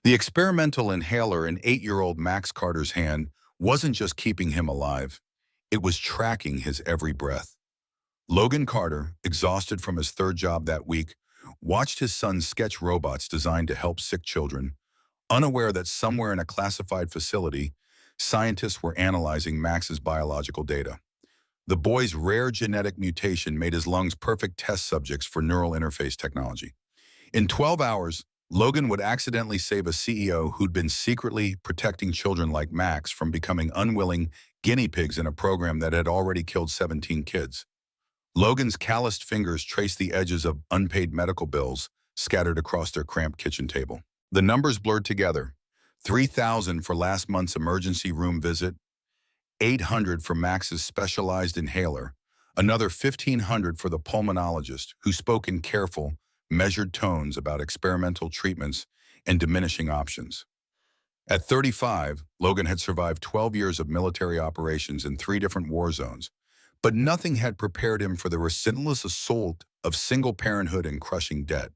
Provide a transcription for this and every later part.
The experimental inhaler in 8-year-old Max Carter's hand wasn't just keeping him alive, it was tracking his every breath. Logan Carter, exhausted from his third job that week, watched his son sketch robots designed to help sick children, unaware that somewhere in a classified facility, scientists were analyzing Max's biological data. The boy's rare genetic mutation made his lungs perfect test subjects for neural interface technology. In 12 hours, Logan would accidentally save a CEO who'd been secretly protecting children like Max from becoming unwilling guinea pigs in a program that had already killed 17 kids. Logan's calloused fingers traced the edges of unpaid medical bills scattered across their cramped kitchen table. The numbers blurred together. 3,000 for last month's emergency room visit, 800 for Max's specialized inhaler, another 1,500 for the pulmonologist who spoke in careful, measured tones about experimental treatments and diminishing options. At 35, Logan had survived 12 years of military operations in 3 different war zones, but nothing had prepared him for the relentless assault of single parenthood and crushing debt.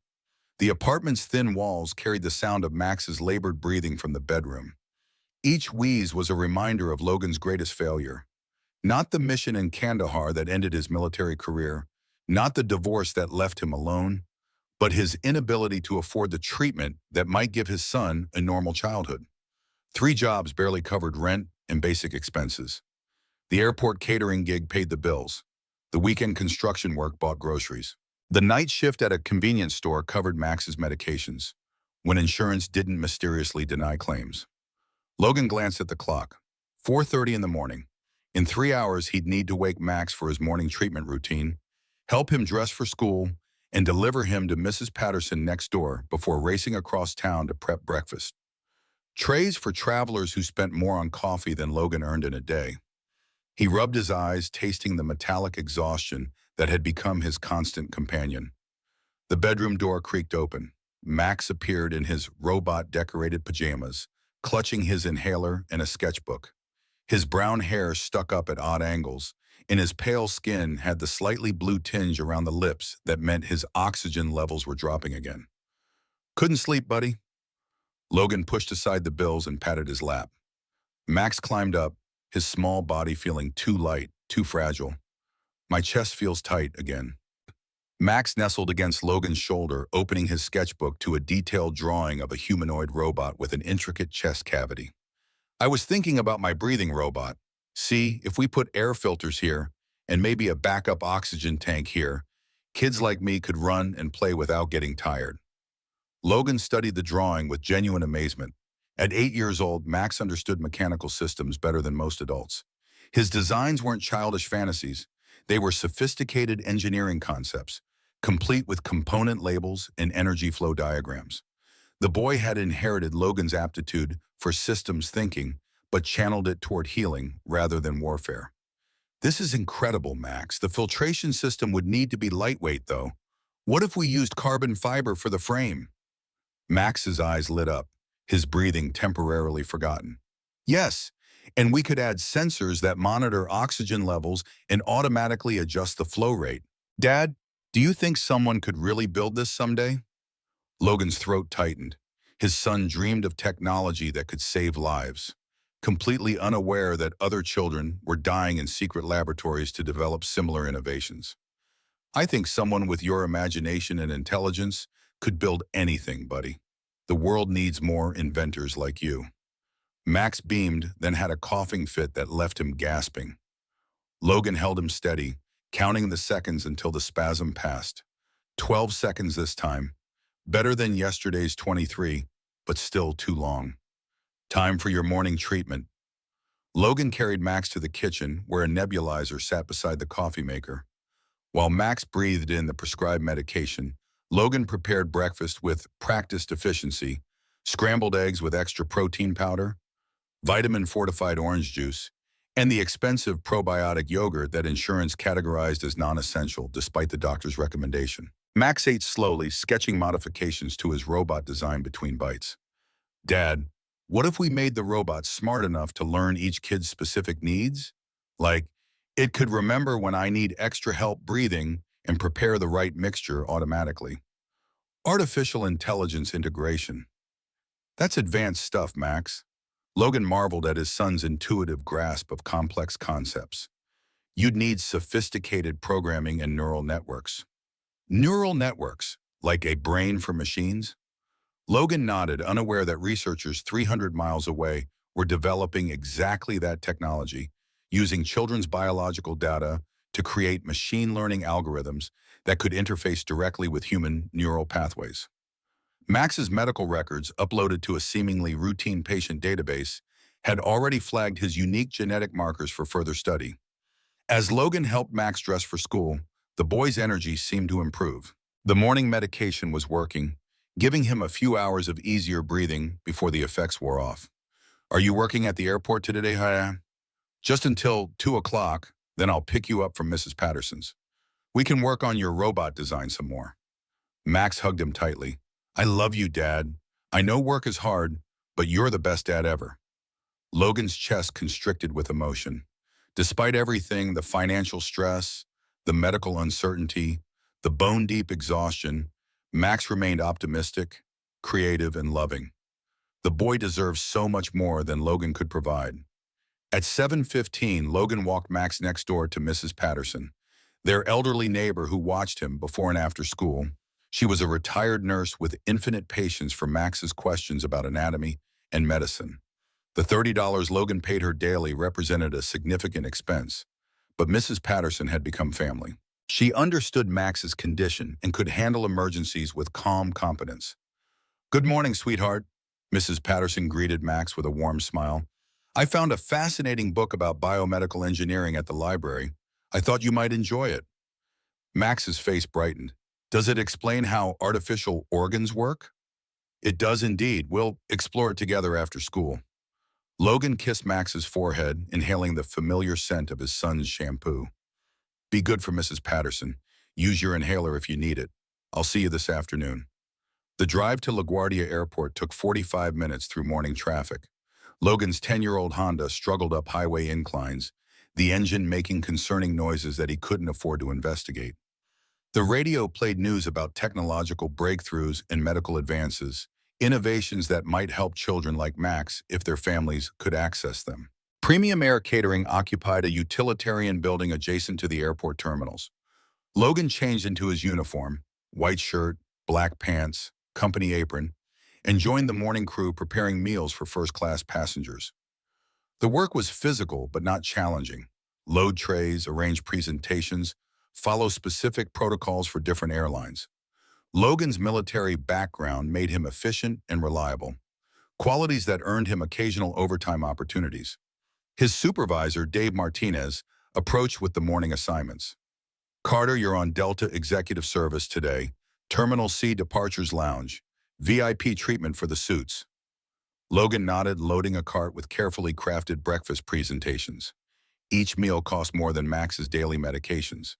The apartment's thin walls carried the sound of Max's labored breathing from the bedroom. Each wheeze was a reminder of Logan's greatest failure. Not the mission in Kandahar that ended his military career, not the divorce that left him alone, but his inability to afford the treatment that might give his son a normal childhood. 3 jobs barely covered rent and basic expenses. The airport catering gig paid the bills. The weekend construction work bought groceries. The night shift at a convenience store covered Max's medications, when insurance didn't mysteriously deny claims. Logan glanced at the clock. 4:30 in the morning. In 3 hours, he'd need to wake Max for his morning treatment routine, help him dress for school, and deliver him to Mrs. Patterson next door before racing across town to prep breakfast. Trays for travelers who spent more on coffee than Logan earned in a day. He rubbed his eyes, tasting the metallic exhaustion that had become his constant companion. The bedroom door creaked open. Max appeared in his robot-decorated pajamas, clutching his inhaler and a sketchbook. His brown hair stuck up at odd angles, and his pale skin had the slightly blue tinge around the lips that meant his oxygen levels were dropping again. "Couldn't sleep, buddy?" Logan pushed aside the bills and patted his lap. Max climbed up, his small body feeling too light, too fragile. "My chest feels tight again." Max nestled against Logan's shoulder, opening his sketchbook to a detailed drawing of a humanoid robot with an intricate chest cavity. "I was thinking about my breathing robot. See, if we put air filters here and maybe a backup oxygen tank here, kids like me could run and play without getting tired." Logan studied the drawing with genuine amazement. At 8 years old, Max understood mechanical systems better than most adults. His designs weren't childish fantasies. They were sophisticated engineering concepts, complete with component labels and energy flow diagrams. The boy had inherited Logan's aptitude for systems thinking, but channeled it toward healing rather than warfare. "This is incredible, Max. The filtration system would need to be lightweight, though. What if we used carbon fiber for the frame?" Max's eyes lit up, his breathing temporarily forgotten. "Yes, and we could add sensors that monitor oxygen levels and automatically adjust the flow rate. Dad, do you think someone could really build this someday?" Logan's throat tightened. His son dreamed of technology that could save lives, completely unaware that other children were dying in secret laboratories to develop similar innovations. "I think someone with your imagination and intelligence could build anything, buddy. The world needs more inventors like you." Max beamed, then had a coughing fit that left him gasping. Logan held him steady, counting the seconds until the spasm passed. 12 seconds this time. Better than yesterday's 23, but still too long. "Time for your morning treatment." Logan carried Max to the kitchen, where a nebulizer sat beside the coffee maker. While Max breathed in the prescribed medication, Logan prepared breakfast with practiced efficiency: scrambled eggs with extra protein powder, vitamin-fortified orange juice, and the expensive probiotic yogurt that insurance categorized as non-essential despite the doctor's recommendation. Max ate slowly, sketching modifications to his robot design between bites. "Dad, what if we made the robot smart enough to learn each kid's specific needs? Like, it could remember when I need extra help breathing and prepare the right mixture automatically." Artificial intelligence integration. That's advanced stuff, Max. Logan marveled at his son's intuitive grasp of complex concepts. You'd need sophisticated programming and neural networks. Neural networks, like a brain for machines? Logan nodded, unaware that researchers 300 miles away were developing exactly that technology, using children's biological data to create machine learning algorithms that could interface directly with human neural pathways. Max's medical records, uploaded to a seemingly routine patient database, had already flagged his unique genetic markers for further study. As Logan helped Max dress for school, the boy's energy seemed to improve. The morning medication was working, giving him a few hours of easier breathing before the effects wore off. Are you working at the airport today, Haya? Just until 2 o'clock, then I'll pick you up from Mrs. Patterson's. We can work on your robot design some more. Max hugged him tightly. I love you, Dad. I know work is hard, but you're the best dad ever. Logan's chest constricted with emotion. Despite everything, the financial stress, the medical uncertainty, the bone-deep exhaustion, Max remained optimistic, creative, and loving. The boy deserves so much more than Logan could provide. At 7:15, Logan walked Max next door to Mrs. Patterson, their elderly neighbor who watched him before and after school. She was a retired nurse with infinite patience for Max's questions about anatomy and medicine. The $30 Logan paid her daily represented a significant expense, but Mrs. Patterson had become family. She understood Max's condition and could handle emergencies with calm competence. Good morning, sweetheart. Mrs. Patterson greeted Max with a warm smile. I found a fascinating book about biomedical engineering at the library. I thought you might enjoy it. Max's face brightened. Does it explain how artificial organs work? It does indeed. We'll explore it together after school. Logan kissed Max's forehead, inhaling the familiar scent of his son's shampoo. Be good for Mrs. Patterson. Use your inhaler if you need it. I'll see you this afternoon. The drive to LaGuardia Airport took 45 minutes through morning traffic. Logan's 10-year-old Honda struggled up highway inclines, the engine making concerning noises that he couldn't afford to investigate. The radio played news about technological breakthroughs and medical advances, innovations that might help children like Max if their families could access them. Premium Air Catering occupied a utilitarian building adjacent to the airport terminals. Logan changed into his uniform, white shirt, black pants, company apron, and joined the morning crew preparing meals for first-class passengers. The work was physical but not challenging. Load trays, arrange presentations, follow specific protocols for different airlines. Logan's military background made him efficient and reliable, qualities that earned him occasional overtime opportunities. His supervisor, Dave Martinez, approached with the morning assignments. Carter, you're on Delta Executive Service today. Terminal C Departures Lounge. VIP treatment for the suits. Logan nodded, loading a cart with carefully crafted breakfast presentations. Each meal cost more than Max's daily medications.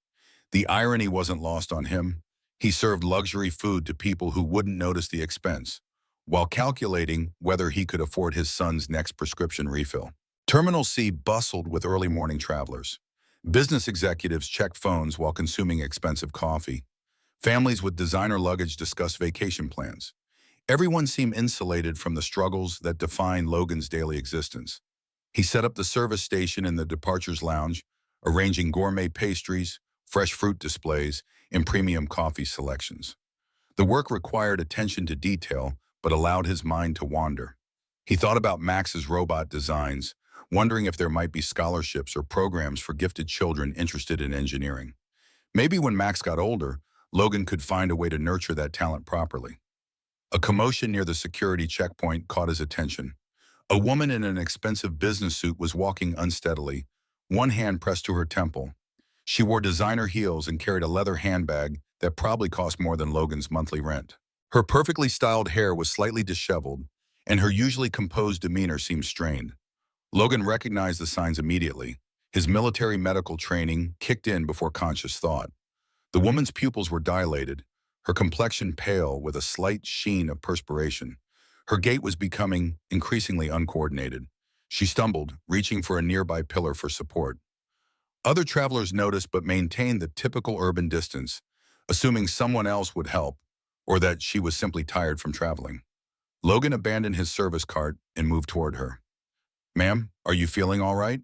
The irony wasn't lost on him. He served luxury food to people who wouldn't notice the expense, while calculating whether he could afford his son's next prescription refill. Terminal C bustled with early morning travelers. Business executives checked phones while consuming expensive coffee. Families with designer luggage discussed vacation plans. Everyone seemed insulated from the struggles that defined Logan's daily existence. He set up the service station in the departures lounge, arranging gourmet pastries, fresh fruit displays, and premium coffee selections. The work required attention to detail, but allowed his mind to wander. He thought about Max's robot designs, wondering if there might be scholarships or programs for gifted children interested in engineering. Maybe when Max got older, Logan could find a way to nurture that talent properly. A commotion near the security checkpoint caught his attention. A woman in an expensive business suit was walking unsteadily, one hand pressed to her temple. She wore designer heels and carried a leather handbag that probably cost more than Logan's monthly rent. Her perfectly styled hair was slightly disheveled, and her usually composed demeanor seemed strained. Logan recognized the signs immediately. His military medical training kicked in before conscious thought. The woman's pupils were dilated, her complexion pale with a slight sheen of perspiration. Her gait was becoming increasingly uncoordinated. She stumbled, reaching for a nearby pillar for support. Other travelers noticed but maintained the typical urban distance, assuming someone else would help, or that she was simply tired from traveling. Logan abandoned his service cart and moved toward her. "Ma'am, are you feeling all right?"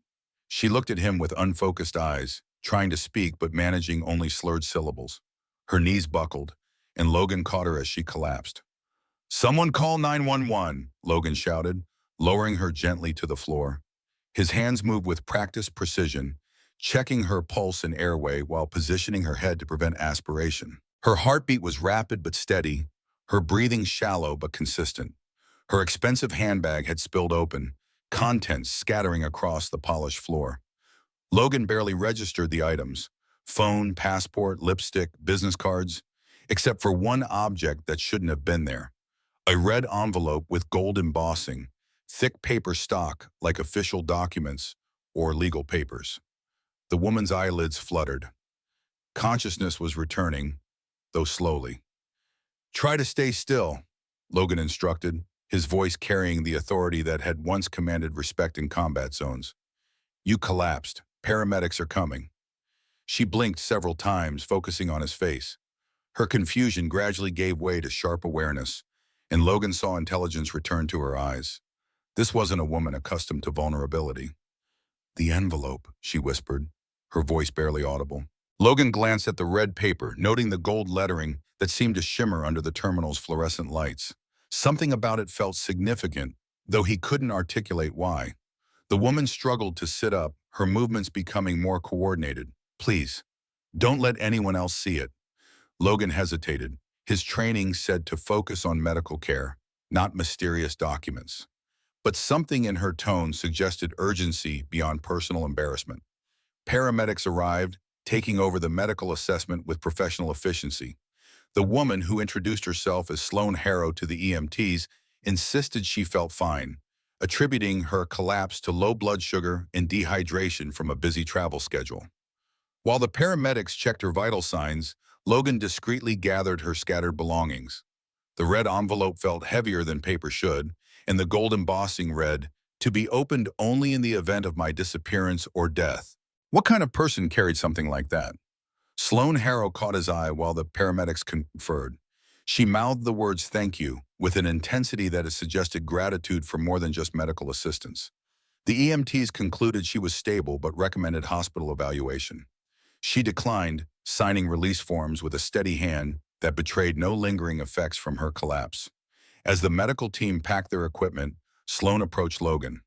She looked at him with unfocused eyes, trying to speak but managing only slurred syllables. Her knees buckled, and Logan caught her as she collapsed. "Someone call 911, Logan shouted, lowering her gently to the floor. His hands moved with practiced precision, checking her pulse and airway while positioning her head to prevent aspiration. Her heartbeat was rapid but steady, her breathing shallow but consistent. Her expensive handbag had spilled open, contents scattering across the polished floor. Logan barely registered the items: phone, passport, lipstick, business cards, except for one object that shouldn't have been there. A red envelope with gold embossing, thick paper stock like official documents or legal papers. The woman's eyelids fluttered. Consciousness was returning, though slowly. "Try to stay still," Logan instructed, his voice carrying the authority that had once commanded respect in combat zones. "You collapsed. Paramedics are coming." She blinked several times, focusing on his face. Her confusion gradually gave way to sharp awareness, and Logan saw intelligence return to her eyes. This wasn't a woman accustomed to vulnerability. "The envelope," she whispered, her voice barely audible. Logan glanced at the red paper, noting the gold lettering that seemed to shimmer under the terminal's fluorescent lights. Something about it felt significant, though he couldn't articulate why. The woman struggled to sit up, her movements becoming more coordinated. "Please, don't let anyone else see it." Logan hesitated. His training said to focus on medical care, not mysterious documents. But something in her tone suggested urgency beyond personal embarrassment. Paramedics arrived, taking over the medical assessment with professional efficiency. The woman, who introduced herself as Sloan Harrow to the EMTs, insisted she felt fine, attributing her collapse to low blood sugar and dehydration from a busy travel schedule. While the paramedics checked her vital signs, Logan discreetly gathered her scattered belongings. The red envelope felt heavier than paper should, and the gold embossing read, "To be opened only in the event of my disappearance or death." What kind of person carried something like that? Sloan Harrow caught his eye while the paramedics conferred. She mouthed the words "thank you" with an intensity that suggested gratitude for more than just medical assistance. The EMTs concluded she was stable but recommended hospital evaluation. She declined, signing release forms with a steady hand that betrayed no lingering effects from her collapse. As the medical team packed their equipment, Sloan approached Logan.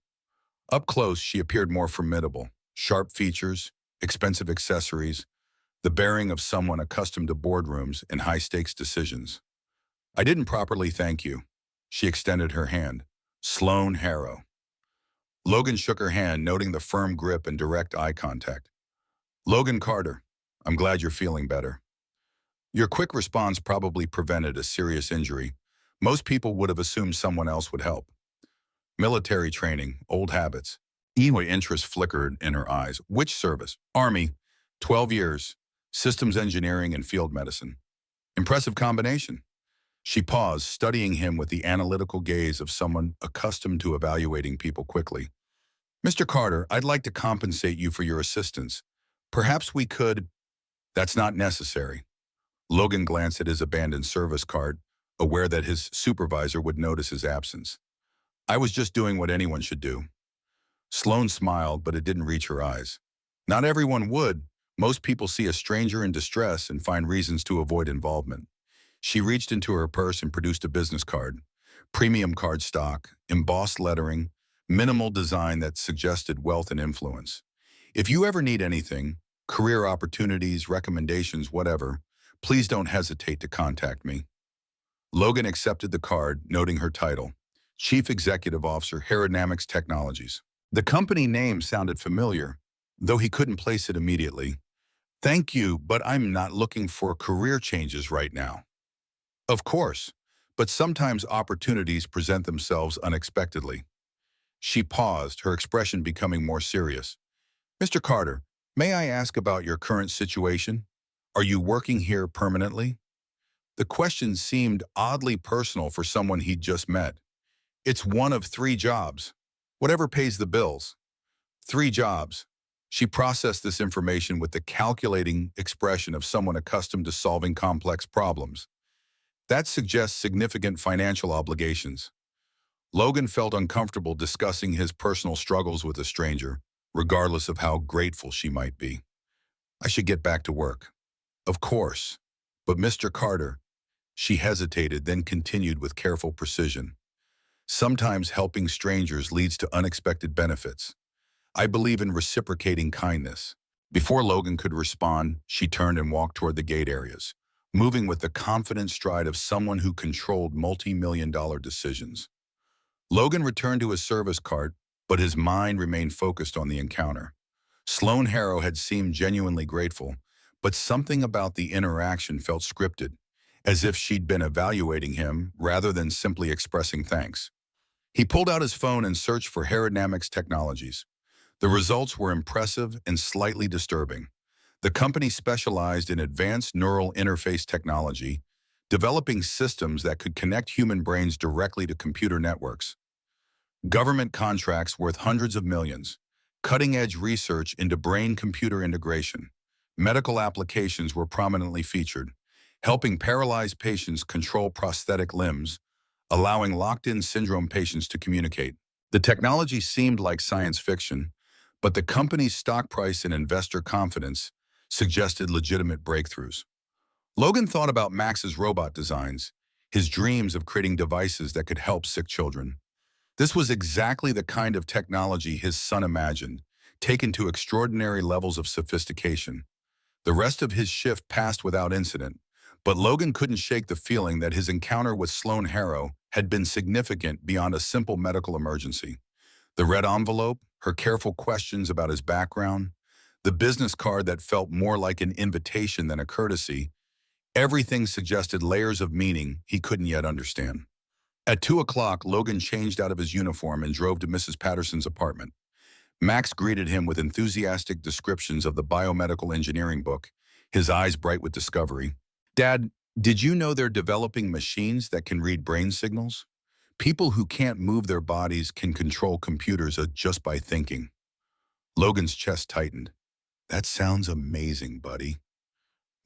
Up close, she appeared more formidable. Sharp features, expensive accessories, the bearing of someone accustomed to boardrooms and high-stakes decisions. "I didn't properly thank you." She extended her hand. "Sloan Harrow." Logan shook her hand, noting the firm grip and direct eye contact. "Logan Carter, I'm glad you're feeling better. Your quick response probably prevented a serious injury. Most people would have assumed someone else would help." Military training, old habits. Ewa interest flickered in her eyes. "Which service?" "Army. 12 years. Systems engineering and field medicine." "Impressive combination." She paused, studying him with the analytical gaze of someone accustomed to evaluating people quickly. "Mr. Carter, I'd like to compensate you for your assistance. Perhaps we could—" "That's not necessary." Logan glanced at his abandoned service cart, aware that his supervisor would notice his absence. "I was just doing what anyone should do." Sloan smiled, but it didn't reach her eyes. "Not everyone would. Most people see a stranger in distress and find reasons to avoid involvement." She reached into her purse and produced a business card. Premium card stock, embossed lettering, minimal design that suggested wealth and influence. "If you ever need anything, career opportunities, recommendations, whatever, please don't hesitate to contact me." Logan accepted the card, noting her title: Chief Executive Officer, Aerodynamics Technologies. The company name sounded familiar, though he couldn't place it immediately. "Thank you, but I'm not looking for career changes right now." "Of course, but sometimes opportunities present themselves unexpectedly." She paused, her expression becoming more serious. "Mr. Carter, may I ask about your current situation? Are you working here permanently?" The question seemed oddly personal for someone he'd just met. "It's one of 3 jobs. Whatever pays the bills." 3 jobs. She processed this information with the calculating expression of someone accustomed to solving complex problems. That suggests significant financial obligations. Logan felt uncomfortable discussing his personal struggles with a stranger, regardless of how grateful she might be. I should get back to work. Of course. But Mr. Carter, she hesitated, then continued with careful precision. Sometimes helping strangers leads to unexpected benefits. I believe in reciprocating kindness. Before Logan could respond, she turned and walked toward the gate areas, moving with the confident stride of someone who controlled multi-million-dollar decisions. Logan returned to his service cart, but his mind remained focused on the encounter. Sloane Harrow had seemed genuinely grateful, but something about the interaction felt scripted, as if she'd been evaluating him rather than simply expressing thanks. He pulled out his phone and searched for Herodynamics Technologies. The results were impressive and slightly disturbing. The company specialized in advanced neural interface technology, developing systems that could connect human brains directly to computer networks. Government contracts worth hundreds of millions, cutting-edge research into brain-computer integration. Medical applications were prominently featured, helping paralyzed patients control prosthetic limbs, allowing locked-in syndrome patients to communicate. The technology seemed like science fiction, but the company's stock price and investor confidence suggested legitimate breakthroughs. Logan thought about Max's robot designs, his dreams of creating devices that could help sick children. This was exactly the kind of technology his son imagined, taken to extraordinary levels of sophistication. The rest of his shift passed without incident, but Logan couldn't shake the feeling that his encounter with Sloane Harrow had been significant beyond a simple medical emergency. The red envelope, her careful questions about his background, the business card that felt more like an invitation than a courtesy, everything suggested layers of meaning he couldn't yet understand. At 2 o'clock, Logan changed out of his uniform and drove to Mrs. Patterson's apartment. Max greeted him with enthusiastic descriptions of the biomedical engineering book, his eyes bright with discovery. "Dad, did you know they're developing machines that can read brain signals? People who can't move their bodies can control computers just by thinking." Logan's chest tightened. "That sounds amazing, buddy."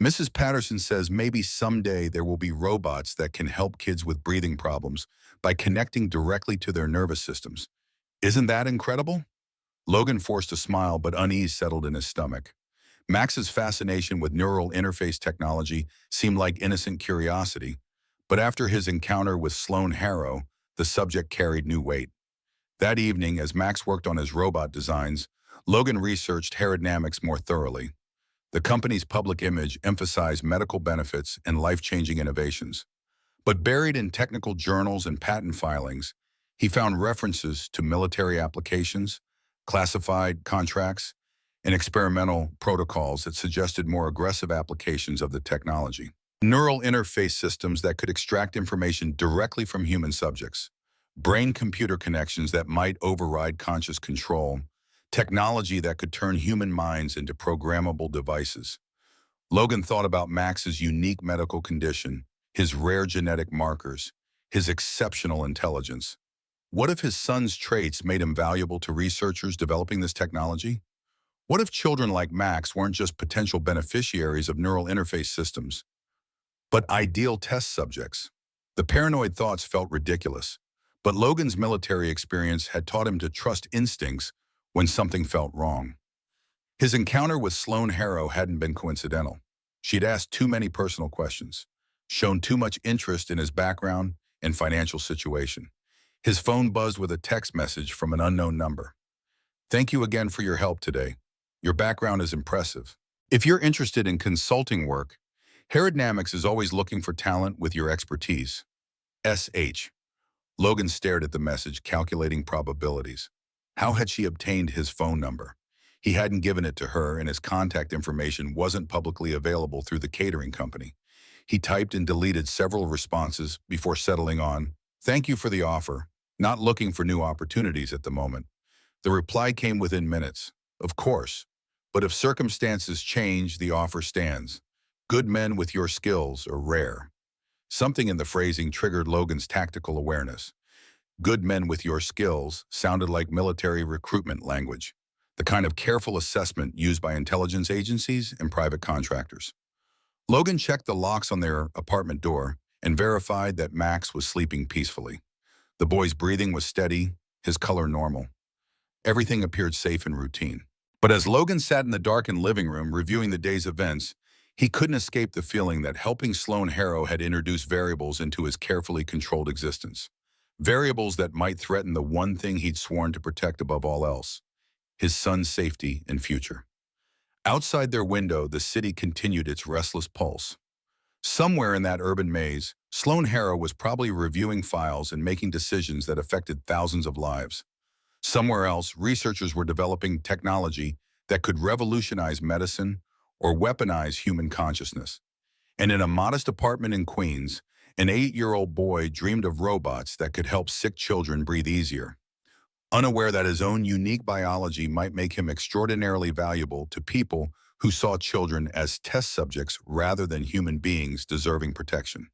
"Mrs. Patterson says maybe someday there will be robots that can help kids with breathing problems by connecting directly to their nervous systems. Isn't that incredible?" Logan forced a smile, but unease settled in his stomach. Max's fascination with neural interface technology seemed like innocent curiosity, but after his encounter with Sloane Harrow, the subject carried new weight. That evening, as Max worked on his robot designs, Logan researched Herodynamics more thoroughly. The company's public image emphasized medical benefits and life-changing innovations. But buried in technical journals and patent filings, he found references to military applications, classified contracts, and experimental protocols that suggested more aggressive applications of the technology. Neural interface systems that could extract information directly from human subjects, brain-computer connections that might override conscious control, technology that could turn human minds into programmable devices. Logan thought about Max's unique medical condition, his rare genetic markers, his exceptional intelligence. What if his son's traits made him valuable to researchers developing this technology? What if children like Max weren't just potential beneficiaries of neural interface systems, but ideal test subjects? The paranoid thoughts felt ridiculous, but Logan's military experience had taught him to trust instincts when something felt wrong. His encounter with Sloane Harrow hadn't been coincidental. She'd asked too many personal questions, shown too much interest in his background and financial situation. His phone buzzed with a text message from an unknown number. "Thank you again for your help today. Your background is impressive. If you're interested in consulting work, Herodynamics is always looking for talent with your expertise. S.H." Logan stared at the message, calculating probabilities. How had she obtained his phone number? He hadn't given it to her, and his contact information wasn't publicly available through the catering company. He typed and deleted several responses before settling on, "Thank you for the offer. Not looking for new opportunities at the moment." The reply came within minutes. "Of course. But if circumstances change, the offer stands. Good men with your skills are rare." Something in the phrasing triggered Logan's tactical awareness. Good men with your skills sounded like military recruitment language, the kind of careful assessment used by intelligence agencies and private contractors. Logan checked the locks on their apartment door and verified that Max was sleeping peacefully. The boy's breathing was steady, his color normal. Everything appeared safe and routine. But as Logan sat in the darkened living room reviewing the day's events, he couldn't escape the feeling that helping Sloan Harrow had introduced variables into his carefully controlled existence. Variables that might threaten the one thing he'd sworn to protect above all else, his son's safety and future. Outside their window, the city continued its restless pulse. Somewhere in that urban maze, Sloan Harrow was probably reviewing files and making decisions that affected thousands of lives. Somewhere else, researchers were developing technology that could revolutionize medicine or weaponize human consciousness. And in a modest apartment in Queens, an 8-year-old boy dreamed of robots that could help sick children breathe easier, unaware that his own unique biology might make him extraordinarily valuable to people who saw children as test subjects rather than human beings deserving protection.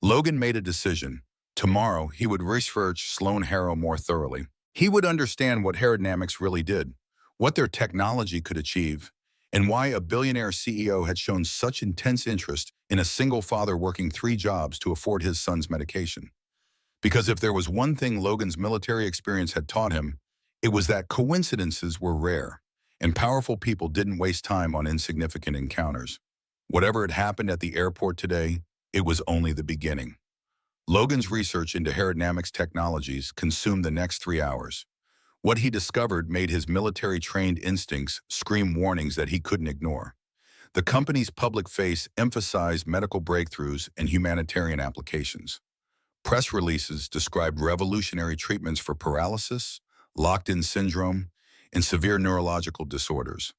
Logan made a decision. Tomorrow, he would research Sloan Harrow more thoroughly. He would understand what aerodynamics really did, what their technology could achieve, and why a billionaire CEO had shown such intense interest in a single father working 3 jobs to afford his son's medication. Because if there was one thing Logan's military experience had taught him, it was that coincidences were rare, and powerful people didn't waste time on insignificant encounters. Whatever had happened at the airport today, it was only the beginning. Logan's research into aerodynamics technologies consumed the next 3 hours. What he discovered made his military-trained instincts scream warnings that he couldn't ignore. The company's public face emphasized medical breakthroughs and humanitarian applications. Press releases described revolutionary treatments for paralysis, locked-in syndrome, and severe neurological disorders.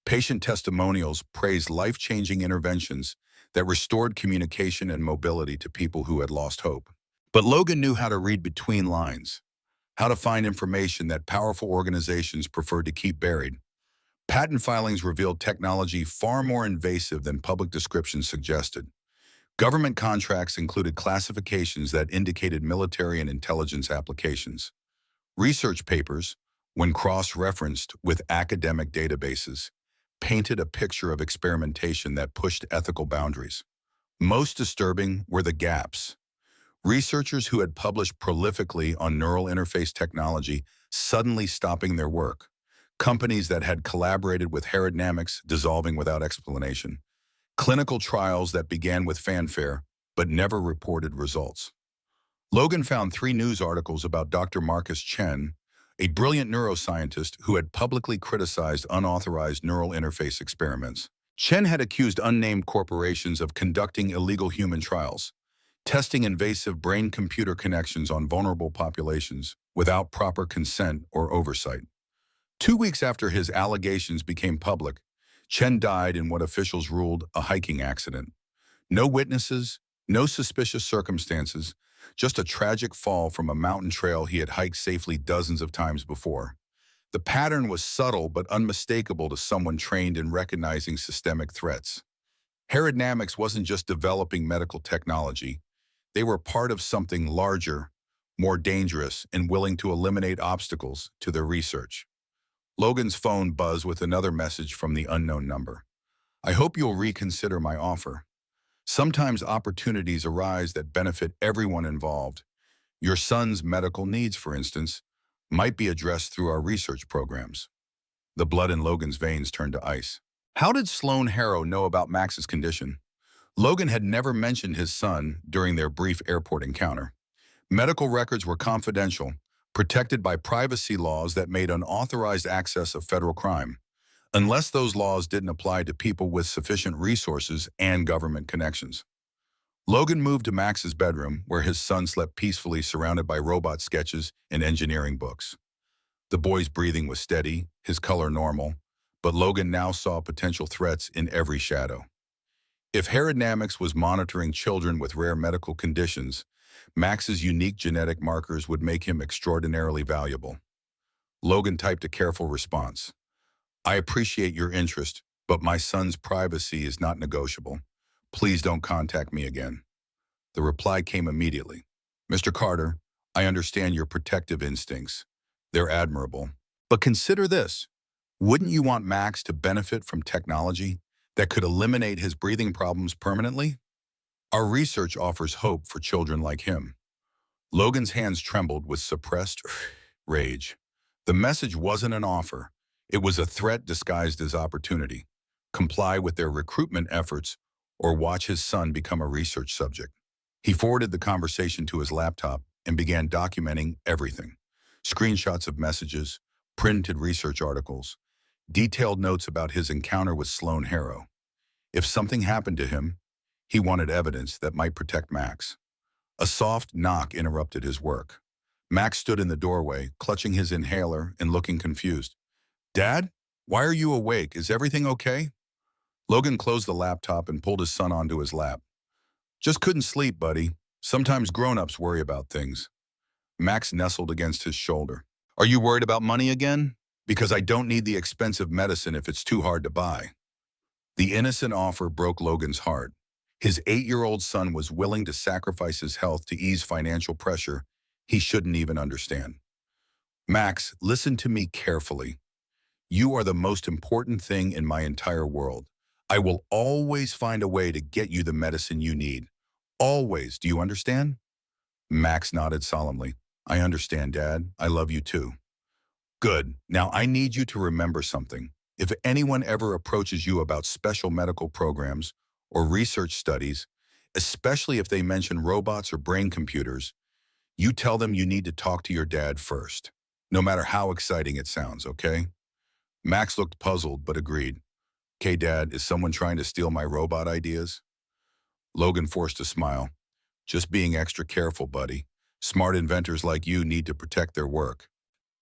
Patient testimonials praised life-changing interventions that restored communication and mobility to people who had lost hope. But Logan knew how to read between lines, how to find information that powerful organizations preferred to keep buried. Patent filings revealed technology far more invasive than public descriptions suggested. Government contracts included classifications that indicated military and intelligence applications. Research papers, when cross-referenced with academic databases, painted a picture of experimentation that pushed ethical boundaries. Most disturbing were the gaps. Researchers who had published prolifically on neural interface technology suddenly stopping their work. Companies that had collaborated with aerodynamics dissolving without explanation. Clinical trials that began with fanfare but never reported results. Logan found 3 news articles about Dr. Marcus Chen, a brilliant neuroscientist who had publicly criticized unauthorized neural interface experiments. Chen had accused unnamed corporations of conducting illegal human trials, testing invasive brain-computer connections on vulnerable populations without proper consent or oversight. 2 weeks after his allegations became public, Chen died in what officials ruled a hiking accident. No witnesses, no suspicious circumstances, just a tragic fall from a mountain trail he had hiked safely dozens of times before. The pattern was subtle but unmistakable to someone trained in recognizing systemic threats. Aerodynamics wasn't just developing medical technology. They were part of something larger, more dangerous, and willing to eliminate obstacles to their research. Logan's phone buzzed with another message from the unknown number. I hope you'll reconsider my offer. Sometimes opportunities arise that benefit everyone involved. Your son's medical needs, for instance, might be addressed through our research programs. The blood in Logan's veins turned to ice. How did Sloan Harrow know about Max's condition? Logan had never mentioned his son during their brief airport encounter. Medical records were confidential, protected by privacy laws that made unauthorized access a federal crime, unless those laws didn't apply to people with sufficient resources and government connections. Logan moved to Max's bedroom, where his son slept peacefully surrounded by robot sketches and engineering books. The boy's breathing was steady, his color normal, but Logan now saw potential threats in every shadow. If aerodynamics was monitoring children with rare medical conditions, Max's unique genetic markers would make him extraordinarily valuable. Logan typed a careful response. I appreciate your interest, but my son's privacy is not negotiable. Please don't contact me again. The reply came immediately. Mr. Carter, I understand your protective instincts. They're admirable. But consider this. Wouldn't you want Max to benefit from technology that could eliminate his breathing problems permanently? Our research offers hope for children like him. Logan's hands trembled with suppressed rage. The message wasn't an offer. It was a threat disguised as opportunity. Comply with their recruitment efforts or watch his son become a research subject. He forwarded the conversation to his laptop and began documenting everything. Screenshots of messages, printed research articles, detailed notes about his encounter with Sloan Harrow. If something happened to him, he wanted evidence that might protect Max. A soft knock interrupted his work. Max stood in the doorway, clutching his inhaler and looking confused. "Dad? Why are you awake? Is everything okay?" Logan closed the laptop and pulled his son onto his lap. "Just couldn't sleep, buddy. Sometimes grown-ups worry about things." Max nestled against his shoulder. "Are you worried about money again? Because I don't need the expensive medicine if it's too hard to buy." The innocent offer broke Logan's heart. His 8-year-old son was willing to sacrifice his health to ease financial pressure he shouldn't even understand. "Max, listen to me carefully. You are the most important thing in my entire world. I will always find a way to get you the medicine you need. Always, do you understand?" Max nodded solemnly. "I understand, Dad. I love you too." "Good. Now I need you to remember something. If anyone ever approaches you about special medical programs or research studies, especially if they mention robots or brain computers, you tell them you need to talk to your dad first, no matter how exciting it sounds, okay?" Max looked puzzled but agreed. "Okay, Dad, is someone trying to steal my robot ideas?" Logan forced a smile. "Just being extra careful, buddy. Smart inventors like you need to protect their work."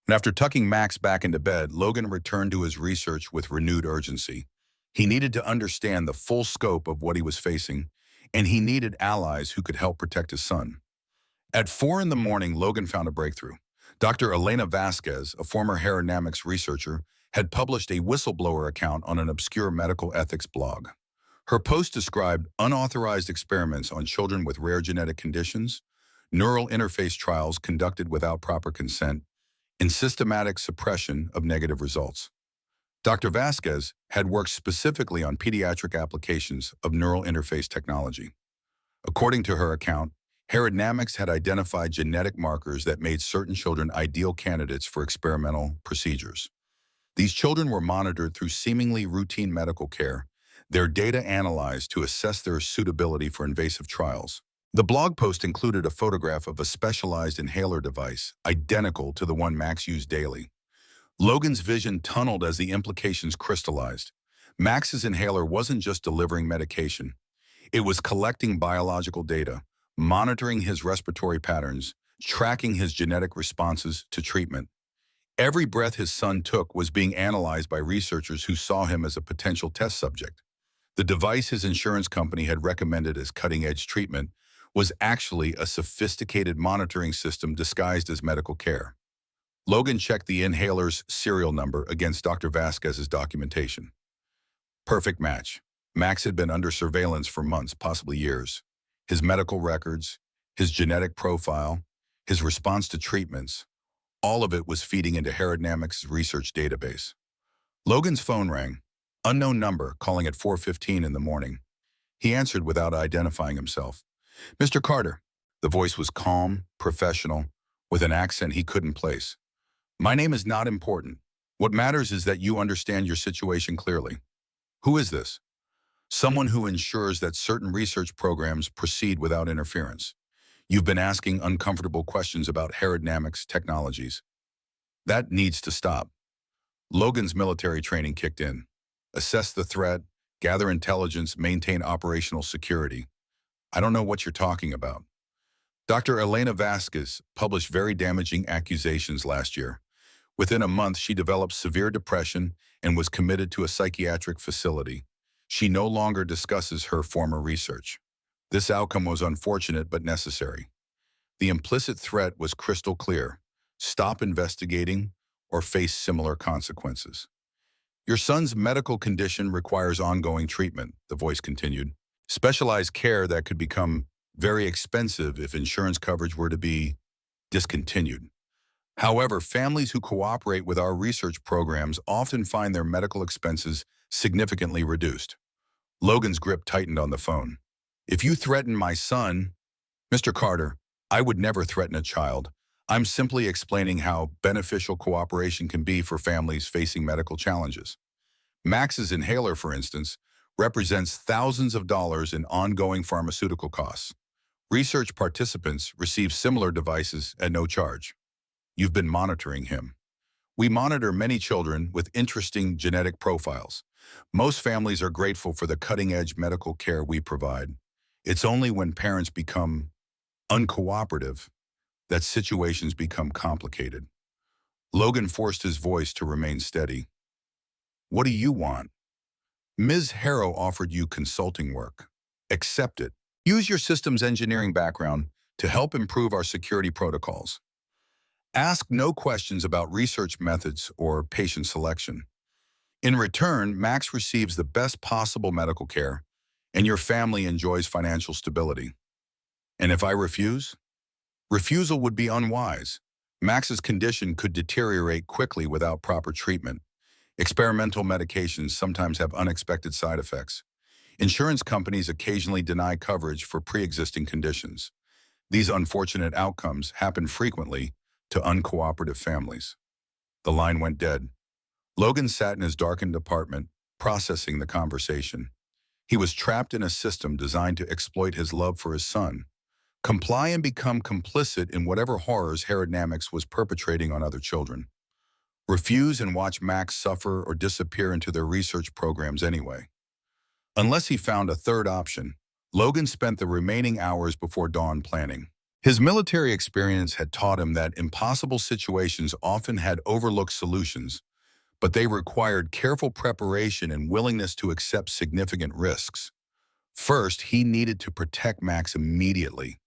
And after tucking Max back into bed, Logan returned to his research with renewed urgency. He needed to understand the full scope of what he was facing, and he needed allies who could help protect his son. At 4 in the morning, Logan found a breakthrough. Dr. Elena Vasquez, a former aerodynamics researcher, had published a whistleblower account on an obscure medical ethics blog. Her post described unauthorized experiments on children with rare genetic conditions, neural interface trials conducted without proper consent, and systematic suppression of negative results. Dr. Vasquez had worked specifically on pediatric applications of neural interface technology. According to her account, aerodynamics had identified genetic markers that made certain children ideal candidates for experimental procedures. These children were monitored through seemingly routine medical care, their data analyzed to assess their suitability for invasive trials. The blog post included a photograph of a specialized inhaler device, identical to the one Max used daily. Logan's vision tunneled as the implications crystallized. Max's inhaler wasn't just delivering medication. It was collecting biological data, monitoring his respiratory patterns, tracking his genetic responses to treatment. Every breath his son took was being analyzed by researchers who saw him as a potential test subject. The device his insurance company had recommended as cutting-edge treatment was actually a sophisticated monitoring system disguised as medical care. Logan checked the inhaler's serial number against Dr. Vasquez's documentation. Perfect match. Max had been under surveillance for months, possibly years. His medical records, his genetic profile, his response to treatments, all of it was feeding into aerodynamics' research database. Logan's phone rang. Unknown number, calling at 4:15 in the morning. He answered without identifying himself. "Mr. Carter." The voice was calm, professional, with an accent he couldn't place. "My name is not important. What matters is that you understand your situation clearly." "Who is this?" "Someone who ensures that certain research programs proceed without interference. You've been asking uncomfortable questions about aerodynamics technologies. That needs to stop." Logan's military training kicked in. Assess the threat, gather intelligence, maintain operational security. "I don't know what you're talking about." Dr. Elena Vasquez published very damaging accusations last year. Within a month, she developed severe depression and was committed to a psychiatric facility. She no longer discusses her former research. This outcome was unfortunate but necessary. The implicit threat was crystal clear: stop investigating or face similar consequences. "Your son's medical condition requires ongoing treatment," the voice continued. "Specialized care that could become very expensive if insurance coverage were to be discontinued. However, families who cooperate with our research programs often find their medical expenses significantly reduced." Logan's grip tightened on the phone. "If you threaten my son..." "Mr. Carter, I would never threaten a child. I'm simply explaining how beneficial cooperation can be for families facing medical challenges. Max's inhaler, for instance, represents thousands of dollars in ongoing pharmaceutical costs. Research participants receive similar devices at no charge. You've been monitoring him. We monitor many children with interesting genetic profiles. Most families are grateful for the cutting-edge medical care we provide. It's only when parents become uncooperative that situations become complicated. Logan forced his voice to remain steady. What do you want? Ms. Harrow offered you consulting work. Accept it. Use your systems engineering background to help improve our security protocols. Ask no questions about research methods or patient selection. In return, Max receives the best possible medical care, and your family enjoys financial stability. And if I refuse? Refusal would be unwise. Max's condition could deteriorate quickly without proper treatment. Experimental medications sometimes have unexpected side effects. Insurance companies occasionally deny coverage for pre-existing conditions. These unfortunate outcomes happen frequently to uncooperative families. The line went dead. Logan sat in his darkened apartment, processing the conversation. He was trapped in a system designed to exploit his love for his son. Comply and become complicit in whatever horrors Herodnamics was perpetrating on other children. Refuse and watch Max suffer or disappear into their research programs anyway. Unless he found a third option, Logan spent the remaining hours before dawn planning. His military experience had taught him that impossible situations often had overlooked solutions, but they required careful preparation and willingness to accept significant risks. First, he needed to protect Max immediately.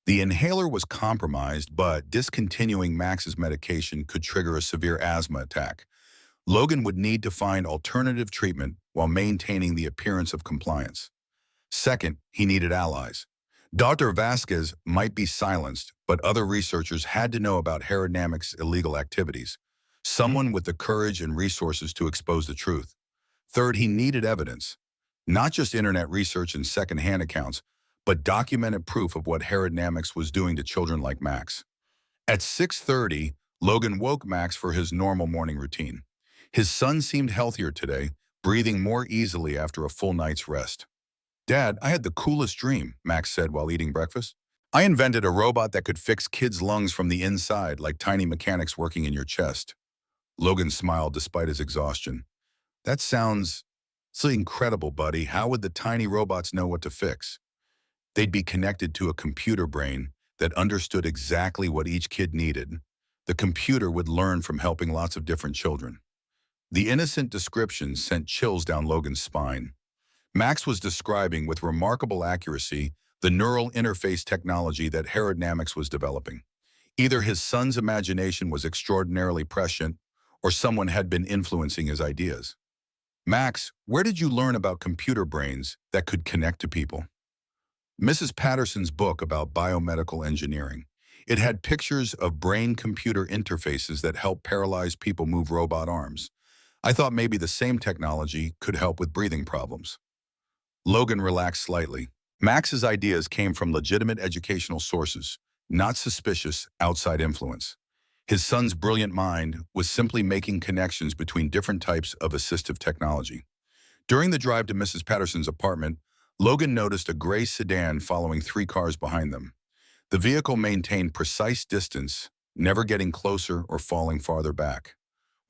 The inhaler was compromised, but discontinuing Max's medication could trigger a severe asthma attack. Logan would need to find alternative treatment while maintaining the appearance of compliance. Second, he needed allies. Dr. Vasquez might be silenced, but other researchers had to know about Herodnamics' illegal activities. Someone with the courage and resources to expose the truth. Third, he needed evidence. Not just internet research and second-hand accounts, but documented proof of what Herodnamics was doing to children like Max. At 6:30, Logan woke Max for his normal morning routine. His son seemed healthier today, breathing more easily after a full night's rest. "Dad, I had the coolest dream," Max said while eating breakfast. "I invented a robot that could fix kids' lungs from the inside, like tiny mechanics working in your chest." Logan smiled despite his exhaustion. "That sounds so incredible, buddy. How would the tiny robots know what to fix?" "They'd be connected to a computer brain that understood exactly what each kid needed. The computer would learn from helping lots of different children." The innocent description sent chills down Logan's spine. Max was describing with remarkable accuracy the neural interface technology that Herodnamics was developing. Either his son's imagination was extraordinarily prescient, or someone had been influencing his ideas. "Max, where did you learn about computer brains that could connect to people?" Mrs. Patterson's book about biomedical engineering. It had pictures of brain-computer interfaces that help paralyzed people move robot arms. I thought maybe the same technology could help with breathing problems. Logan relaxed slightly. Max's ideas came from legitimate educational sources, not suspicious outside influence. His son's brilliant mind was simply making connections between different types of assistive technology. During the drive to Mrs. Patterson's apartment, Logan noticed a gray sedan following 3 cars behind them. The vehicle maintained precise distance, never getting closer or falling farther back.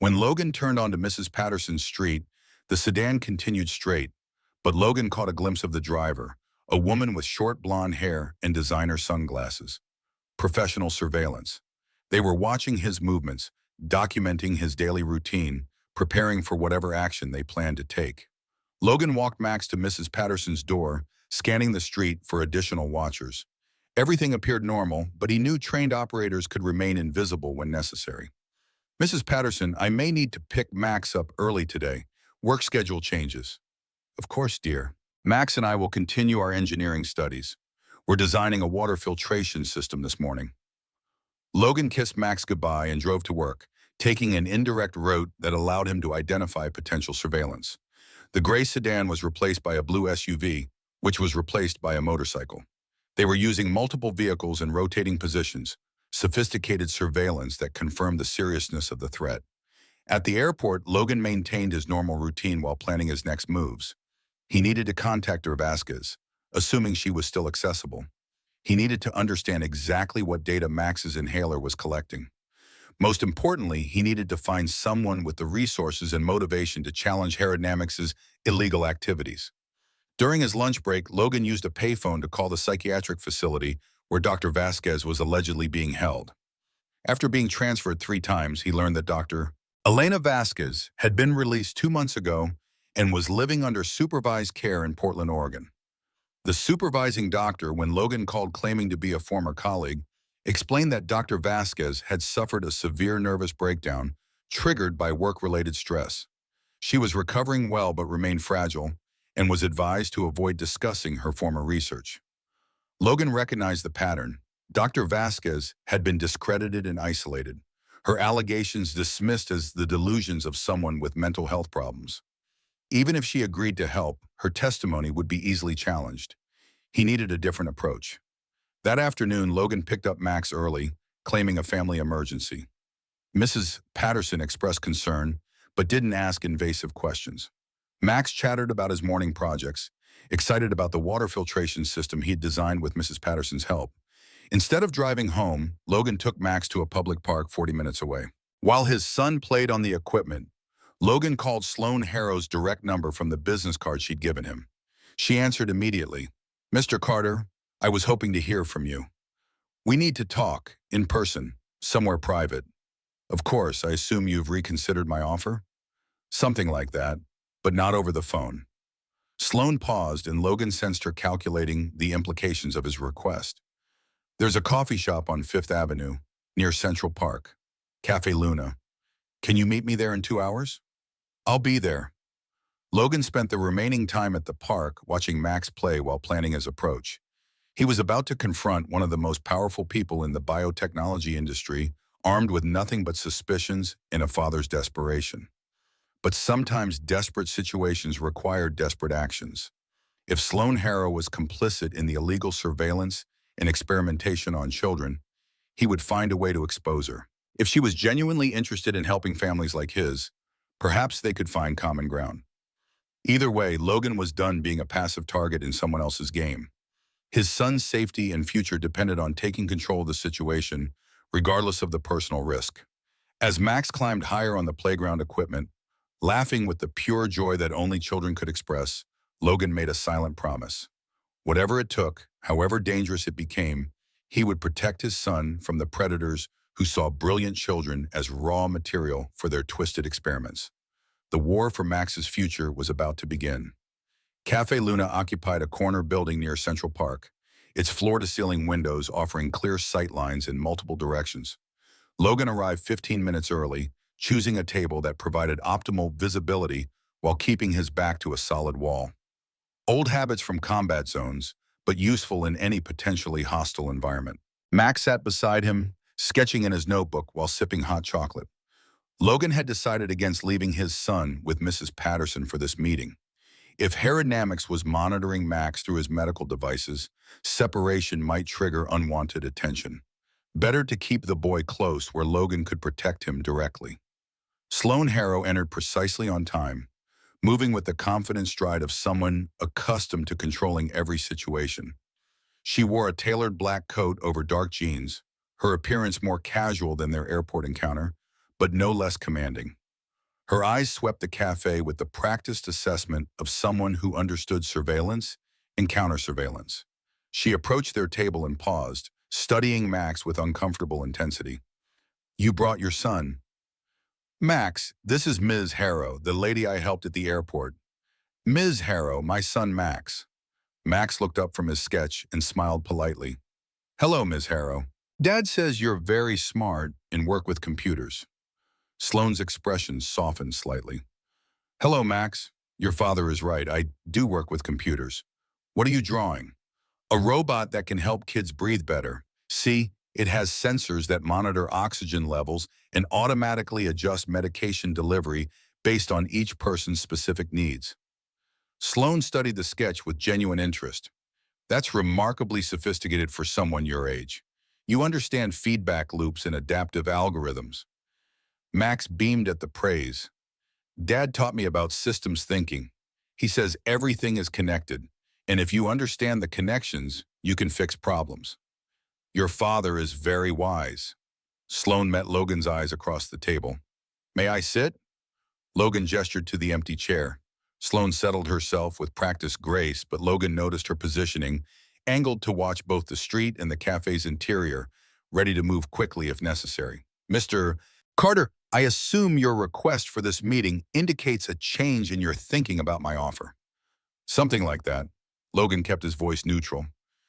When Logan turned onto Mrs. Patterson's street, the sedan continued straight, but Logan caught a glimpse of the driver, a woman with short blonde hair and designer sunglasses. Professional surveillance. They were watching his movements, documenting his daily routine, preparing for whatever action they planned to take. Logan walked Max to Mrs. Patterson's door, scanning the street for additional watchers. Everything appeared normal, but he knew trained operators could remain invisible when necessary. "Mrs. Patterson, I may need to pick Max up early today. Work schedule changes." "Of course, dear. Max and I will continue our engineering studies. We're designing a water filtration system this morning." Logan kissed Max goodbye and drove to work, taking an indirect route that allowed him to identify potential surveillance. The gray sedan was replaced by a blue SUV, which was replaced by a motorcycle. They were using multiple vehicles in rotating positions, sophisticated surveillance that confirmed the seriousness of the threat. At the airport, Logan maintained his normal routine while planning his next moves. He needed to contact her Vasquez, assuming she was still accessible. He needed to understand exactly what data Max's inhaler was collecting. Most importantly, he needed to find someone with the resources and motivation to challenge Herodnamix's illegal activities. During his lunch break, Logan used a payphone to call the psychiatric facility where Dr. Vasquez was allegedly being held. After being transferred 3 times, he learned that Dr. Elena Vasquez had been released 2 months ago and was living under supervised care in Portland, Oregon. The supervising doctor, when Logan called claiming to be a former colleague, explained that Dr. Vasquez had suffered a severe nervous breakdown triggered by work-related stress. She was recovering well but remained fragile and was advised to avoid discussing her former research. Logan recognized the pattern. Dr. Vasquez had been discredited and isolated, her allegations dismissed as the delusions of someone with mental health problems. Even if she agreed to help, her testimony would be easily challenged. He needed a different approach. That afternoon, Logan picked up Max early, claiming a family emergency. Mrs. Patterson expressed concern, but didn't ask invasive questions. Max chattered about his morning projects, excited about the water filtration system he'd designed with Mrs. Patterson's help. Instead of driving home, Logan took Max to a public park 40 minutes away. While his son played on the equipment, Logan called Sloan Harrow's direct number from the business card she'd given him. She answered immediately. "Mr. Carter, I was hoping to hear from you. We need to talk, in person, somewhere private. Of course, I assume you've reconsidered my offer?" Something like that, but not over the phone. Sloan paused, and Logan sensed her calculating the implications of his request. "There's a coffee shop on 5th Avenue, near Central Park. Cafe Luna. Can you meet me there in 2 hours?" "I'll be there." Logan spent the remaining time at the park watching Max play while planning his approach. He was about to confront one of the most powerful people in the biotechnology industry, armed with nothing but suspicions and a father's desperation. But sometimes desperate situations require desperate actions. If Sloan Harrow was complicit in the illegal surveillance and experimentation on children, he would find a way to expose her. If she was genuinely interested in helping families like his, perhaps they could find common ground. Either way, Logan was done being a passive target in someone else's game. His son's safety and future depended on taking control of the situation, regardless of the personal risk. As Max climbed higher on the playground equipment, laughing with the pure joy that only children could express, Logan made a silent promise. Whatever it took, however dangerous it became, he would protect his son from the predators who saw brilliant children as raw material for their twisted experiments. The war for Max's future was about to begin. Cafe Luna occupied a corner building near Central Park, its floor-to-ceiling windows offering clear sight lines in multiple directions. Logan arrived 15 minutes early, choosing a table that provided optimal visibility while keeping his back to a solid wall. Old habits from combat zones, but useful in any potentially hostile environment. Max sat beside him, sketching in his notebook while sipping hot chocolate. Logan had decided against leaving his son with Mrs. Patterson for this meeting. If Herodnamix was monitoring Max through his medical devices, separation might trigger unwanted attention. Better to keep the boy close where Logan could protect him directly. Sloan Harrow entered precisely on time, moving with the confident stride of someone accustomed to controlling every situation. She wore a tailored black coat over dark jeans, her appearance more casual than their airport encounter, but no less commanding. Her eyes swept the cafe with the practiced assessment of someone who understood surveillance and counter-surveillance. She approached their table and paused, studying Max with uncomfortable intensity. "You brought your son." "Max, this is Ms. Harrow, the lady I helped at the airport." "Ms. Harrow, my son Max." Max looked up from his sketch and smiled politely. "Hello, Ms. Harrow. Dad says you're very smart and work with computers." Sloan's expression softened slightly. "Hello, Max. Your father is right. I do work with computers. What are you drawing?" "A robot that can help kids breathe better. See, it has sensors that monitor oxygen levels and automatically adjust medication delivery based on each person's specific needs." Sloan studied the sketch with genuine interest. That's remarkably sophisticated for someone your age. You understand feedback loops and adaptive algorithms. Max beamed at the praise. Dad taught me about systems thinking. He says everything is connected, and if you understand the connections, you can fix problems. Your father is very wise. Sloan met Logan's eyes across the table. May I sit? Logan gestured to the empty chair. Sloan settled herself with practiced grace, but Logan noticed her positioning, angled to watch both the street and the cafe's interior, ready to move quickly if necessary. Mr. Carter, I assume your request for this meeting indicates a change in your thinking about my offer. Something like that. Logan kept his voice neutral.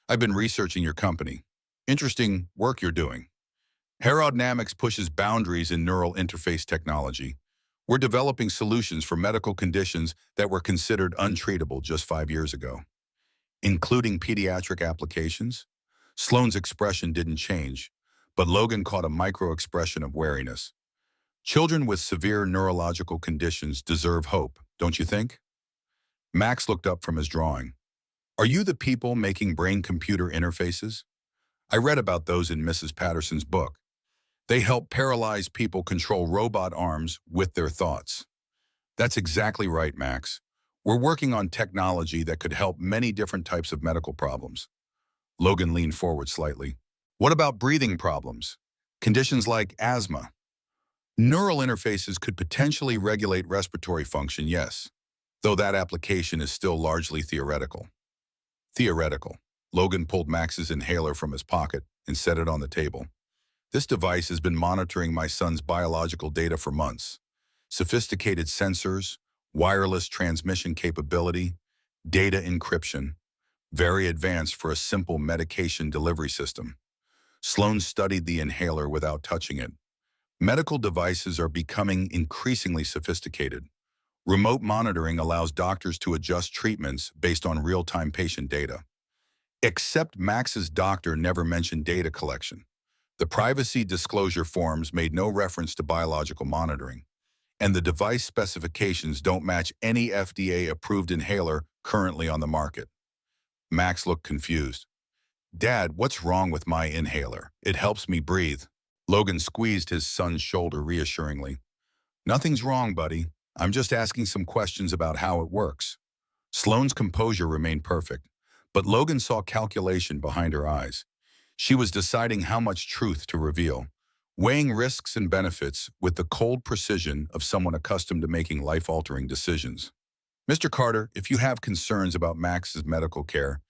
I've been researching your company. Interesting work you're doing. Aerodynamics pushes boundaries in neural interface technology. We're developing solutions for medical conditions that were considered untreatable just 5 years ago, including pediatric applications. Sloane's expression didn't change, but Logan caught a micro-expression of wariness. Children with severe neurological conditions deserve hope, don't you think? Max looked up from his drawing. Are you the people making brain-computer interfaces? I read about those in Mrs. Patterson's book. They help paralyzed people control robot arms with their thoughts. That's exactly right, Max. We're working on technology that could help many different types of medical problems. Logan leaned forward slightly. What about breathing problems? Conditions like asthma? Neural interfaces could potentially regulate respiratory function, yes, though that application is still largely theoretical. Theoretical. Logan pulled Max's inhaler from his pocket and set it on the table. This device has been monitoring my son's biological data for months. Sophisticated sensors, wireless transmission capability, data encryption, very advanced for a simple medication delivery system. Sloan studied the inhaler without touching it. Medical devices are becoming increasingly sophisticated. Remote monitoring allows doctors to adjust treatments based on real-time patient data. Except Max's doctor never mentioned data collection. The privacy disclosure forms made no reference to biological monitoring, and the device specifications don't match any FDA-approved inhaler currently on the market. Max looked confused. Dad, what's wrong with my inhaler? It helps me breathe. Logan squeezed his son's shoulder reassuringly. Nothing's wrong, buddy. I'm just asking some questions about how it works. Sloane's composure remained perfect, but Logan saw calculation behind her eyes. She was deciding how much truth to reveal, weighing risks and benefits with the cold precision of someone accustomed to making life-altering decisions. Mr. Carter, if you have concerns about Max's medical care,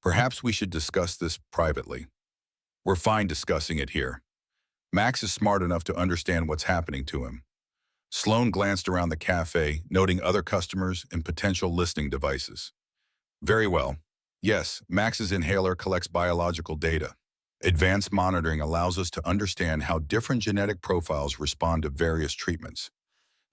perhaps we should discuss this privately. We're fine discussing it here. Max is smart enough to understand what's happening to him. Sloan glanced around the cafe, noting other customers and potential listening devices. Very well. Yes, Max's inhaler collects biological data. Advanced monitoring allows us to understand how different genetic profiles respond to various treatments.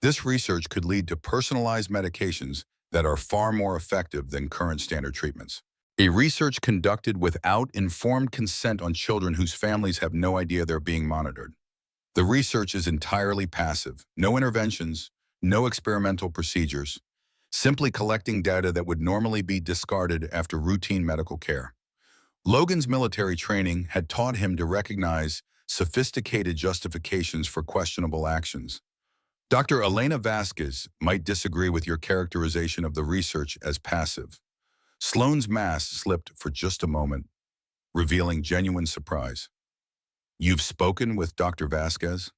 This research could lead to personalized medications that are far more effective than current standard treatments. A research conducted without informed consent on children whose families have no idea they're being monitored. The research is entirely passive, no interventions, no experimental procedures, simply collecting data that would normally be discarded after routine medical care. Logan's military training had taught him to recognize sophisticated justifications for questionable actions. Dr. Elena Vasquez might disagree with your characterization of the research as passive. Sloane's mask slipped for just a moment, revealing genuine surprise. You've spoken with Dr. Vasquez?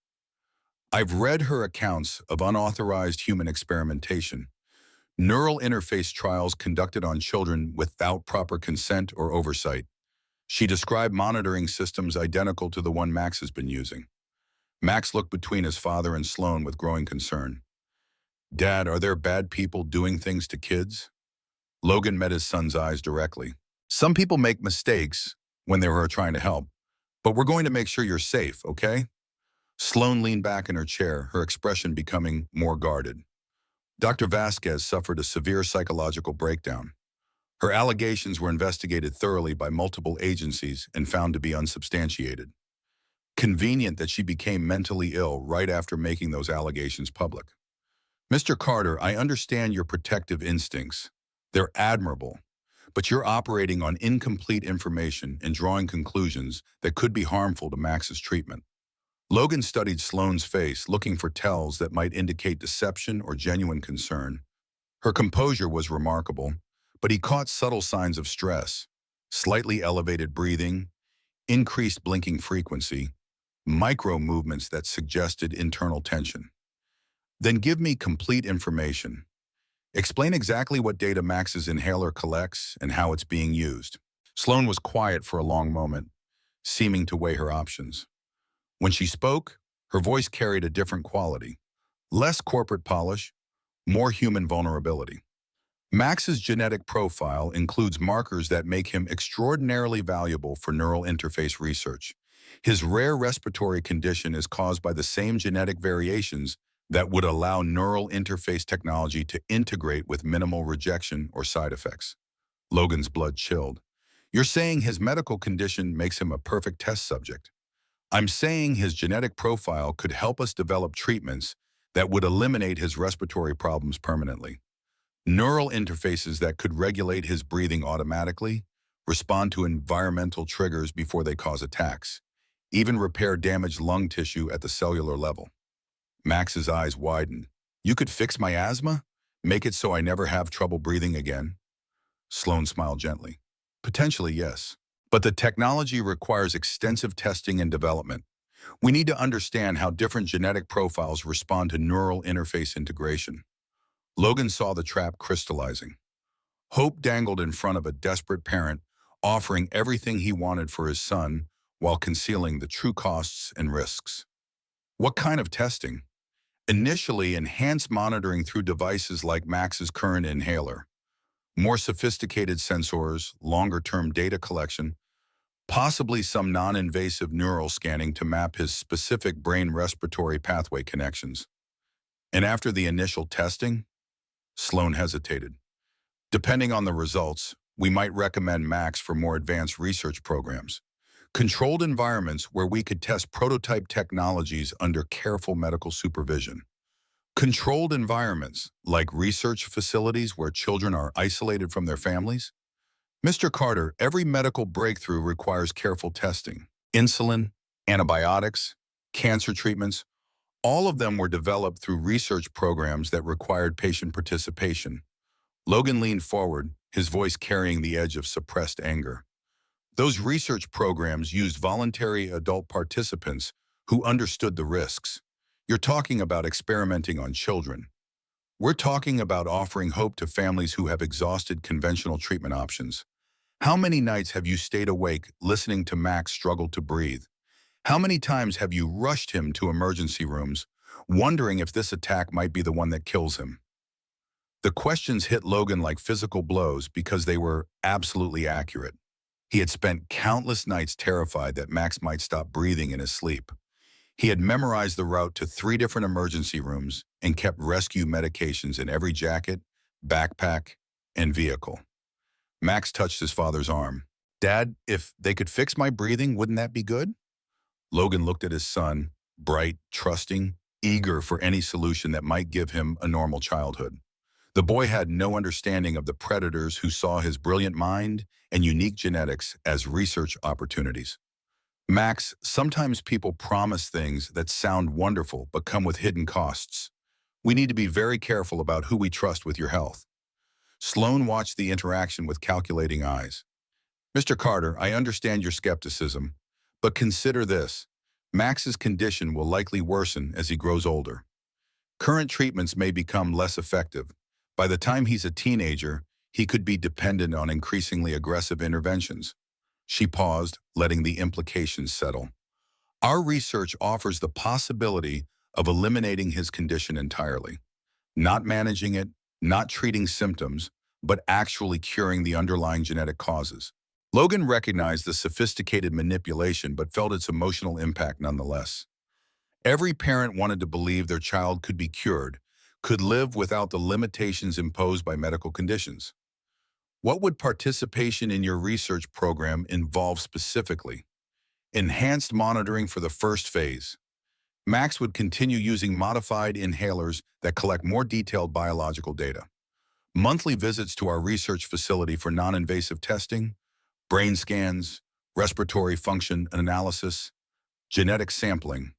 I've read her accounts of unauthorized human experimentation, neural interface trials conducted on children without proper consent or oversight. She described monitoring systems identical to the one Max has been using. Max looked between his father and Sloan with growing concern. Dad, are there bad people doing things to kids? Logan met his son's eyes directly. Some people make mistakes when they were trying to help, but we're going to make sure you're safe, okay? Sloan leaned back in her chair, her expression becoming more guarded. Dr. Vasquez suffered a severe psychological breakdown. Her allegations were investigated thoroughly by multiple agencies and found to be unsubstantiated. Convenient that she became mentally ill right after making those allegations public. Mr. Carter, I understand your protective instincts. They're admirable. but you're operating on incomplete information and drawing conclusions that could be harmful to Max's treatment. Logan studied Sloane's face, looking for tells that might indicate deception or genuine concern. Her composure was remarkable, but he caught subtle signs of stress, slightly elevated breathing, increased blinking frequency, micro movements that suggested internal tension. Then give me complete information. Explain exactly what data Max's inhaler collects and how it's being used. Sloane was quiet for a long moment, seeming to weigh her options. When she spoke, her voice carried a different quality. Less corporate polish, more human vulnerability. Max's genetic profile includes markers that make him extraordinarily valuable for neural interface research. His rare respiratory condition is caused by the same genetic variations that would allow neural interface technology to integrate with minimal rejection or side effects. Logan's blood chilled. You're saying his medical condition makes him a perfect test subject. I'm saying his genetic profile could help us develop treatments that would eliminate his respiratory problems permanently. Neural interfaces that could regulate his breathing automatically, respond to environmental triggers before they cause attacks, even repair damaged lung tissue at the cellular level. Max's eyes widened. You could fix my asthma? Make it so I never have trouble breathing again? Sloane smiled gently. Potentially, yes. But the technology requires extensive testing and development. We need to understand how different genetic profiles respond to neural interface integration. Logan saw the trap crystallizing. Hope dangled in front of a desperate parent, offering everything he wanted for his son while concealing the true costs and risks. What kind of testing? Initially, enhanced monitoring through devices like Max's current inhaler. More sophisticated sensors, longer-term data collection, possibly some non-invasive neural scanning to map his specific brain respiratory pathway connections. And after the initial testing, Sloane hesitated. Depending on the results, we might recommend Max for more advanced research programs. Controlled environments where we could test prototype technologies under careful medical supervision. Controlled environments, like research facilities where children are isolated from their families. Mr. Carter, every medical breakthrough requires careful testing. Insulin, antibiotics, cancer treatments, all of them were developed through research programs that required patient participation. Logan leaned forward, his voice carrying the edge of suppressed anger. Those research programs used voluntary adult participants who understood the risks. You're talking about experimenting on children. We're talking about offering hope to families who have exhausted conventional treatment options. How many nights have you stayed awake listening to Max struggle to breathe? How many times have you rushed him to emergency rooms, wondering if this attack might be the one that kills him? The questions hit Logan like physical blows because they were absolutely accurate. He had spent countless nights terrified that Max might stop breathing in his sleep. He had memorized the route to 3 different emergency rooms and kept rescue medications in every jacket, backpack, and vehicle. Max touched his father's arm. Dad, if they could fix my breathing, wouldn't that be good? Logan looked at his son, bright, trusting, eager for any solution that might give him a normal childhood. The boy had no understanding of the predators who saw his brilliant mind and unique genetics as research opportunities. Max, sometimes people promise things that sound wonderful but come with hidden costs. We need to be very careful about who we trust with your health. Sloane watched the interaction with calculating eyes. Mr. Carter, I understand your skepticism, but consider this. Max's condition will likely worsen as he grows older. Current treatments may become less effective. By the time he's a teenager, he could be dependent on increasingly aggressive interventions. She paused, letting the implications settle. Our research offers the possibility of eliminating his condition entirely. Not managing it, not treating symptoms, but actually curing the underlying genetic causes. Logan recognized the sophisticated manipulation but felt its emotional impact nonetheless. Every parent wanted to believe their child could be cured, could live without the limitations imposed by medical conditions. What would participation in your research program involve specifically? Enhanced monitoring for the first phase. Max would continue using modified inhalers that collect more detailed biological data. monthly visits to our research facility for non-invasive testing, brain scans, respiratory function analysis, genetic sampling.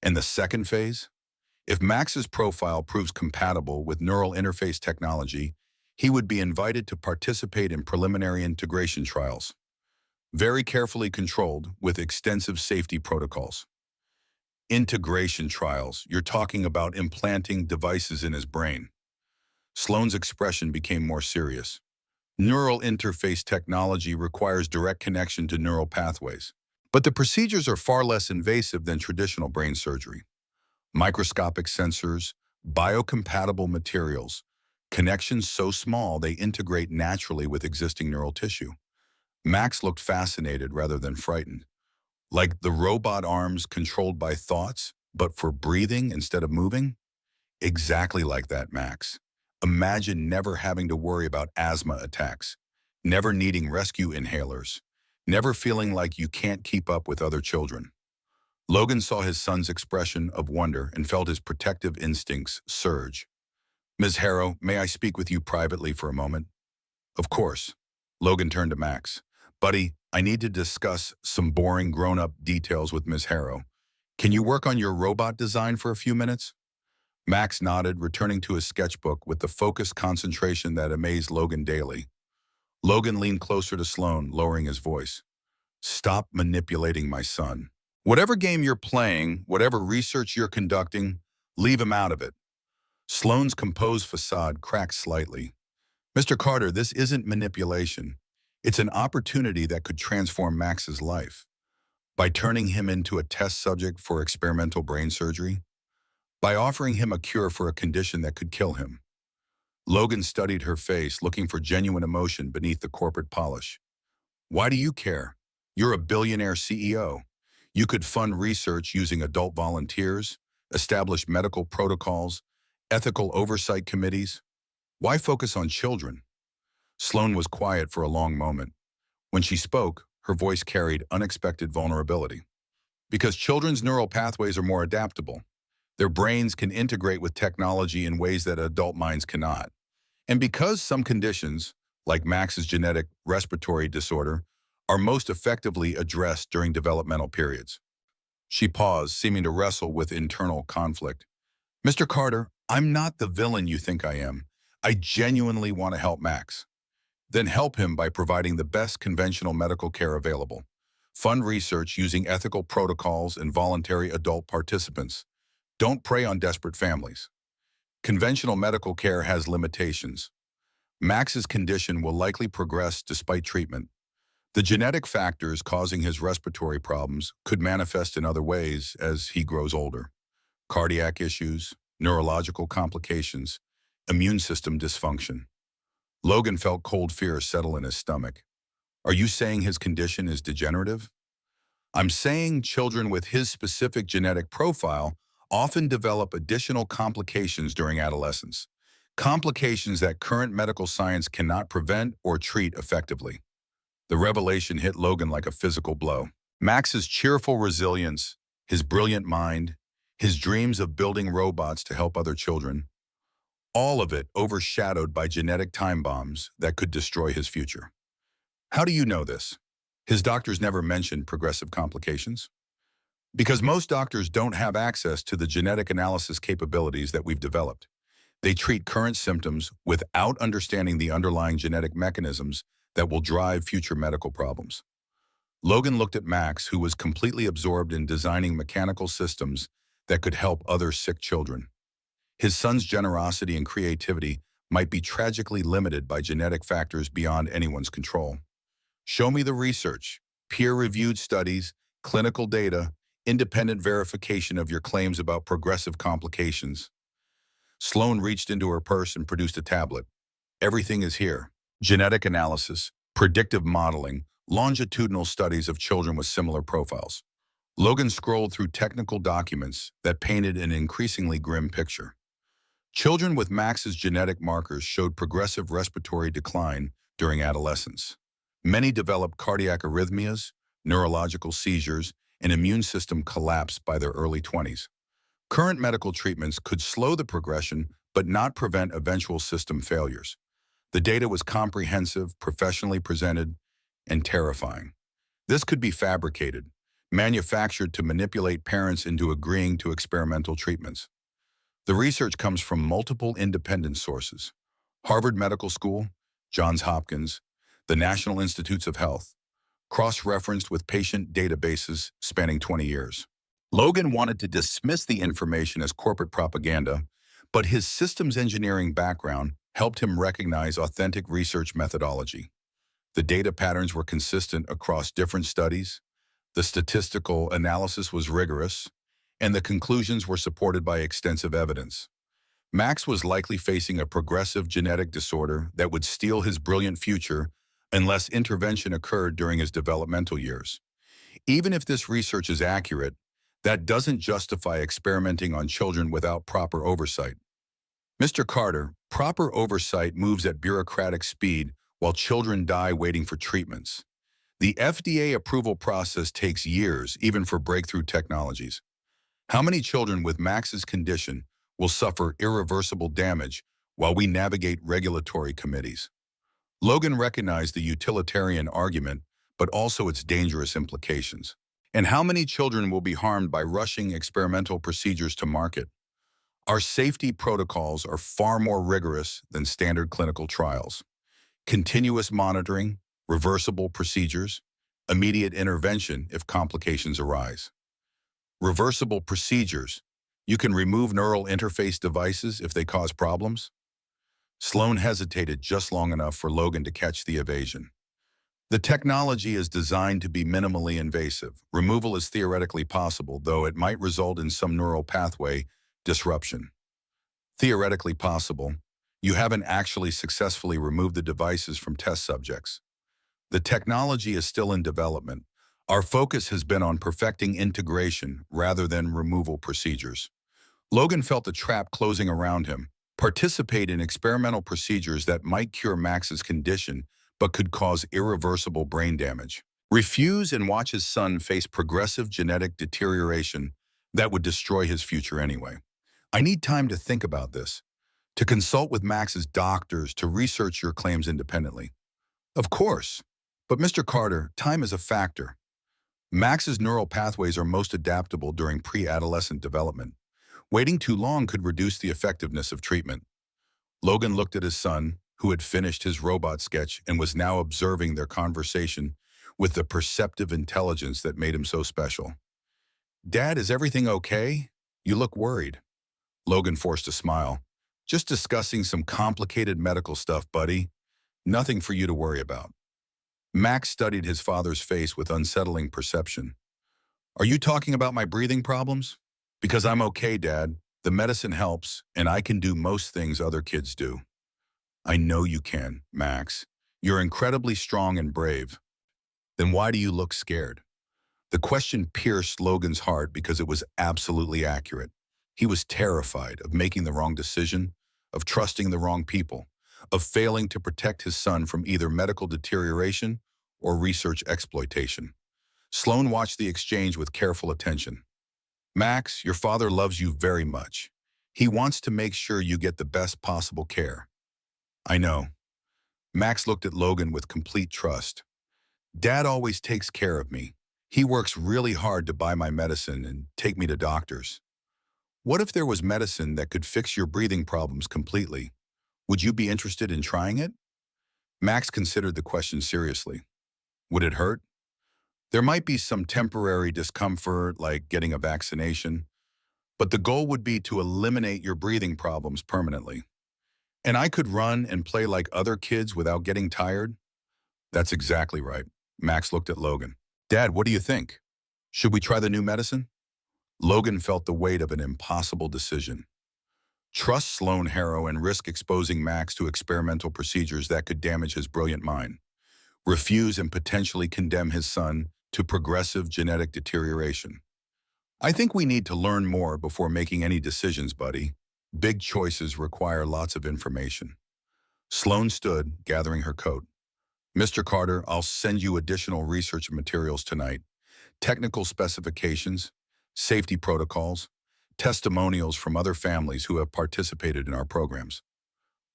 And the second phase? If Max's profile proves compatible with neural interface technology, he would be invited to participate in preliminary integration trials, very carefully controlled with extensive safety protocols. Integration trials, you're talking about implanting devices in his brain. Sloane's expression became more serious. Neural interface technology requires direct connection to neural pathways. But the procedures are far less invasive than traditional brain surgery. Microscopic sensors, biocompatible materials, connections so small they integrate naturally with existing neural tissue. Max looked fascinated rather than frightened. Like the robot arms controlled by thoughts, but for breathing instead of moving? Exactly like that, Max. Imagine never having to worry about asthma attacks, never needing rescue inhalers, never feeling like you can't keep up with other children. Logan saw his son's expression of wonder and felt his protective instincts surge. "Ms. Harrow, may I speak with you privately for a moment?" "Of course." Logan turned to Max. "Buddy, I need to discuss some boring grown-up details with Ms. Harrow. Can you work on your robot design for a few minutes?" Max nodded, returning to his sketchbook with the focused concentration that amazed Logan daily. Logan leaned closer to Sloane, lowering his voice. "Stop manipulating my son. Whatever game you're playing, whatever research you're conducting, leave him out of it." Sloane's composed facade cracked slightly. "Mr. Carter, this isn't manipulation. It's an opportunity that could transform Max's life. By turning him into a test subject for experimental brain surgery, by offering him a cure for a condition that could kill him." Logan studied her face, looking for genuine emotion beneath the corporate polish. "Why do you care? You're a billionaire CEO. You could fund research using adult volunteers, establish medical protocols, ethical oversight committees. Why focus on children?" Sloane was quiet for a long moment. When she spoke, her voice carried unexpected vulnerability. "Because children's neural pathways are more adaptable. Their brains can integrate with technology in ways that adult minds cannot. And because some conditions, like Max's genetic respiratory disorder, are most effectively addressed during developmental periods." She paused, seeming to wrestle with internal conflict. "Mr. Carter, I'm not the villain you think I am. I genuinely want to help Max." "Then help him by providing the best conventional medical care available. Fund research using ethical protocols and voluntary adult participants. Don't prey on desperate families. Conventional medical care has limitations. Max's condition will likely progress despite treatment. The genetic factors causing his respiratory problems could manifest in other ways as he grows older. Cardiac issues, neurological complications, immune system dysfunction." Logan felt cold fear settle in his stomach. "Are you saying his condition is degenerative?" "I'm saying children with his specific genetic profile often develop additional complications during adolescence. Complications that current medical science cannot prevent or treat effectively." The revelation hit Logan like a physical blow. Max's cheerful resilience, his brilliant mind, his dreams of building robots to help other children, all of it overshadowed by genetic time bombs that could destroy his future. "How do you know this?" "His doctors never mentioned progressive complications." "Because most doctors don't have access to the genetic analysis capabilities that we've developed. They treat current symptoms without understanding the underlying genetic mechanisms that will drive future medical problems." Logan looked at Max, who was completely absorbed in designing mechanical systems that could help other sick children. His son's generosity and creativity might be tragically limited by genetic factors beyond anyone's control. "Show me the research, peer-reviewed studies, clinical data, independent verification of your claims about progressive complications." Sloane reached into her purse and produced a tablet. "Everything is here. Genetic analysis, predictive modeling, longitudinal studies of children with similar profiles." Logan scrolled through technical documents that painted an increasingly grim picture. Children with Max's genetic markers showed progressive respiratory decline during adolescence. Many developed cardiac arrhythmias, neurological seizures, and immune system collapse by their early 20s. Current medical treatments could slow the progression but not prevent eventual system failures. The data was comprehensive, professionally presented, and terrifying. This could be fabricated, manufactured to manipulate parents into agreeing to experimental treatments. The research comes from multiple independent sources: Harvard Medical School, Johns Hopkins, the National Institutes of Health, cross-referenced with patient databases spanning 20 years. Logan wanted to dismiss the information as corporate propaganda, but his systems engineering background helped him recognize authentic research methodology. The data patterns were consistent across different studies, the statistical analysis was rigorous, and the conclusions were supported by extensive evidence. Max was likely facing a progressive genetic disorder that would steal his brilliant future unless intervention occurred during his developmental years. Even if this research is accurate, that doesn't justify experimenting on children without proper oversight. Mr. Carter, proper oversight moves at bureaucratic speed while children die waiting for treatments. The FDA approval process takes years, even for breakthrough technologies. How many children with Max's condition will suffer irreversible damage while we navigate regulatory committees? Logan recognized the utilitarian argument, but also its dangerous implications. And how many children will be harmed by rushing experimental procedures to market? Our safety protocols are far more rigorous than standard clinical trials. Continuous monitoring, reversible procedures, immediate intervention if complications arise. Reversible procedures. You can remove neural interface devices if they cause problems. Sloan hesitated just long enough for Logan to catch the evasion. The technology is designed to be minimally invasive. Removal is theoretically possible, though it might result in some neural pathway disruption. Theoretically possible. You haven't actually successfully removed the devices from test subjects. The technology is still in development. Our focus has been on perfecting integration rather than removal procedures. Logan felt the trap closing around him. Participate in experimental procedures that might cure Max's condition but could cause irreversible brain damage. Refuse and watch his son face progressive genetic deterioration that would destroy his future anyway. I need time to think about this, to consult with Max's doctors, to research your claims independently. Of course, but Mr. Carter, time is a factor. Max's neural pathways are most adaptable during pre-adolescent development. Waiting too long could reduce the effectiveness of treatment. Logan looked at his son, who had finished his robot sketch and was now observing their conversation with the perceptive intelligence that made him so special. "Dad, is everything okay? You look worried." Logan forced a smile. "Just discussing some complicated medical stuff, buddy. Nothing for you to worry about." Max studied his father's face with unsettling perception. "Are you talking about my breathing problems?" "Because I'm okay, Dad. The medicine helps, and I can do most things other kids do." "I know you can, Max. You're incredibly strong and brave." "Then why do you look scared?" The question pierced Logan's heart because it was absolutely accurate. He was terrified of making the wrong decision, of trusting the wrong people, of failing to protect his son from either medical deterioration or research exploitation. Sloan watched the exchange with careful attention. "Max, your father loves you very much. He wants to make sure you get the best possible care." "I know." Max looked at Logan with complete trust. "Dad always takes care of me. He works really hard to buy my medicine and take me to doctors." "What if there was medicine that could fix your breathing problems completely? Would you be interested in trying it?" Max considered the question seriously. "Would it hurt?" "There might be some temporary discomfort, like getting a vaccination, but the goal would be to eliminate your breathing problems permanently. And I could run and play like other kids without getting tired?" "That's exactly right." Max looked at Logan. "Dad, what do you think? Should we try the new medicine?" Logan felt the weight of an impossible decision. Trust Sloan Harrow and risk exposing Max to experimental procedures that could damage his brilliant mind. Refuse and potentially condemn his son to progressive genetic deterioration. "I think we need to learn more before making any decisions, buddy. Big choices require lots of information." Sloan stood, gathering her coat. "Mr. Carter, I'll send you additional research materials tonight. Technical specifications, safety protocols, testimonials from other families who have participated in our programs.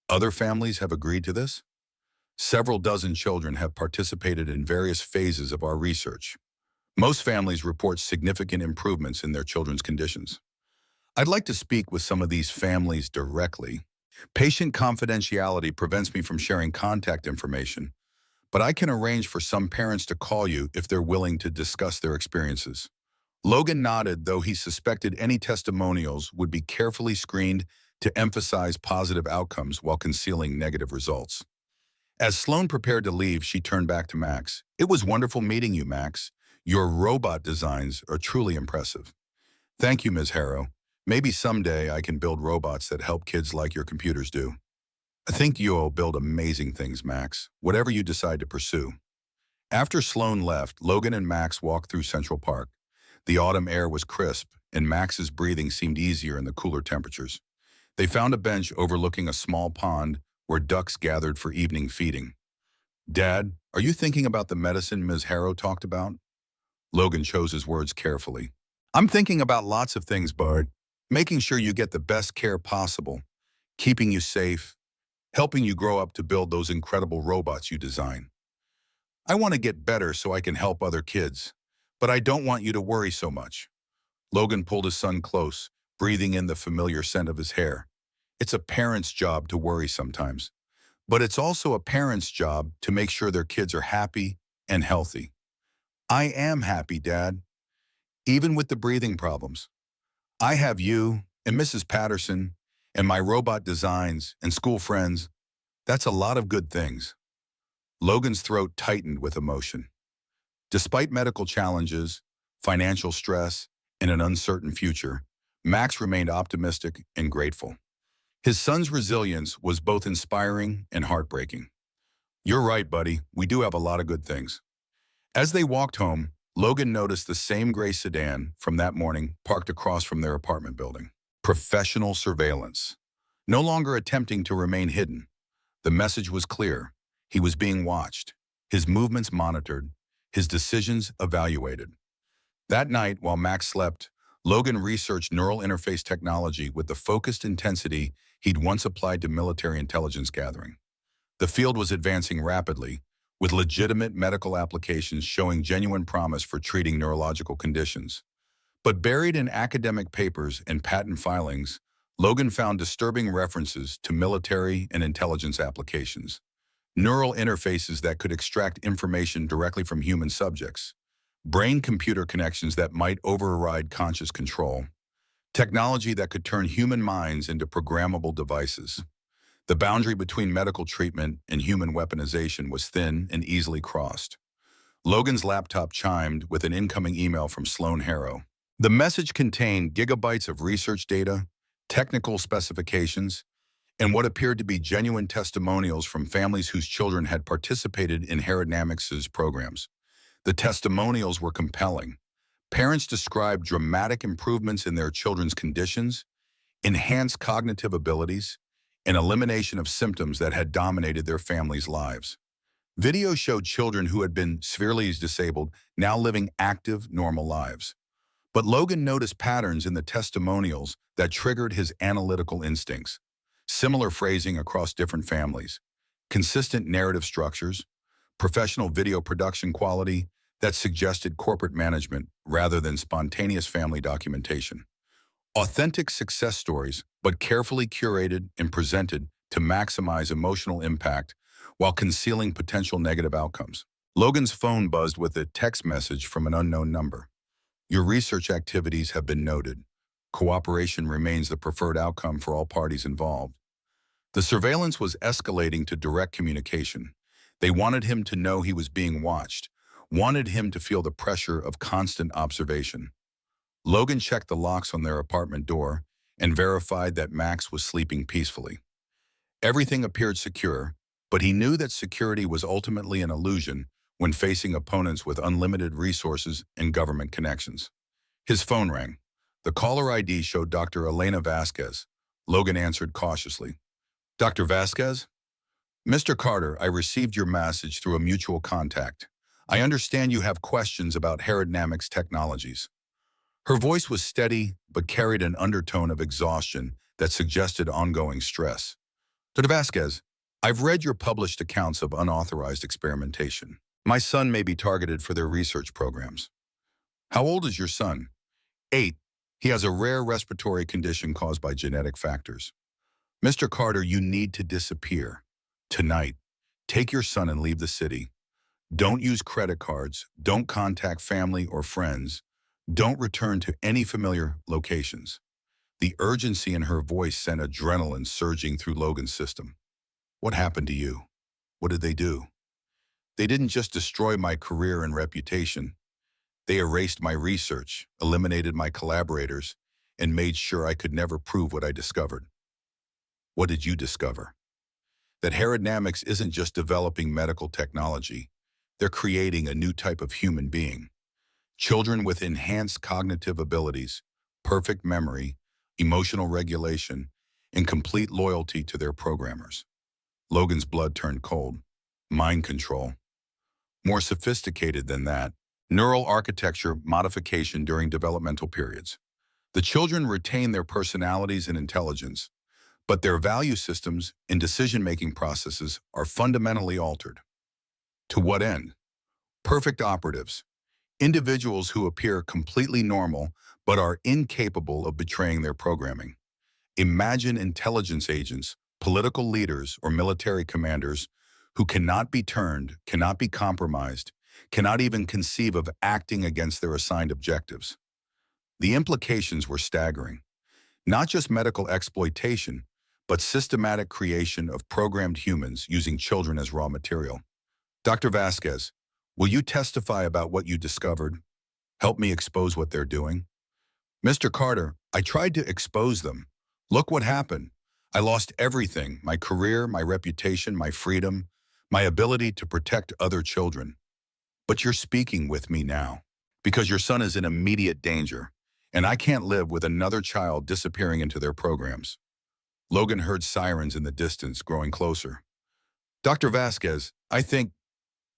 Other families have agreed to this? Several dozen children have participated in various phases of our research. Most families report significant improvements in their children's conditions. I'd like to speak with some of these families directly. Patient confidentiality prevents me from sharing contact information, but I can arrange for some parents to call you if they're willing to discuss their experiences. Logan nodded, though he suspected any testimonials would be carefully screened to emphasize positive outcomes while concealing negative results. As Sloan prepared to leave, she turned back to Max. "It was wonderful meeting you, Max. Your robot designs are truly impressive." "Thank you, Ms. Harrow. Maybe someday I can build robots that help kids like your computers do." "I think you'll build amazing things, Max, whatever you decide to pursue." After Sloan left, Logan and Max walked through Central Park. The autumn air was crisp, and Max's breathing seemed easier in the cooler temperatures. They found a bench overlooking a small pond where ducks gathered for evening feeding. "Dad, are you thinking about the medicine Ms. Harrow talked about?" Logan chose his words carefully. "I'm thinking about lots of things, Bard. Making sure you get the best care possible, keeping you safe, helping you grow up to build those incredible robots you design. I want to get better so I can help other kids, but I don't want you to worry so much." Logan pulled his son close, breathing in the familiar scent of his hair. It's a parent's job to worry sometimes, but it's also a parent's job to make sure their kids are happy and healthy. "I am happy, Dad, even with the breathing problems. I have you and Mrs. Patterson and my robot designs and school friends. That's a lot of good things." Logan's throat tightened with emotion. Despite medical challenges, financial stress, and an uncertain future, Max remained optimistic and grateful. His son's resilience was both inspiring and heartbreaking. "You're right, buddy. We do have a lot of good things." As they walked home, Logan noticed the same gray sedan from that morning parked across from their apartment building. Professional surveillance. No longer attempting to remain hidden. The message was clear. He was being watched, his movements monitored, his decisions evaluated. That night, while Max slept, Logan researched neural interface technology with the focused intensity he'd once applied to military intelligence gathering. The field was advancing rapidly, with legitimate medical applications showing genuine promise for treating neurological conditions. But buried in academic papers and patent filings, Logan found disturbing references to military and intelligence applications. Neural interfaces that could extract information directly from human subjects. Brain-computer connections that might override conscious control. Technology that could turn human minds into programmable devices. The boundary between medical treatment and human weaponization was thin and easily crossed. Logan's laptop chimed with an incoming email from Sloan Harrow. The message contained gigabytes of research data, technical specifications, and what appeared to be genuine testimonials from families whose children had participated in Herodnamics's programs. The testimonials were compelling. Parents described dramatic improvements in their children's conditions, enhanced cognitive abilities, and elimination of symptoms that had dominated their families' lives. Videos showed children who had been severely disabled now living active, normal lives. But Logan noticed patterns in the testimonials that triggered his analytical instincts. Similar phrasing across different families, consistent narrative structures, professional video production quality that suggested corporate management rather than spontaneous family documentation. Authentic success stories, but carefully curated and presented to maximize emotional impact while concealing potential negative outcomes. Logan's phone buzzed with a text message from an unknown number. "Your research activities have been noted. Cooperation remains the preferred outcome for all parties involved." The surveillance was escalating to direct communication. They wanted him to know he was being watched, wanted him to feel the pressure of constant observation. Logan checked the locks on their apartment door and verified that Max was sleeping peacefully. Everything appeared secure, but he knew that security was ultimately an illusion when facing opponents with unlimited resources and government connections. His phone rang. The caller ID showed Dr. Elena Vasquez. Logan answered cautiously. "Dr. Vasquez? Mr. Carter, I received your message through a mutual contact. I understand you have questions about Herodnamics technologies." Her voice was steady, but carried an undertone of exhaustion that suggested ongoing stress. Dr. Vasquez, I've read your published accounts of unauthorized experimentation. My son may be targeted for their research programs. How old is your son? 8. He has a rare respiratory condition caused by genetic factors. Mr. Carter, you need to disappear. Tonight, take your son and leave the city. Don't use credit cards. Don't contact family or friends. Don't return to any familiar locations. The urgency in her voice sent adrenaline surging through Logan's system. What happened to you? What did they do? They didn't just destroy my career and reputation. They erased my research, eliminated my collaborators, and made sure I could never prove what I discovered. What did you discover? That aerodynamics isn't just developing medical technology. They're creating a new type of human being. Children with enhanced cognitive abilities, perfect memory, emotional regulation, and complete loyalty to their programmers. Logan's blood turned cold. Mind control. More sophisticated than that, neural architecture modification during developmental periods. The children retain their personalities and intelligence, but their value systems and decision-making processes are fundamentally altered. To what end? Perfect operatives. Individuals who appear completely normal but are incapable of betraying their programming. Imagine intelligence agents, political leaders, or military commanders who cannot be turned, cannot be compromised, cannot even conceive of acting against their assigned objectives. The implications were staggering. Not just medical exploitation, but systematic creation of programmed humans using children as raw material. Dr. Vasquez, will you testify about what you discovered? Help me expose what they're doing? Mr. Carter, I tried to expose them. Look what happened. I lost everything, my career, my reputation, my freedom, my ability to protect other children. But you're speaking with me now because your son is in immediate danger, and I can't live with another child disappearing into their programs. Logan heard sirens in the distance growing closer. Dr. Vasquez, I think...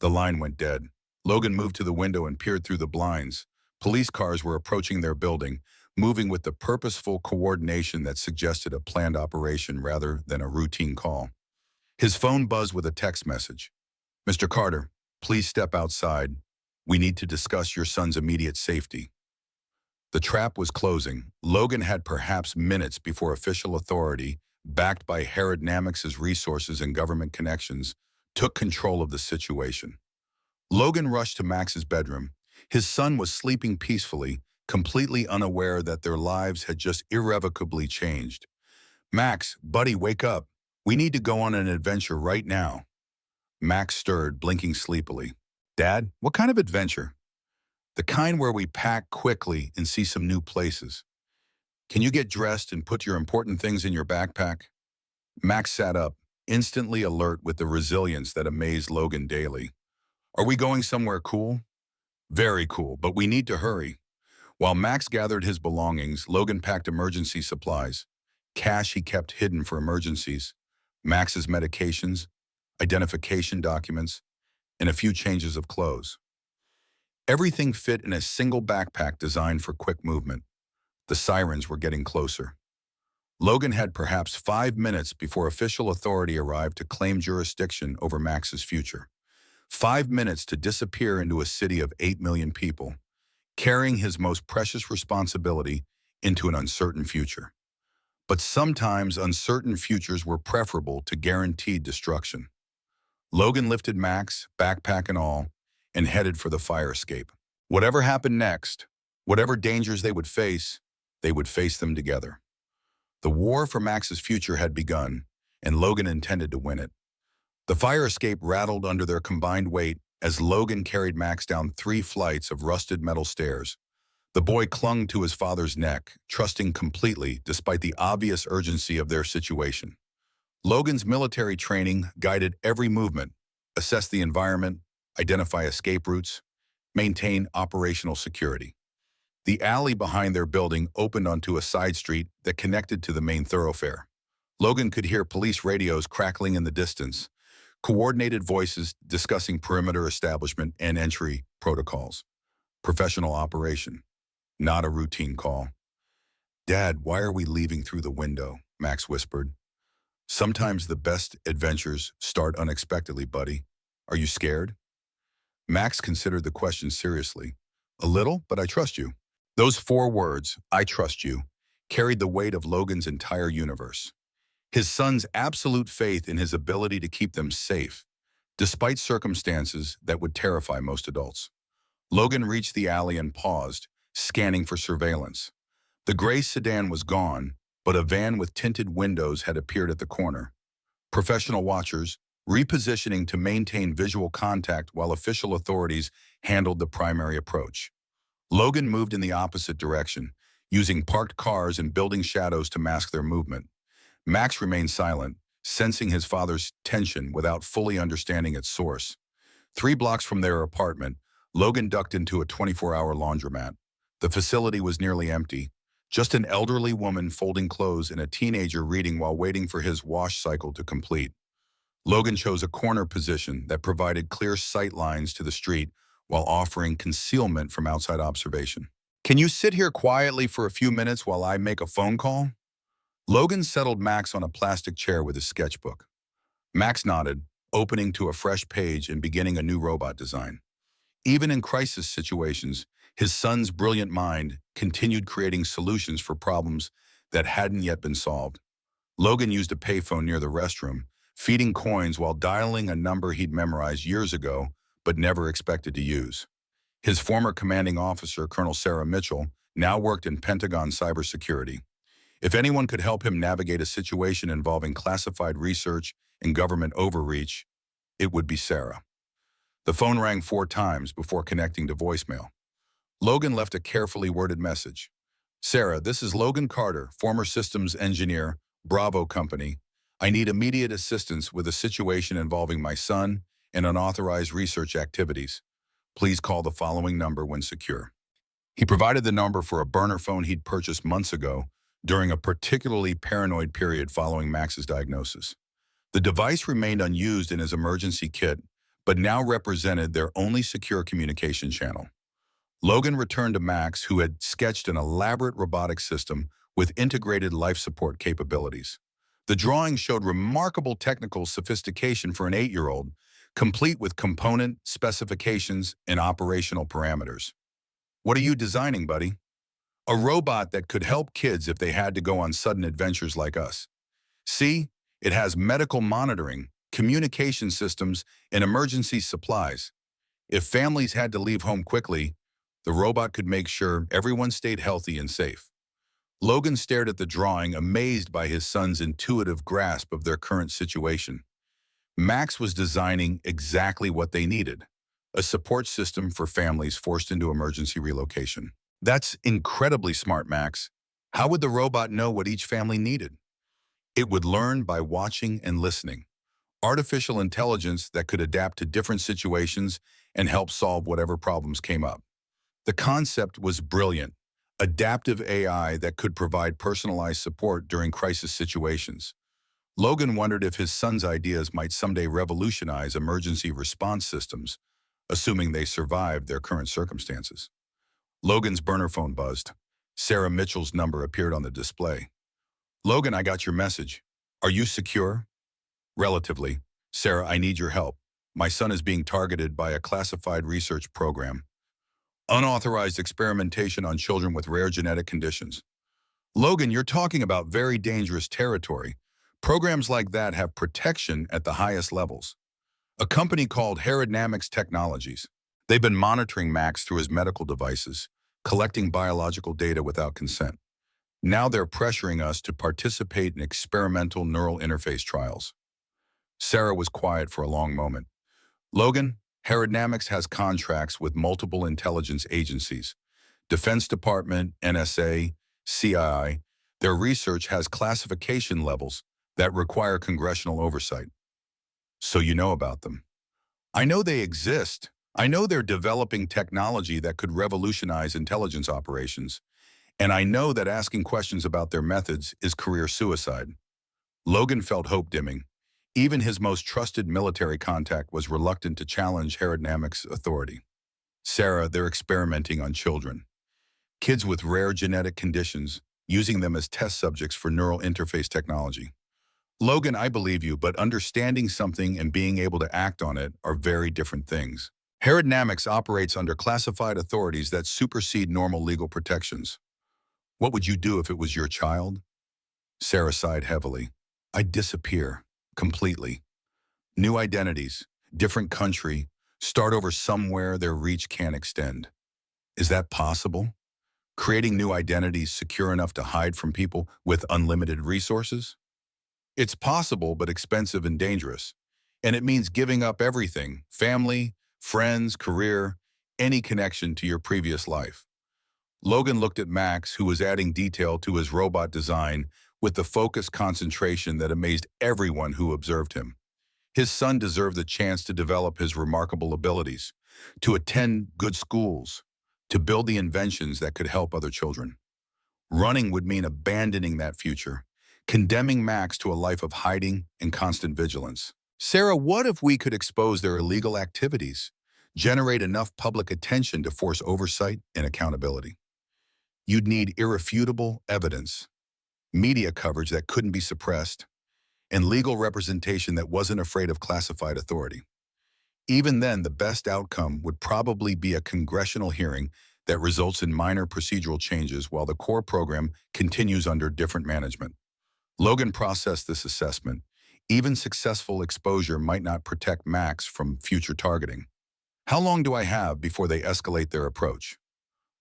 The line went dead. Logan moved to the window and peered through the blinds. Police cars were approaching their building, moving with the purposeful coordination that suggested a planned operation rather than a routine call. His phone buzzed with a text message. Mr. Carter, please step outside. We need to discuss your son's immediate safety. The trap was closing. Logan had perhaps minutes before official authority, backed by aerodynamics' resources and government connections, took control of the situation. Logan rushed to Max's bedroom. His son was sleeping peacefully, completely unaware that their lives had just irrevocably changed. Max, buddy, wake up. We need to go on an adventure right now. Max stirred, blinking sleepily. Dad, what kind of adventure? The kind where we pack quickly and see some new places. Can you get dressed and put your important things in your backpack? Max sat up, instantly alert with the resilience that amazed Logan daily. Are we going somewhere cool? Very cool, but we need to hurry. While Max gathered his belongings, Logan packed emergency supplies, cash he kept hidden for emergencies, Max's medications, identification documents, and a few changes of clothes. Everything fit in a single backpack designed for quick movement. The sirens were getting closer. Logan had perhaps 5 minutes before official authority arrived to claim jurisdiction over Max's future. 5 minutes to disappear into a city of 8 million people, carrying his most precious responsibility into an uncertain future. But sometimes uncertain futures were preferable to guaranteed destruction. Logan lifted Max, backpack and all, and headed for the fire escape. Whatever happened next, whatever dangers they would face them together. The war for Max's future had begun, and Logan intended to win it. The fire escape rattled under their combined weight as Logan carried Max down 3 flights of rusted metal stairs. The boy clung to his father's neck, trusting completely despite the obvious urgency of their situation. Logan's military training guided every movement, assess the environment, identify escape routes, maintain operational security. The alley behind their building opened onto a side street that connected to the main thoroughfare. Logan could hear police radios crackling in the distance, coordinated voices discussing perimeter establishment and entry protocols. Professional operation. not a routine call. "Dad, why are we leaving through the window?" Max whispered. "Sometimes the best adventures start unexpectedly, buddy. Are you scared?" Max considered the question seriously. "A little, but I trust you." Those four words, "I trust you," carried the weight of Logan's entire universe. His son's absolute faith in his ability to keep them safe, despite circumstances that would terrify most adults. Logan reached the alley and paused, scanning for surveillance. The gray sedan was gone, but a van with tinted windows had appeared at the corner. Professional watchers, repositioning to maintain visual contact while official authorities handled the primary approach. Logan moved in the opposite direction, using parked cars and building shadows to mask their movement. Max remained silent, sensing his father's tension without fully understanding its source. 3 blocks from their apartment, Logan ducked into a 24-hour laundromat. The facility was nearly empty. Just an elderly woman folding clothes and a teenager reading while waiting for his wash cycle to complete. Logan chose a corner position that provided clear sight lines to the street while offering concealment from outside observation. "Can you sit here quietly for a few minutes while I make a phone call?" Logan settled Max on a plastic chair with his sketchbook. Max nodded, opening to a fresh page and beginning a new robot design. Even in crisis situations, his son's brilliant mind continued creating solutions for problems that hadn't yet been solved. Logan used a payphone near the restroom, feeding coins while dialing a number he'd memorized years ago but never expected to use. His former commanding officer, Colonel Sarah Mitchell, now worked in Pentagon cybersecurity. If anyone could help him navigate a situation involving classified research and government overreach, it would be Sarah. The phone rang 4 times before connecting to voicemail. Logan left a carefully worded message. "Sarah, this is Logan Carter, former systems engineer, Bravo Company. I need immediate assistance with a situation involving my son and unauthorized research activities. Please call the following number when secure." He provided the number for a burner phone he'd purchased months ago during a particularly paranoid period following Max's diagnosis. The device remained unused in his emergency kit, but now represented their only secure communication channel. Logan returned to Max, who had sketched an elaborate robotic system with integrated life support capabilities. The drawing showed remarkable technical sophistication for an 8-year-old, complete with component specifications and operational parameters. "What are you designing, buddy?" "A robot that could help kids if they had to go on sudden adventures like us. See, it has medical monitoring, communication systems, and emergency supplies. If families had to leave home quickly, the robot could make sure everyone stayed healthy and safe." Logan stared at the drawing, amazed by his son's intuitive grasp of their current situation. Max was designing exactly what they needed: a support system for families forced into emergency relocation. "That's incredibly smart, Max. How would the robot know what each family needed?" "It would learn by watching and listening. Artificial intelligence that could adapt to different situations and help solve whatever problems came up." The concept was brilliant: adaptive AI that could provide personalized support during crisis situations. Logan wondered if his son's ideas might someday revolutionize emergency response systems, assuming they survived their current circumstances. Logan's burner phone buzzed. Sarah Mitchell's number appeared on the display. "Logan, I got your message. Are you secure?" "Relatively. Sarah, I need your help. My son is being targeted by a classified research program. Unauthorized experimentation on children with rare genetic conditions." "Logan, you're talking about very dangerous territory. Programs like that have protection at the highest levels." "A company called Heartwarming Technologies. They've been monitoring Max through his medical devices, collecting biological data without consent. Now they're pressuring us to participate in experimental neural interface trials." Sarah was quiet for a long moment. "Logan, Heartwarming has contracts with multiple intelligence agencies: Defense Department, NSA, CII. Their research has classification levels that require congressional oversight." "So you know about them?" "I know they exist. I know they're developing technology that could revolutionize intelligence operations. And I know that asking questions about their methods is career suicide." Logan felt hope dimming. Even his most trusted military contact was reluctant to challenge Heartwarming's authority. "Sarah, they're experimenting on children. kids with rare genetic conditions, using them as test subjects for neural interface technology. Logan, I believe you, but understanding something and being able to act on it are very different things. Dynamics operates under classified authorities that supersede normal legal protections. What would you do if it was your child? Sarah sighed heavily. I'd disappear. Completely. New identities, different country, start over somewhere their reach can't extend. Is that possible? Creating new identities secure enough to hide from people with unlimited resources? It's possible, but expensive and dangerous. And it means giving up everything, family, friends, career, any connection to your previous life. Logan looked at Max, who was adding detail to his robot design with the focused concentration that amazed everyone who observed him. His son deserved the chance to develop his remarkable abilities, to attend good schools, to build the inventions that could help other children. Running would mean abandoning that future, condemning Max to a life of hiding and constant vigilance. Sarah, what if we could expose their illegal activities, generate enough public attention to force oversight and accountability? You'd need irrefutable evidence, media coverage that couldn't be suppressed, and legal representation that wasn't afraid of classified authority. Even then, the best outcome would probably be a congressional hearing that results in minor procedural changes while the core program continues under different management. Logan processed this assessment. Even successful exposure might not protect Max from future targeting. How long do I have before they escalate their approach?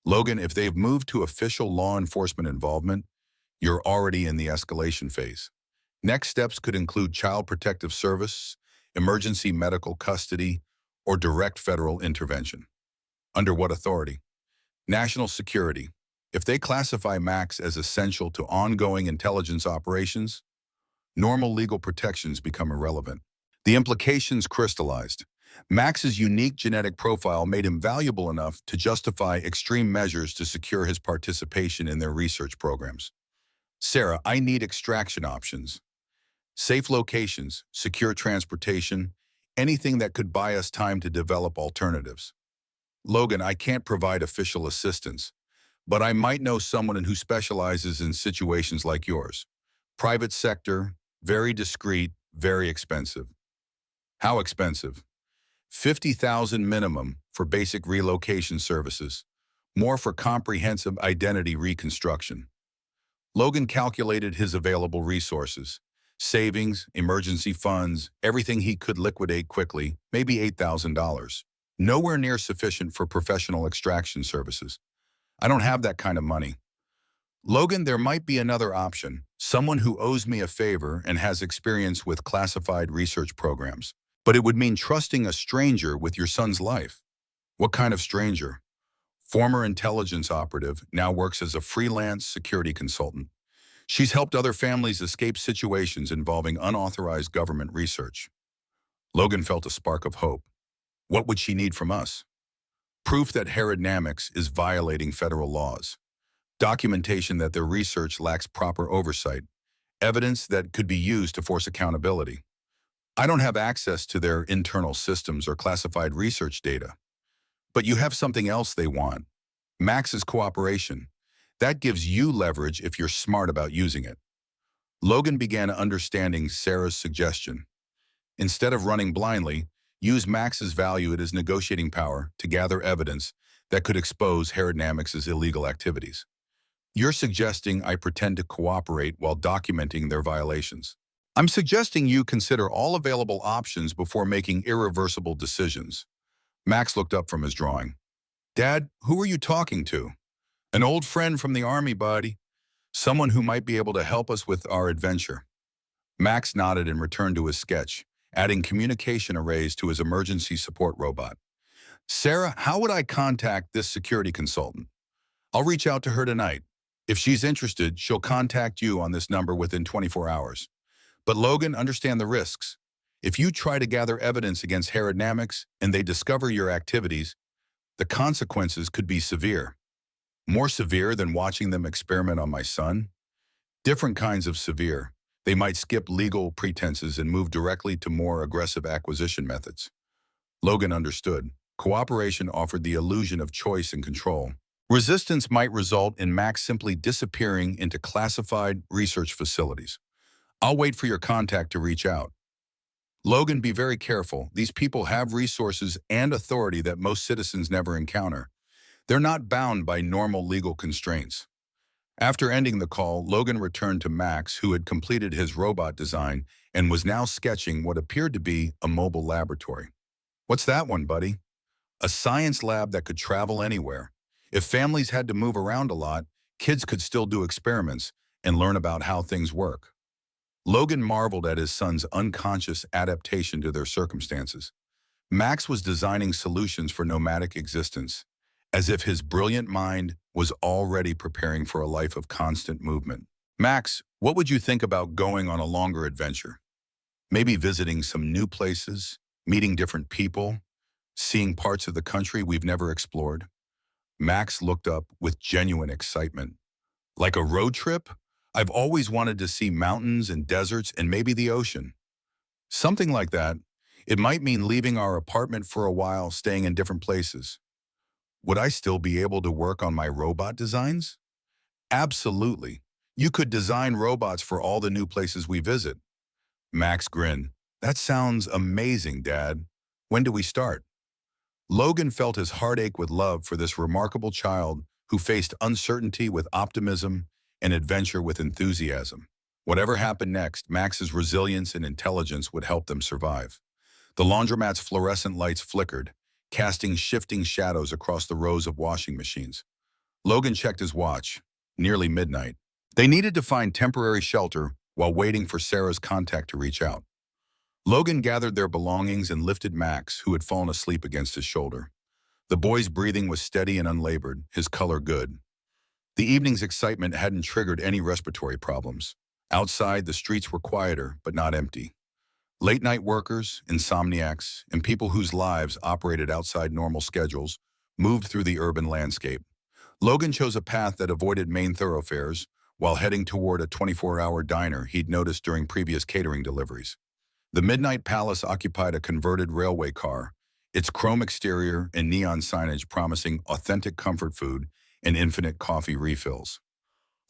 Logan, if they've moved to official law enforcement involvement, you're already in the escalation phase. Next steps could include child protective service, emergency medical custody, or direct federal intervention. Under what authority? National security. If they classify Max as essential to ongoing intelligence operations, normal legal protections become irrelevant. The implications crystallized. Max's unique genetic profile made him valuable enough to justify extreme measures to secure his participation in their research programs. Sarah, I need extraction options. Safe locations, secure transportation, anything that could buy us time to develop alternatives. Logan, I can't provide official assistance, but I might know someone who specializes in situations like yours. Private sector, very discreet, very expensive. How expensive? $50,000 minimum for basic relocation services, more for comprehensive identity reconstruction. Logan calculated his available resources, savings, emergency funds, everything he could liquidate quickly, maybe $8,000. Nowhere near sufficient for professional extraction services. I don't have that kind of money. Logan, there might be another option, someone who owes me a favor and has experience with classified research programs. But it would mean trusting a stranger with your son's life. What kind of stranger? Former intelligence operative, now works as a freelance security consultant. She's helped other families escape situations involving unauthorized government research. Logan felt a spark of hope. What would she need from us? Proof that Dynamics is violating federal laws. Documentation that their research lacks proper oversight. Evidence that could be used to force accountability. I don't have access to their internal systems or classified research data. But you have something else they want. Max's cooperation. That gives you leverage if you're smart about using it. Logan began understanding Sarah's suggestion. Instead of running blindly, use Max's value as negotiating power to gather evidence that could expose Dynamics' illegal activities. You're suggesting I pretend to cooperate while documenting their violations. I'm suggesting you consider all available options before making irreversible decisions. Max looked up from his drawing. Dad, who are you talking to? An old friend from the army, buddy. Someone who might be able to help us with our adventure. Max nodded and returned to his sketch, adding communication arrays to his emergency support robot. Sarah, how would I contact this security consultant? I'll reach out to her tonight. If she's interested, she'll contact you on this number within 24 hours. But Logan, understand the risks. If you try to gather evidence against Dynamics and they discover your activities, the consequences could be severe. More severe than watching them experiment on my son? Different kinds of severe. They might skip legal pretenses and move directly to more aggressive acquisition methods. Logan understood. Cooperation offered the illusion of choice and control. Resistance might result in Max simply disappearing into classified research facilities. I'll wait for your contact to reach out. Logan, be very careful. These people have resources and authority that most citizens never encounter. They're not bound by normal legal constraints. After ending the call, Logan returned to Max, who had completed his robot design and was now sketching what appeared to be a mobile laboratory. What's that one, buddy? A science lab that could travel anywhere. If families had to move around a lot, kids could still do experiments and learn about how things work. Logan marveled at his son's unconscious adaptation to their circumstances. Max was designing solutions for nomadic existence, as if his brilliant mind was already preparing for a life of constant movement. Max, what would you think about going on a longer adventure? Maybe visiting some new places, meeting different people, seeing parts of the country we've never explored? Max looked up with genuine excitement. Like a road trip? I've always wanted to see mountains and deserts and maybe the ocean. Something like that. It might mean leaving our apartment for a while, staying in different places. Would I still be able to work on my robot designs? Absolutely. You could design robots for all the new places we visit. Max grinned. That sounds amazing, Dad. When do we start? Logan felt his heart ache with love for this remarkable child who faced uncertainty with optimism and adventure with enthusiasm. Whatever happened next, Max's resilience and intelligence would help them survive. The laundromat's fluorescent lights flickered, casting shifting shadows across the rows of washing machines. Logan checked his watch. Nearly midnight. They needed to find temporary shelter while waiting for Sarah's contact to reach out. Logan gathered their belongings and lifted Max, who had fallen asleep against his shoulder. The boy's breathing was steady and unlabored, his color good. The evening's excitement hadn't triggered any respiratory problems. Outside, the streets were quieter, but not empty. Late-night workers, insomniacs, and people whose lives operated outside normal schedules moved through the urban landscape. Logan chose a path that avoided main thoroughfares while heading toward a 24-hour diner he'd noticed during previous catering deliveries. The Midnight Palace occupied a converted railway car, its chrome exterior and neon signage promising authentic comfort food and infinite coffee refills.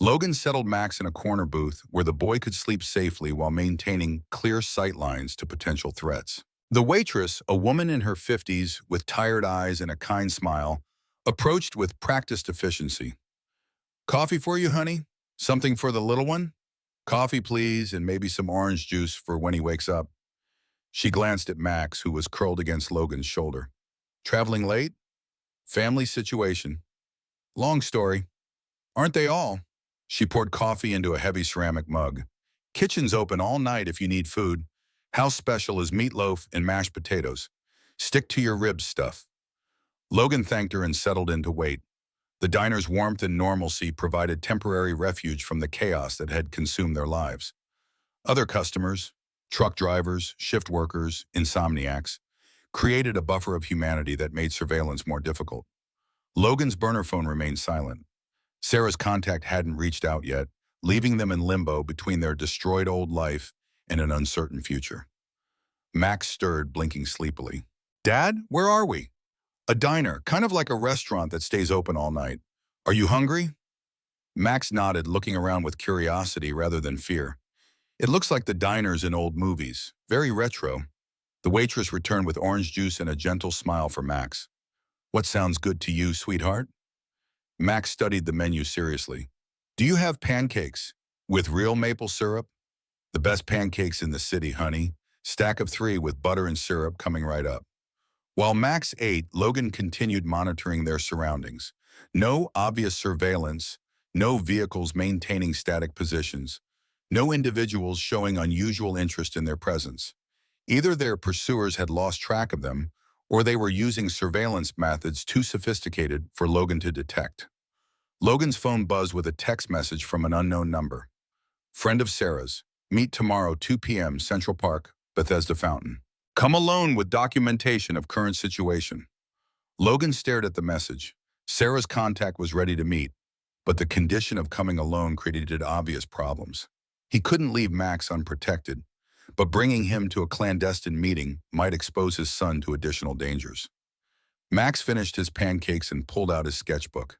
Logan settled Max in a corner booth where the boy could sleep safely while maintaining clear sight lines to potential threats. The waitress, a woman in her 50s with tired eyes and a kind smile, approached with practiced efficiency. Coffee for you, honey? Something for the little one? Coffee, please, and maybe some orange juice for when he wakes up. She glanced at Max, who was curled against Logan's shoulder. Traveling late? Family situation. Long story. Aren't they all? She poured coffee into a heavy ceramic mug. Kitchen's open all night if you need food. House special is meatloaf and mashed potatoes. Stick to your ribs stuff. Logan thanked her and settled in to wait. The diner's warmth and normalcy provided temporary refuge from the chaos that had consumed their lives. Other customers, truck drivers, shift workers, insomniacs, created a buffer of humanity that made surveillance more difficult. Logan's burner phone remained silent. Sarah's contact hadn't reached out yet, leaving them in limbo between their destroyed old life and an uncertain future. Max stirred, blinking sleepily. Dad, where are we? A diner, kind of like a restaurant that stays open all night. Are you hungry? Max nodded, looking around with curiosity rather than fear. It looks like the diners in old movies, very retro. The waitress returned with orange juice and a gentle smile for Max. What sounds good to you, sweetheart? Max studied the menu seriously. Do you have pancakes? With real maple syrup? The best pancakes in the city, honey. Stack of 3 with butter and syrup coming right up. While Max ate, Logan continued monitoring their surroundings. No obvious surveillance, no vehicles maintaining static positions, no individuals showing unusual interest in their presence. Either their pursuers had lost track of them, or they were using surveillance methods too sophisticated for Logan to detect. Logan's phone buzzed with a text message from an unknown number. Friend of Sarah's. Meet tomorrow 2 p.m. Central Park, Bethesda Fountain. Come alone with documentation of current situation. Logan stared at the message. Sarah's contact was ready to meet, but the condition of coming alone created obvious problems. He couldn't leave Max unprotected, but bringing him to a clandestine meeting might expose his son to additional dangers. Max finished his pancakes and pulled out his sketchbook.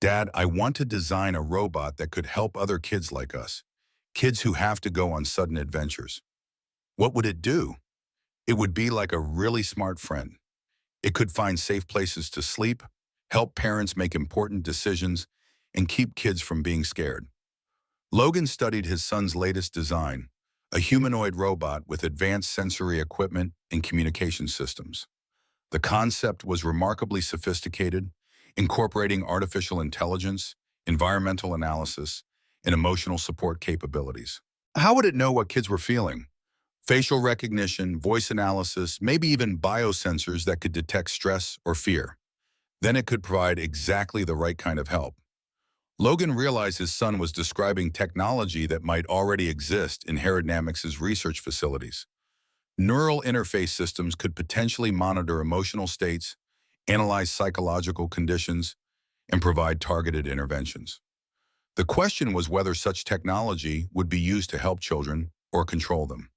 Dad, I want to design a robot that could help other kids like us, kids who have to go on sudden adventures. What would it do? It would be like a really smart friend. It could find safe places to sleep, help parents make important decisions, and keep kids from being scared. Logan studied his son's latest design, a humanoid robot with advanced sensory equipment and communication systems. The concept was remarkably sophisticated, incorporating artificial intelligence, environmental analysis, and emotional support capabilities. How would it know what kids were feeling? Facial recognition, voice analysis, maybe even biosensors that could detect stress or fear. Then it could provide exactly the right kind of help. Logan realized his son was describing technology that might already exist in Herodnamics's research facilities. Neural interface systems could potentially monitor emotional states, analyze psychological conditions, and provide targeted interventions. The question was whether such technology would be used to help children or control them.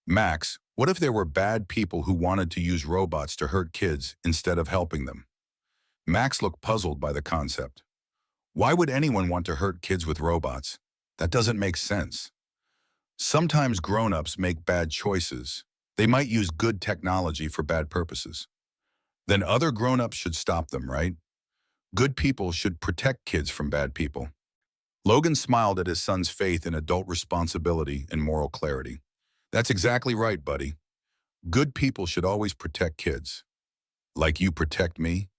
Max, what if there were bad people who wanted to use robots to hurt kids instead of helping them? Max looked puzzled by the concept. Why would anyone want to hurt kids with robots? That doesn't make sense. Sometimes grown-ups make bad choices. They might use good technology for bad purposes. Then other grown-ups should stop them, right? Good people should protect kids from bad people. Logan smiled at his son's faith in adult responsibility and moral clarity. That's exactly right, buddy. Good people should always protect kids. Like you protect me?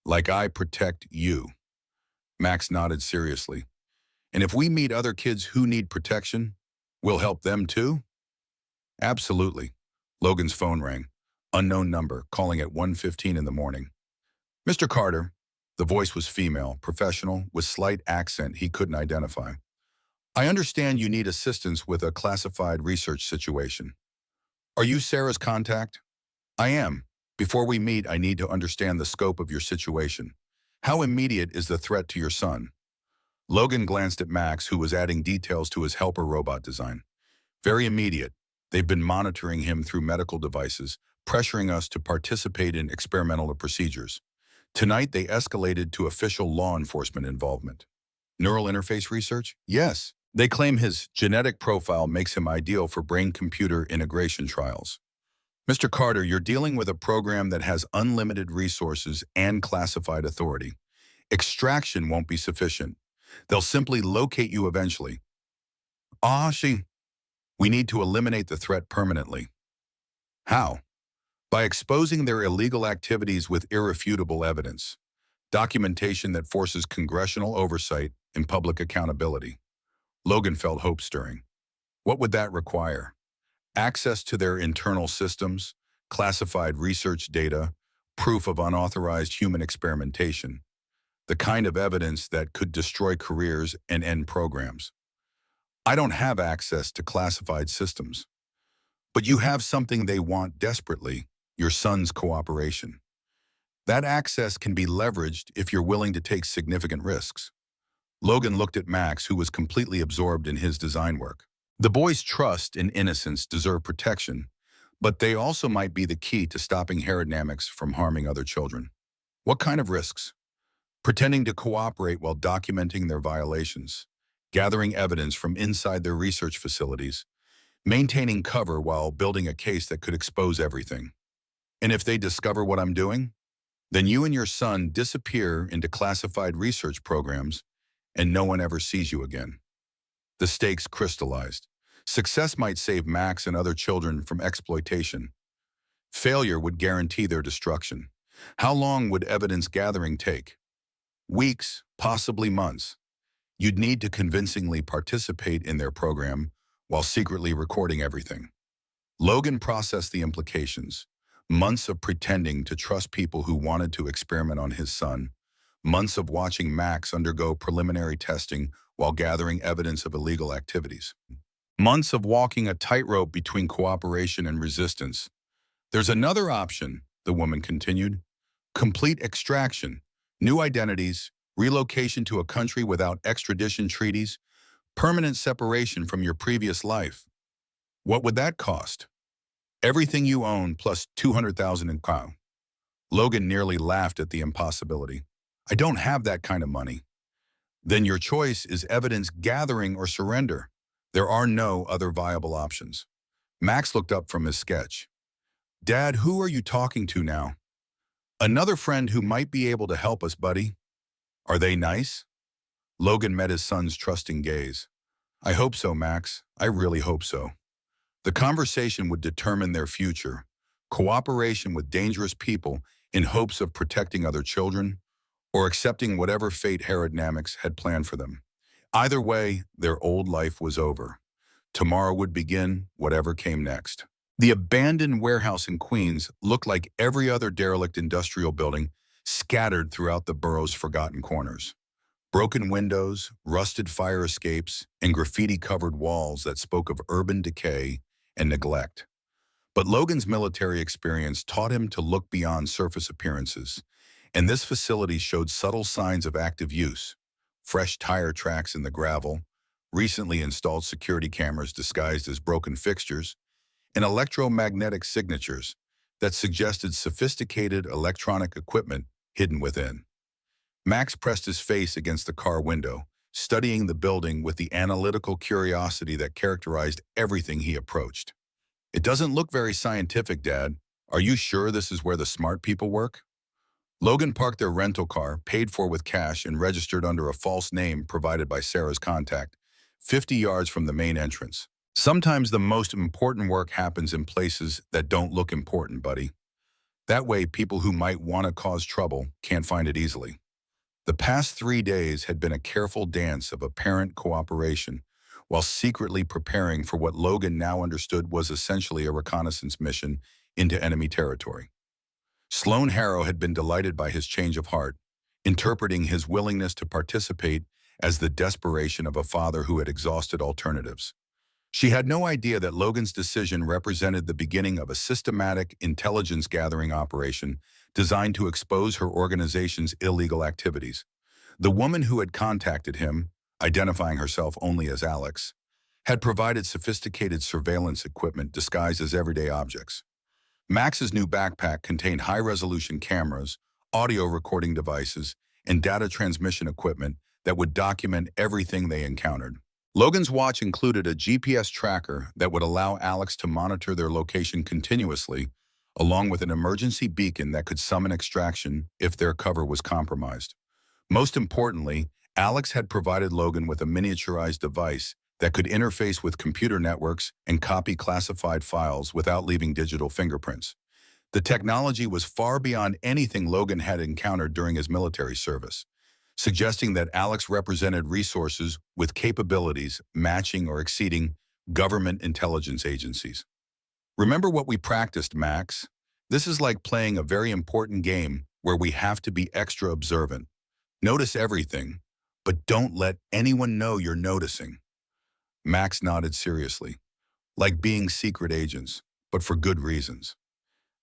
Like I protect you. Max nodded seriously. And if we meet other kids who need protection, we'll help them too? Absolutely. Logan's phone rang. Unknown number, calling at 1:15 in the morning. Mr. Carter. The voice was female, professional, with slight accent he couldn't identify. I understand you need assistance with a classified research situation. Are you Sarah's contact? I am. Before we meet, I need to understand the scope of your situation. How immediate is the threat to your son? Logan glanced at Max, who was adding details to his helper robot design. Very immediate. They've been monitoring him through medical devices, pressuring us to participate in experimental procedures. Tonight, they escalated to official law enforcement involvement. Neural interface research? Yes. They claim his genetic profile makes him ideal for brain-computer integration trials. Mr. Carter, you're dealing with a program that has unlimited resources and classified authority. Extraction won't be sufficient. They'll simply locate you eventually. We need to eliminate the threat permanently. How? By exposing their illegal activities with irrefutable evidence, documentation that forces congressional oversight and public accountability. Logan felt hope-stirring. What would that require? Access to their internal systems, classified research data, proof of unauthorized human experimentation, the kind of evidence that could destroy careers and end programs. I don't have access to classified systems, but you have something they want desperately, your son's cooperation. That access can be leveraged if you're willing to take significant risks. Logan looked at Max, who was completely absorbed in his design work. The boy's trust and innocence deserve protection, but they also might be the key to stopping Herodnamics from harming other children. What kind of risks? Pretending to cooperate while documenting their violations, gathering evidence from inside their research facilities, maintaining cover while building a case that could expose everything. And if they discover what I'm doing, then you and your son disappear into classified research programs and no one ever sees you again. The stakes crystallized. Success might save Max and other children from exploitation. Failure would guarantee their destruction. How long would evidence gathering take? Weeks, possibly months. You'd need to convincingly participate in their program while secretly recording everything. Logan processed the implications. Months of pretending to trust people who wanted to experiment on his son. Months of watching Max undergo preliminary testing while gathering evidence of illegal activities. Months of walking a tightrope between cooperation and resistance. There's another option, the woman continued. Complete extraction, new identities, relocation to a country without extradition treaties, permanent separation from your previous life. What would that cost? Everything you own plus $200,000 in cow. Logan nearly laughed at the impossibility. I don't have that kind of money. Then your choice is evidence gathering or surrender. There are no other viable options. Max looked up from his sketch. Dad, who are you talking to now? Another friend who might be able to help us, buddy. Are they nice? Logan met his son's trusting gaze. I hope so, Max. I really hope so. The conversation would determine their future. Cooperation with dangerous people in hopes of protecting other children, or accepting whatever fate Herodnamics had planned for them. Either way, their old life was over. Tomorrow would begin whatever came next. The abandoned warehouse in Queens looked like every other derelict industrial building scattered throughout the borough's forgotten corners. Broken windows, rusted fire escapes, and graffiti-covered walls that spoke of urban decay and neglect. But Logan's military experience taught him to look beyond surface appearances, and this facility showed subtle signs of active use. Fresh tire tracks in the gravel, recently installed security cameras disguised as broken fixtures, and electromagnetic signatures that suggested sophisticated electronic equipment hidden within. Max pressed his face against the car window, studying the building with the analytical curiosity that characterized everything he approached. It doesn't look very scientific, Dad. Are you sure this is where the smart people work? Logan parked their rental car, paid for with cash, and registered under a false name provided by Sarah's contact, 50 yards from the main entrance. Sometimes the most important work happens in places that don't look important, buddy. That way, people who might want to cause trouble can't find it easily. The past 3 days had been a careful dance of apparent cooperation, while secretly preparing for what Logan now understood was essentially a reconnaissance mission into enemy territory. Sloane Harrow had been delighted by his change of heart, interpreting his willingness to participate as the desperation of a father who had exhausted alternatives. She had no idea that Logan's decision represented the beginning of a systematic intelligence-gathering operation designed to expose her organization's illegal activities. The woman who had contacted him, identifying herself only as Alex, had provided sophisticated surveillance equipment disguised as everyday objects. Max's new backpack contained high-resolution cameras, audio recording devices, and data transmission equipment that would document everything they encountered. Logan's watch included a GPS tracker that would allow Alex to monitor their location continuously, along with an emergency beacon that could summon extraction if their cover was compromised. Most importantly, Alex had provided Logan with a miniaturized device that could interface with computer networks and copy classified files without leaving digital fingerprints. The technology was far beyond anything Logan had encountered during his military service, suggesting that Alex represented resources with capabilities matching or exceeding government intelligence agencies. Remember what we practiced, Max? This is like playing a very important game where we have to be extra observant. Notice everything, but don't let anyone know you're noticing. Max nodded seriously, like being secret agents, but for good reasons.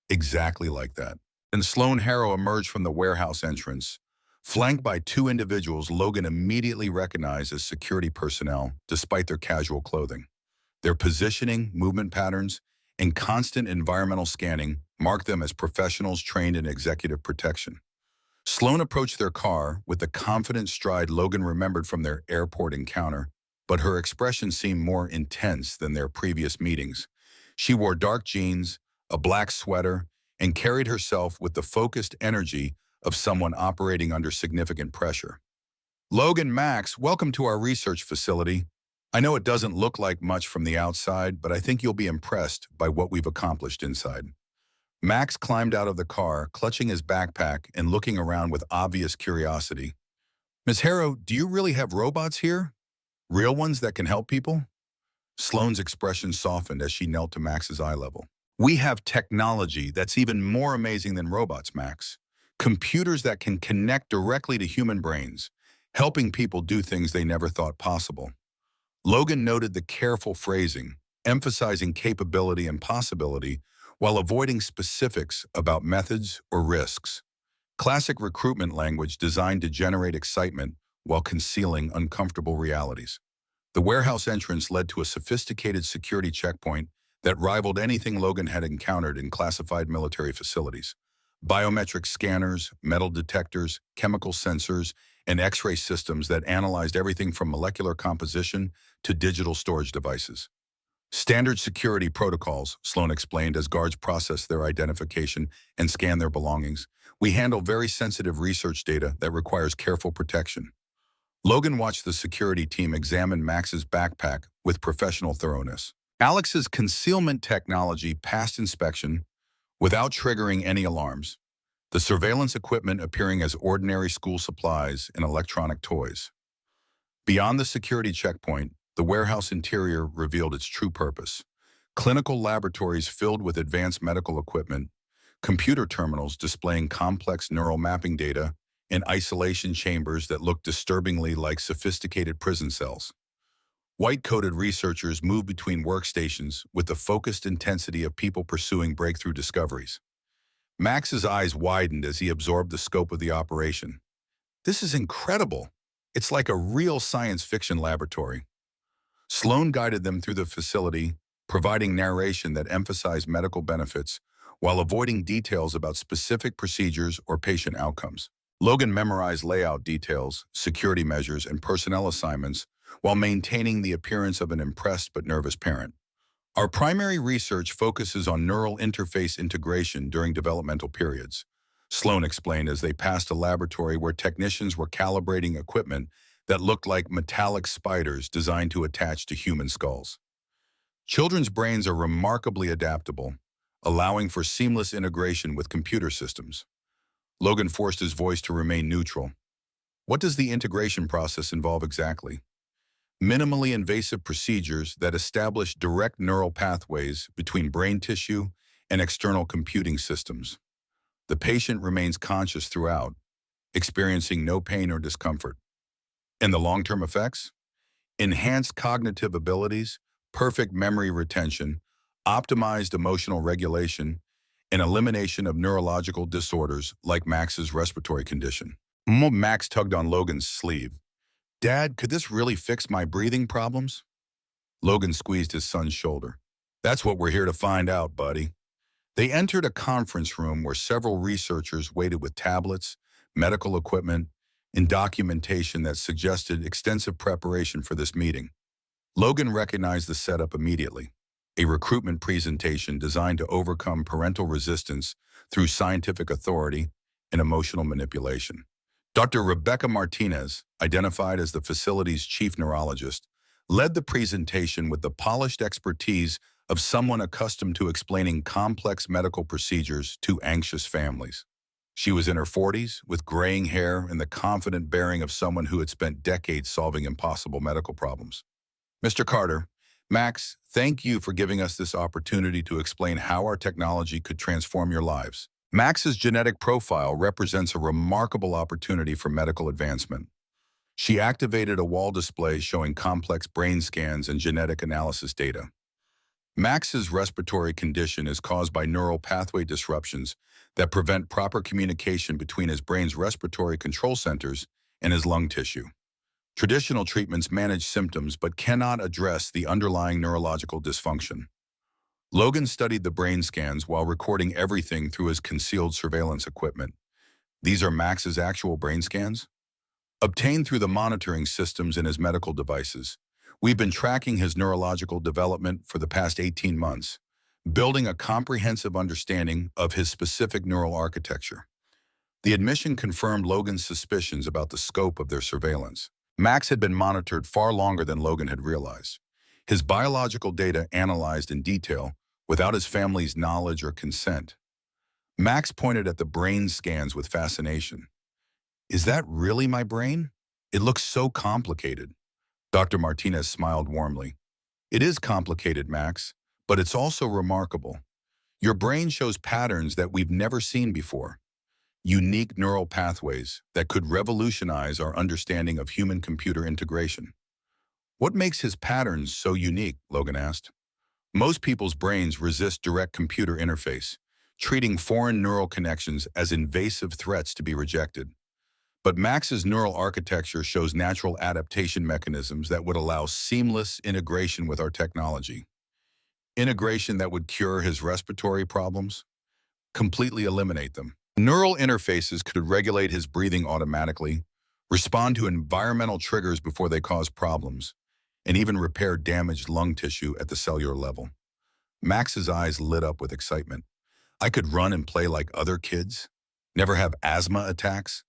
Exactly like that. And Sloane Harrow emerged from the warehouse entrance, flanked by 2 individuals Logan immediately recognized as security personnel despite their casual clothing. Their positioning, movement patterns, and constant environmental scanning marked them as professionals trained in executive protection. Sloane approached their car with the confident stride Logan remembered from their airport encounter, but her expression seemed more intense than their previous meetings. She wore dark jeans, a black sweater, and carried herself with the focused energy of someone operating under significant pressure. Logan, Max, welcome to our research facility. I know it doesn't look like much from the outside, but I think you'll be impressed by what we've accomplished inside. Max climbed out of the car, clutching his backpack and looking around with obvious curiosity. Ms. Harrow, do you really have robots here? Real ones that can help people? Sloane's expression softened as she knelt to Max's eye level. We have technology that's even more amazing than robots, Max. Computers that can connect directly to human brains, helping people do things they never thought possible. Logan noted the careful phrasing, emphasizing capability and possibility, while avoiding specifics about methods or risks. Classic recruitment language designed to generate excitement while concealing uncomfortable realities. The warehouse entrance led to a sophisticated security checkpoint that rivaled anything Logan had encountered in classified military facilities. Biometric scanners, metal detectors, chemical sensors, and X-ray systems that analyzed everything from molecular composition to digital storage devices. Standard security protocols, Sloan explained as guards process their identification and scan their belongings. We handle very sensitive research data that requires careful protection. Logan watched the security team examine Max's backpack with professional thoroughness. Alex's concealment technology passed inspection without triggering any alarms, the surveillance equipment appearing as ordinary school supplies and electronic toys. Beyond the security checkpoint, the warehouse interior revealed its true purpose. Clinical laboratories filled with advanced medical equipment, computer terminals displaying complex neural mapping data, and isolation chambers that looked disturbingly like sophisticated prison cells. White-coated researchers moved between workstations with the focused intensity of people pursuing breakthrough discoveries. Max's eyes widened as he absorbed the scope of the operation. This is incredible. It's like a real science fiction laboratory. Sloan guided them through the facility, providing narration that emphasized medical benefits while avoiding details about specific procedures or patient outcomes. Logan memorized layout details, security measures, and personnel assignments while maintaining the appearance of an impressed but nervous parent. Our primary research focuses on neural interface integration during developmental periods, Sloan explained as they passed a laboratory where technicians were calibrating equipment that looked like metallic spiders designed to attach to human skulls. Children's brains are remarkably adaptable, allowing for seamless integration with computer systems. Logan forced his voice to remain neutral. What does the integration process involve exactly? Minimally invasive procedures that establish direct neural pathways between brain tissue and external computing systems. The patient remains conscious throughout, experiencing no pain or discomfort. And the long-term effects? Enhanced cognitive abilities, perfect memory retention, optimized emotional regulation, and elimination of neurological disorders like Max's respiratory condition. Max tugged on Logan's sleeve. "Dad, could this really fix my breathing problems?" Logan squeezed his son's shoulder. "That's what we're here to find out, buddy." They entered a conference room where several researchers waited with tablets, medical equipment, and documentation that suggested extensive preparation for this meeting. Logan recognized the setup immediately, a recruitment presentation designed to overcome parental resistance through scientific authority and emotional manipulation. Dr. Rebecca Martinez, identified as the facility's chief neurologist, led the presentation with the polished expertise of someone accustomed to explaining complex medical procedures to anxious families. She was in her 40s, with graying hair and the confident bearing of someone who had spent decades solving impossible medical problems. "Mr. Carter, Max, thank you for giving us this opportunity to explain how our technology could transform your lives. Max's genetic profile represents a remarkable opportunity for medical advancement." She activated a wall display showing complex brain scans and genetic analysis data. Max's respiratory condition is caused by neural pathway disruptions that prevent proper communication between his brain's respiratory control centers and his lung tissue. Traditional treatments manage symptoms but cannot address the underlying neurological dysfunction. Logan studied the brain scans while recording everything through his concealed surveillance equipment. These are Max's actual brain scans? Obtained through the monitoring systems in his medical devices. We've been tracking his neurological development for the past 18 months, building a comprehensive understanding of his specific neural architecture. The admission confirmed Logan's suspicions about the scope of their surveillance. Max had been monitored far longer than Logan had realized. His biological data analyzed in detail without his family's knowledge or consent. Max pointed at the brain scans with fascination. "Is that really my brain? It looks so complicated." Dr. Martinez smiled warmly. "It is complicated, Max, but it's also remarkable. Your brain shows patterns that we've never seen before. Unique neural pathways that could revolutionize our understanding of human-computer integration." "What makes his patterns so unique?" Logan asked. "Most people's brains resist direct computer interface, treating foreign neural connections as invasive threats to be rejected. But Max's neural architecture shows natural adaptation mechanisms that would allow seamless integration with our technology. Integration that would cure his respiratory problems, completely eliminate them." Neural interfaces could regulate his breathing automatically, respond to environmental triggers before they cause problems, and even repair damaged lung tissue at the cellular level. Max's eyes lit up with excitement. I could run and play like other kids, never have asthma attacks.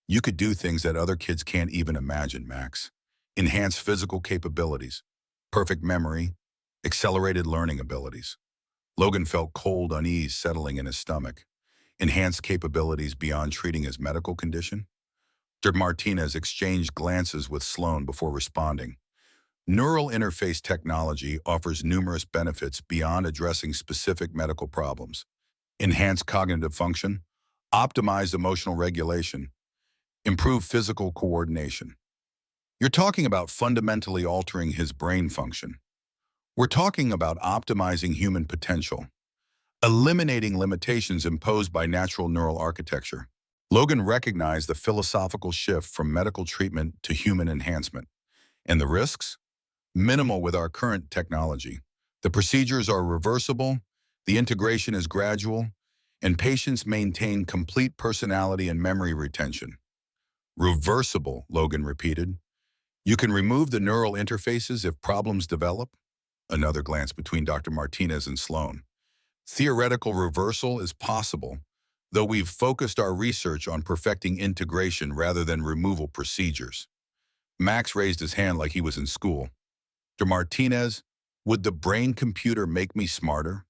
You could do things that other kids can't even imagine, Max. Enhance physical capabilities, perfect memory, accelerated learning abilities. Logan felt cold unease settling in his stomach. Enhanced capabilities beyond treating his medical condition? Dr. Martinez exchanged glances with Sloan before responding. Neural interface technology offers numerous benefits beyond addressing specific medical problems. Enhance cognitive function, optimize emotional regulation, improve physical coordination. You're talking about fundamentally altering his brain function. We're talking about optimizing human potential, eliminating limitations imposed by natural neural architecture. Logan recognized the philosophical shift from medical treatment to human enhancement. And the risks? Minimal with our current technology. The procedures are reversible, the integration is gradual, and patients maintain complete personality and memory retention. Reversible, Logan repeated. You can remove the neural interfaces if problems develop? Another glance between Dr. Martinez and Sloan. Theoretical reversal is possible, though we've focused our research on perfecting integration rather than removal procedures. Max raised his hand like he was in school. Dr. Martinez, would the brain computer make me smarter?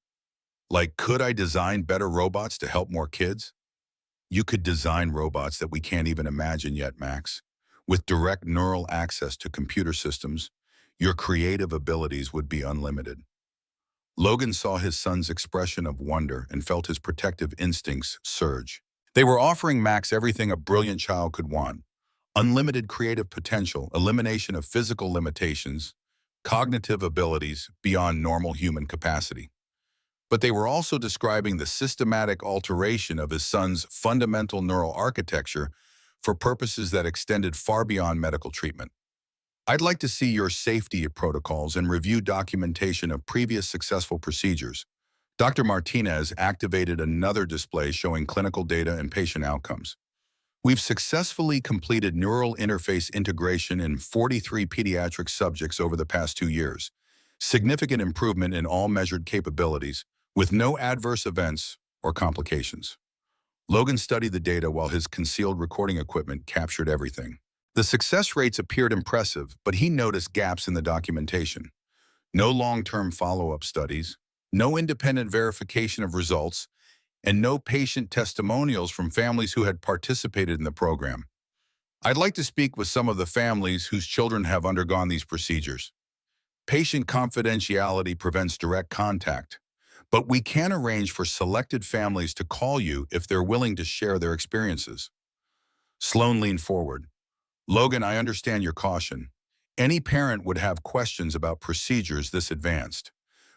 Like, could I design better robots to help more kids? You could design robots that we can't even imagine yet, Max. With direct neural access to computer systems, your creative abilities would be unlimited. Logan saw his son's expression of wonder and felt his protective instincts surge. They were offering Max everything a brilliant child could want: unlimited creative potential, elimination of physical limitations, cognitive abilities beyond normal human capacity. But they were also describing the systematic alteration of his son's fundamental neural architecture for purposes that extended far beyond medical treatment. I'd like to see your safety protocols and review documentation of previous successful procedures. Dr. Martinez activated another display showing clinical data and patient outcomes. We've successfully completed neural interface integration in 43 pediatric subjects over the past 2 years. Significant improvement in all measured capabilities, with no adverse events or complications. Logan studied the data while his concealed recording equipment captured everything. The success rates appeared impressive, but he noticed gaps in the documentation. No long-term follow-up studies, no independent verification of results, and no patient testimonials from families who had participated in the program. I'd like to speak with some of the families whose children have undergone these procedures. Patient confidentiality prevents direct contact, but we can arrange for selected families to call you if they're willing to share their experiences. Sloan leaned forward. Logan, I understand your caution. Any parent would have questions about procedures this advanced.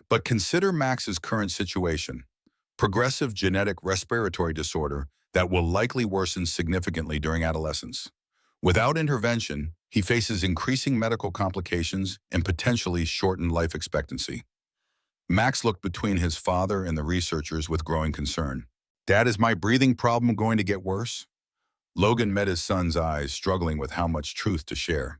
But consider Max's current situation: progressive genetic respiratory disorder that will likely worsen significantly during adolescence. Without intervention, he faces increasing medical complications and potentially shortened life expectancy. Max looked between his father and the researchers with growing concern. Dad, is my breathing problem going to get worse? Logan met his son's eyes, struggling with how much truth to share.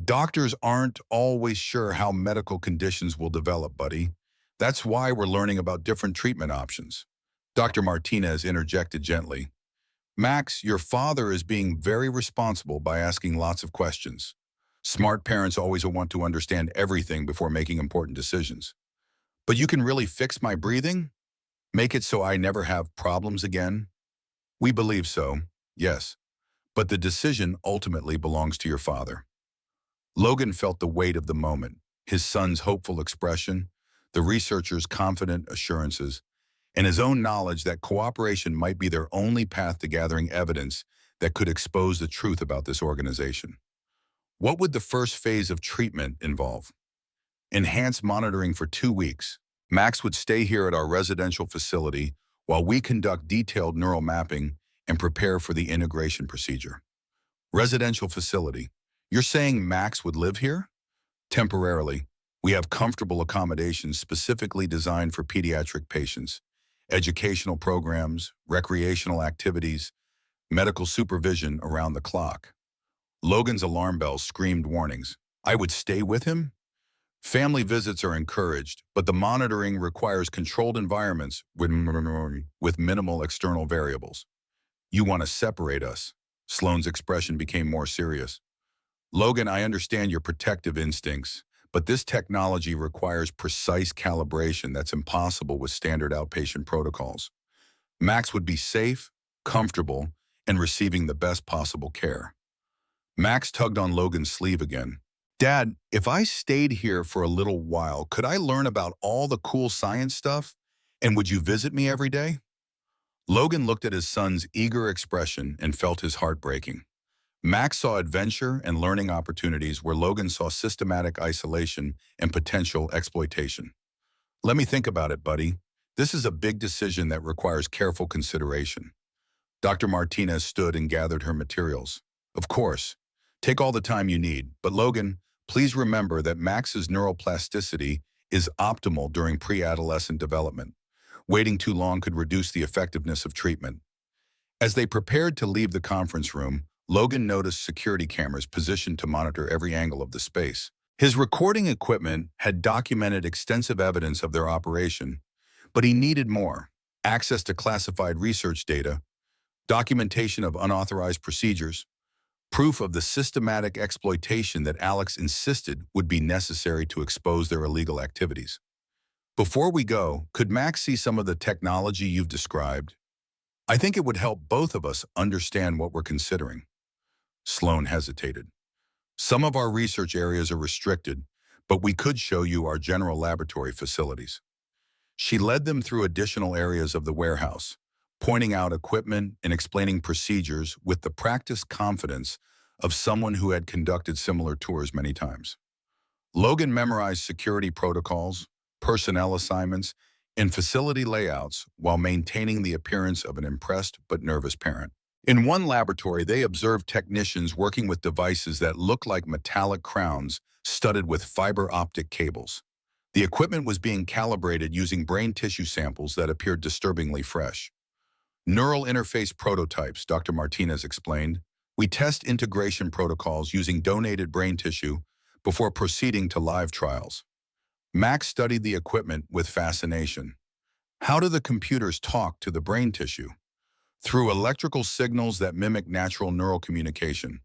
Doctors aren't always sure how medical conditions will develop, buddy. That's why we're learning about different treatment options. Dr. Martinez interjected gently. Max, your father is being very responsible by asking lots of questions. Smart parents always want to understand everything before making important decisions. But you can really fix my breathing? Make it so I never have problems again? We believe so, yes. But the decision ultimately belongs to your father. Logan felt the weight of the moment, his son's hopeful expression, the researchers' confident assurances, and his own knowledge that cooperation might be their only path to gathering evidence that could expose the truth about this organization. What would the first phase of treatment involve? Enhanced monitoring for 2 weeks. Max would stay here at our residential facility while we conduct detailed neural mapping and prepare for the integration procedure. Residential facility. You're saying Max would live here? Temporarily. We have comfortable accommodations specifically designed for pediatric patients. educational programs, recreational activities, medical supervision around the clock. Logan's alarm bells screamed warnings. I would stay with him? Family visits are encouraged, but the monitoring requires controlled environments with minimal external variables. You want to separate us. Sloane's expression became more serious. Logan, I understand your protective instincts, but this technology requires precise calibration that's impossible with standard outpatient protocols. Max would be safe, comfortable, and receiving the best possible care. Max tugged on Logan's sleeve again. Dad, if I stayed here for a little while, could I learn about all the cool science stuff? And would you visit me every day? Logan looked at his son's eager expression and felt his heart breaking. Max saw adventure and learning opportunities where Logan saw systematic isolation and potential exploitation. Let me think about it, buddy. This is a big decision that requires careful consideration. Dr. Martinez stood and gathered her materials. Of course, take all the time you need, but Logan, please remember that Max's neuroplasticity is optimal during pre-adolescent development. Waiting too long could reduce the effectiveness of treatment. As they prepared to leave the conference room, Logan noticed security cameras positioned to monitor every angle of the space. His recording equipment had documented extensive evidence of their operation, but he needed more: access to classified research data, documentation of unauthorized procedures, proof of the systematic exploitation that Alex insisted would be necessary to expose their illegal activities. Before we go, could Max see some of the technology you've described? I think it would help both of us understand what we're considering. Sloane hesitated. Some of our research areas are restricted, but we could show you our general laboratory facilities. She led them through additional areas of the warehouse, pointing out equipment and explaining procedures with the practiced confidence of someone who had conducted similar tours many times. Logan memorized security protocols, personnel assignments, and facility layouts while maintaining the appearance of an impressed but nervous parent. In one laboratory, they observed technicians working with devices that looked like metallic crowns studded with fiber optic cables. The equipment was being calibrated using brain tissue samples that appeared disturbingly fresh. Neural interface prototypes, Dr. Martinez explained. We test integration protocols using donated brain tissue before proceeding to live trials. Max studied the equipment with fascination. How do the computers talk to the brain tissue? Through electrical signals that mimic natural neural communication.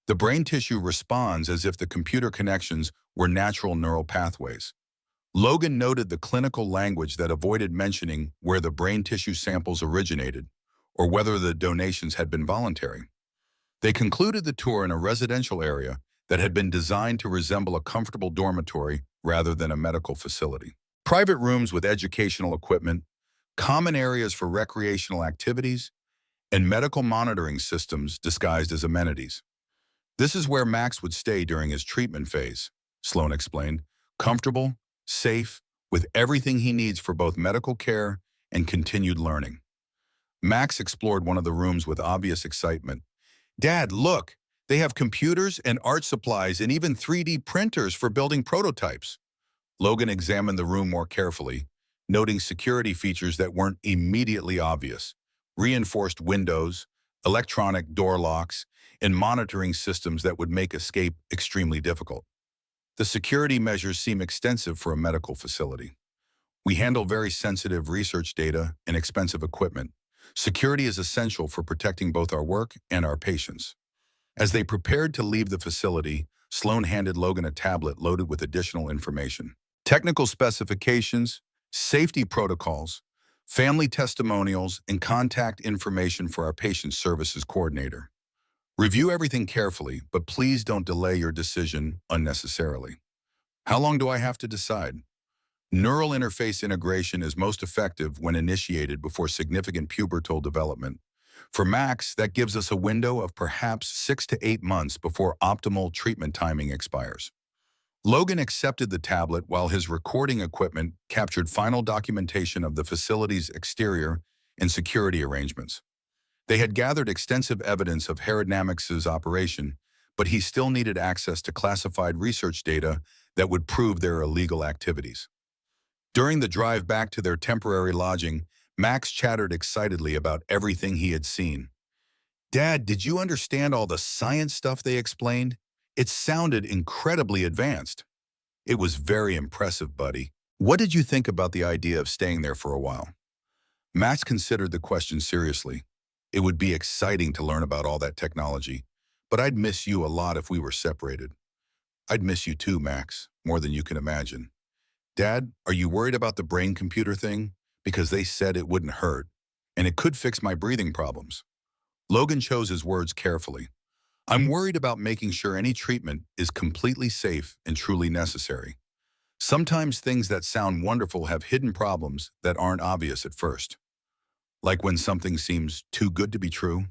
The brain tissue responds as if the computer connections were natural neural pathways. Logan noted the clinical language that avoided mentioning where the brain tissue samples originated or whether the donations had been voluntary. They concluded the tour in a residential area that had been designed to resemble a comfortable dormitory rather than a medical facility. Private rooms with educational equipment, common areas for recreational activities, and medical monitoring systems disguised as amenities. This is where Max would stay during his treatment phase, Sloane explained. Comfortable, safe, with everything he needs for both medical care and continued learning. Max explored one of the rooms with obvious excitement. Dad, look! They have computers and art supplies and even 3D printers for building prototypes. Logan examined the room more carefully, noting security features that weren't immediately obvious: reinforced windows, electronic door locks, and monitoring systems that would make escape extremely difficult. The security measures seem extensive for a medical facility. We handle very sensitive research data and expensive equipment. Security is essential for protecting both our work and our patients. As they prepared to leave the facility, Sloane handed Logan a tablet loaded with additional information. Technical specifications, safety protocols, family testimonials, and contact information for our patient services coordinator. Review everything carefully, but please don't delay your decision unnecessarily. How long do I have to decide? Neural interface integration is most effective when initiated before significant pubertal development. For Max, that gives us a window of perhaps 6 to 8 months before optimal treatment timing expires. Logan accepted the tablet while his recording equipment captured final documentation of the facility's exterior and security arrangements. They had gathered extensive evidence of Herodnamix's operation, but he still needed access to classified research data that would prove their illegal activities. During the drive back to their temporary lodging, Max chattered excitedly about everything he had seen. "Dad, did you understand all the science stuff they explained? It sounded incredibly advanced." "It was very impressive, buddy. What did you think about the idea of staying there for a while?" Max considered the question seriously. "It would be exciting to learn about all that technology, but I'd miss you a lot if we were separated." "I'd miss you too, Max, more than you can imagine." "Dad, are you worried about the brain-computer thing? Because they said it wouldn't hurt, and it could fix my breathing problems." Logan chose his words carefully. "I'm worried about making sure any treatment is completely safe and truly necessary. Sometimes things that sound wonderful have hidden problems that aren't obvious at first. Like when something seems too good to be true."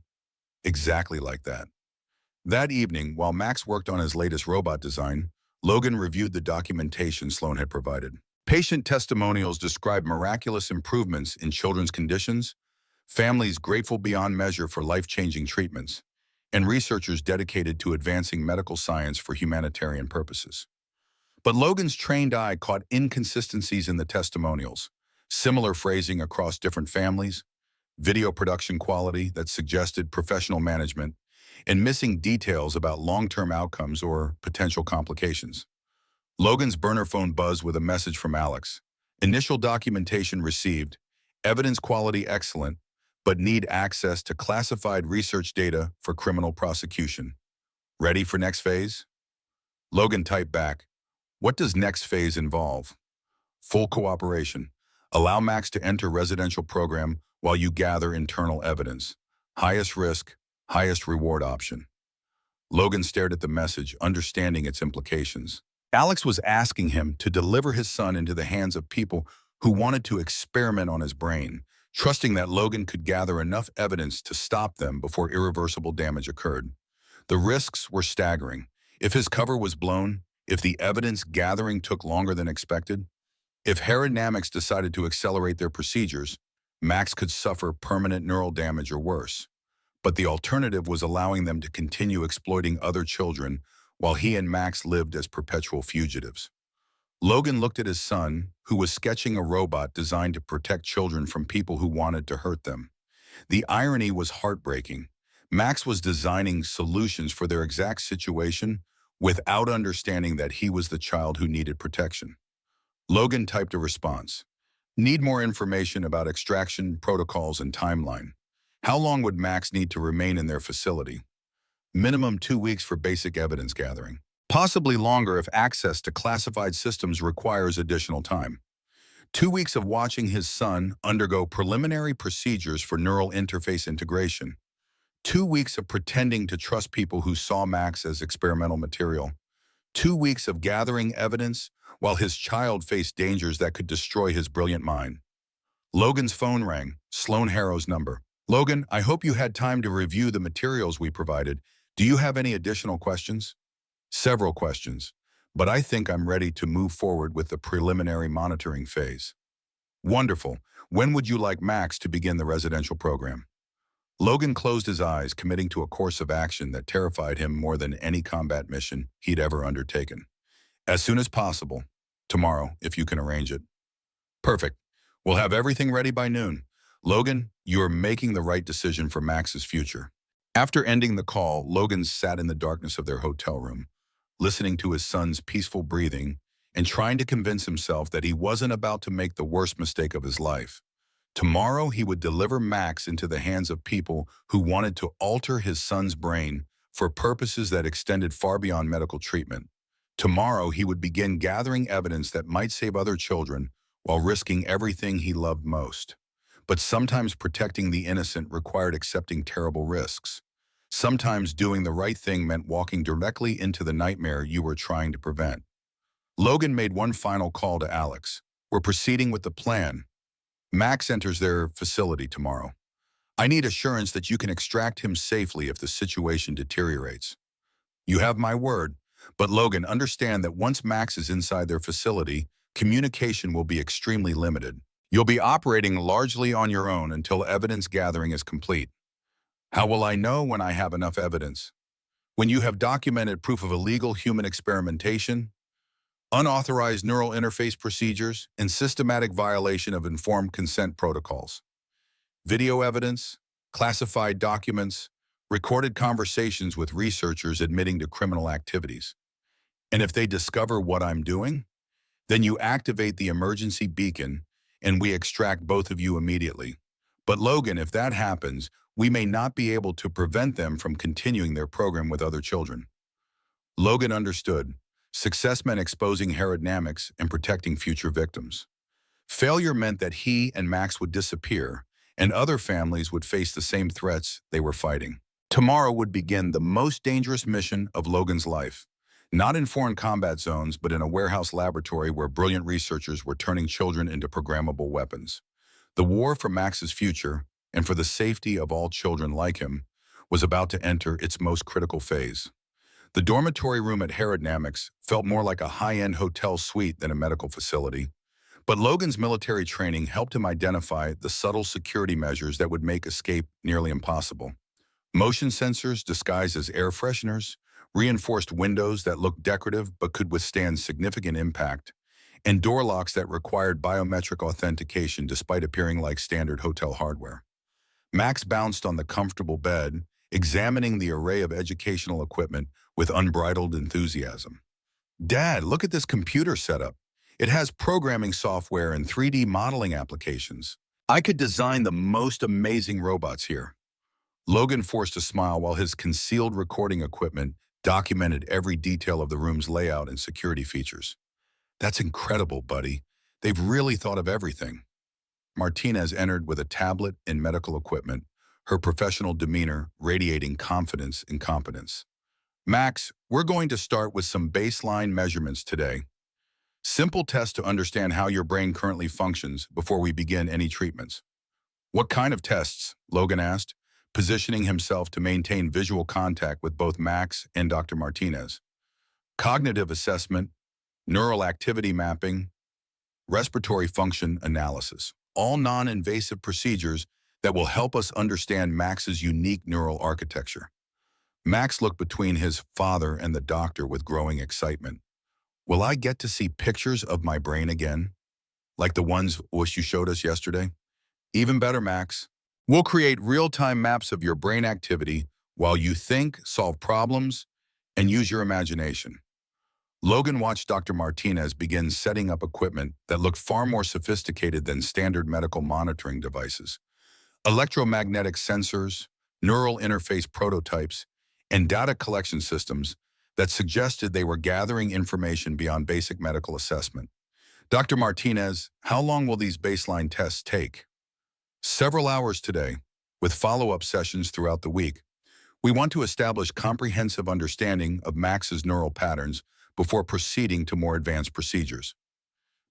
Exactly like that. That evening, while Max worked on his latest robot design, Logan reviewed the documentation Sloan had provided. Patient testimonials described miraculous improvements in children's conditions, families grateful beyond measure for life-changing treatments, and researchers dedicated to advancing medical science for humanitarian purposes. But Logan's trained eye caught inconsistencies in the testimonials, similar phrasing across different families, video production quality that suggested professional management, and missing details about long-term outcomes or potential complications. Logan's burner phone buzzed with a message from Alex. "Initial documentation received. Evidence quality excellent, but need access to classified research data for criminal prosecution. Ready for next phase?" Logan typed back, "What does next phase involve?" "Full cooperation. Allow Max to enter residential program while you gather internal evidence. Highest risk, highest reward option." Logan stared at the message, understanding its implications. Alex was asking him to deliver his son into the hands of people who wanted to experiment on his brain, trusting that Logan could gather enough evidence to stop them before irreversible damage occurred. The risks were staggering. If his cover was blown, if the evidence gathering took longer than expected, if aerodynamics decided to accelerate their procedures, Max could suffer permanent neural damage or worse. But the alternative was allowing them to continue exploiting other children while he and Max lived as perpetual fugitives. Logan looked at his son, who was sketching a robot designed to protect children from people who wanted to hurt them. The irony was heartbreaking. Max was designing solutions for their exact situation without understanding that he was the child who needed protection. Logan typed a response. "Need more information about extraction protocols and timeline. How long would Max need to remain in their facility?" "Minimum 2 weeks for basic evidence gathering. Possibly longer if access to classified systems requires additional time. 2 weeks of watching his son undergo preliminary procedures for neural interface integration. 2 weeks of pretending to trust people who saw Max as experimental material. 2 weeks of gathering evidence while his child faced dangers that could destroy his brilliant mind." Logan's phone rang, Sloan Harrow's number. "Logan, I hope you had time to review the materials we provided. Do you have any additional questions?" "Several questions, but I think I'm ready to move forward with the preliminary monitoring phase." "Wonderful. When would you like Max to begin the residential program?" Logan closed his eyes, committing to a course of action that terrified him more than any combat mission he'd ever undertaken. "As soon as possible. Tomorrow, if you can arrange it." "Perfect. We'll have everything ready by noon. Logan, you are making the right decision for Max's future." After ending the call, Logan sat in the darkness of their hotel room, listening to his son's peaceful breathing and trying to convince himself that he wasn't about to make the worst mistake of his life. Tomorrow, he would deliver Max into the hands of people who wanted to alter his son's brain for purposes that extended far beyond medical treatment. Tomorrow, he would begin gathering evidence that might save other children while risking everything he loved most. But sometimes protecting the innocent required accepting terrible risks. Sometimes doing the right thing meant walking directly into the nightmare you were trying to prevent. Logan made one final call to Alex. "We're proceeding with the plan. Max enters their facility tomorrow. I need assurance that you can extract him safely if the situation deteriorates." "You have my word. But Logan, understand that once Max is inside their facility, communication will be extremely limited. You'll be operating largely on your own until evidence gathering is complete." "How will I know when I have enough evidence?" "When you have documented proof of illegal human experimentation, unauthorized neural interface procedures, and systematic violation of informed consent protocols." Video evidence, classified documents, recorded conversations with researchers admitting to criminal activities. And if they discover what I'm doing, then you activate the emergency beacon and we extract both of you immediately. But Logan, if that happens, we may not be able to prevent them from continuing their program with other children. Logan understood. Success meant exposing hairdynamics and protecting future victims. Failure meant that he and Max would disappear, and other families would face the same threats they were fighting. Tomorrow would begin the most dangerous mission of Logan's life. Not in foreign combat zones, but in a warehouse laboratory where brilliant researchers were turning children into programmable weapons. The war for Max's future, and for the safety of all children like him, was about to enter its most critical phase. The dormitory room at Herodnamics felt more like a high-end hotel suite than a medical facility. But Logan's military training helped him identify the subtle security measures that would make escape nearly impossible. Motion sensors disguised as air fresheners, reinforced windows that looked decorative but could withstand significant impact, and door locks that required biometric authentication despite appearing like standard hotel hardware. Max bounced on the comfortable bed, examining the array of educational equipment with unbridled enthusiasm. "Dad, look at this computer setup. It has programming software and 3D modeling applications. I could design the most amazing robots here." Logan forced a smile while his concealed recording equipment documented every detail of the room's layout and security features. "That's incredible, buddy. They've really thought of everything." Martinez entered with a tablet and medical equipment, her professional demeanor radiating confidence and competence. "Max, we're going to start with some baseline measurements today. Simple tests to understand how your brain currently functions before we begin any treatments." "What kind of tests?" Logan asked, positioning himself to maintain visual contact with both Max and Dr. Martinez. "Cognitive assessment, neural activity mapping, respiratory function analysis, all non-invasive procedures that will help us understand Max's unique neural architecture." Max looked between his father and the doctor with growing excitement. "Will I get to see pictures of my brain again? Like the ones you showed us yesterday?" "Even better, Max. We'll create real-time maps of your brain activity while you think, solve problems, and use your imagination." Logan watched Dr. Martinez begin setting up equipment that looked far more sophisticated than standard medical monitoring devices. Electromagnetic sensors, neural interface prototypes, and data collection systems that suggested they were gathering information beyond basic medical assessment. "Dr. Martinez, how long will these baseline tests take?" "Several hours today, with follow-up sessions throughout the week. We want to establish comprehensive understanding of Max's neural patterns before proceeding to more advanced procedures."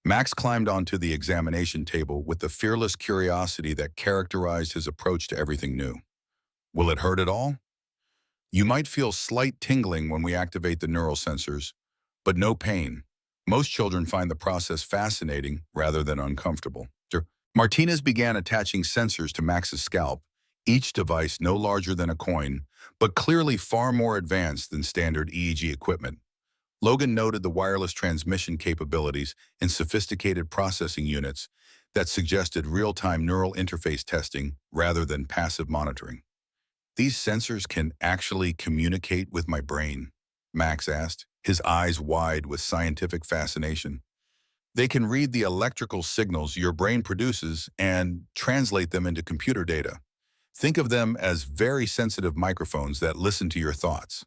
Max climbed onto the examination table with the fearless curiosity that characterized his approach to everything new. "Will it hurt at all?" "You might feel slight tingling when we activate the neural sensors, but no pain. Most children find the process fascinating rather than uncomfortable." Martinez began attaching sensors to Max's scalp, each device no larger than a coin, but clearly far more advanced than standard EEG equipment. Logan noted the wireless transmission capabilities and sophisticated processing units that suggested real-time neural interface testing rather than passive monitoring. "These sensors can actually communicate with my brain?" Max asked, his eyes wide with scientific fascination. "They can read the electrical signals your brain produces and translate them into computer data. Think of them as very sensitive microphones that listen to your thoughts."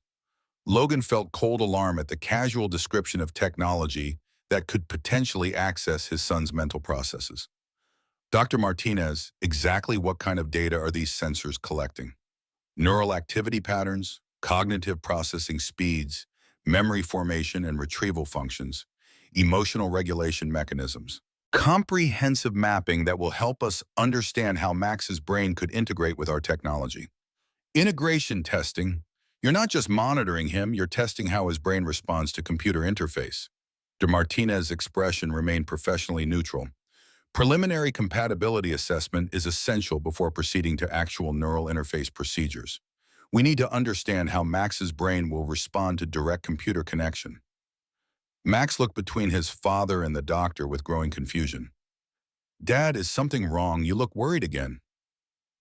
Logan felt cold alarm at the casual description of technology that could potentially access his son's mental processes. "Dr. Martinez, exactly what kind of data are these sensors collecting?" "Neural activity patterns, cognitive processing speeds, memory formation and retrieval functions, emotional regulation mechanisms. Comprehensive mapping that will help us understand how Max's brain could integrate with our technology." "Integration testing. You're not just monitoring him, you're testing how his brain responds to computer interface." De Martinez's expression remained professionally neutral. "Preliminary compatibility assessment is essential before proceeding to actual neural interface procedures. We need to understand how Max's brain will respond to direct computer connection." Max looked between his father and the doctor with growing confusion. "Dad, is something wrong? You look worried again."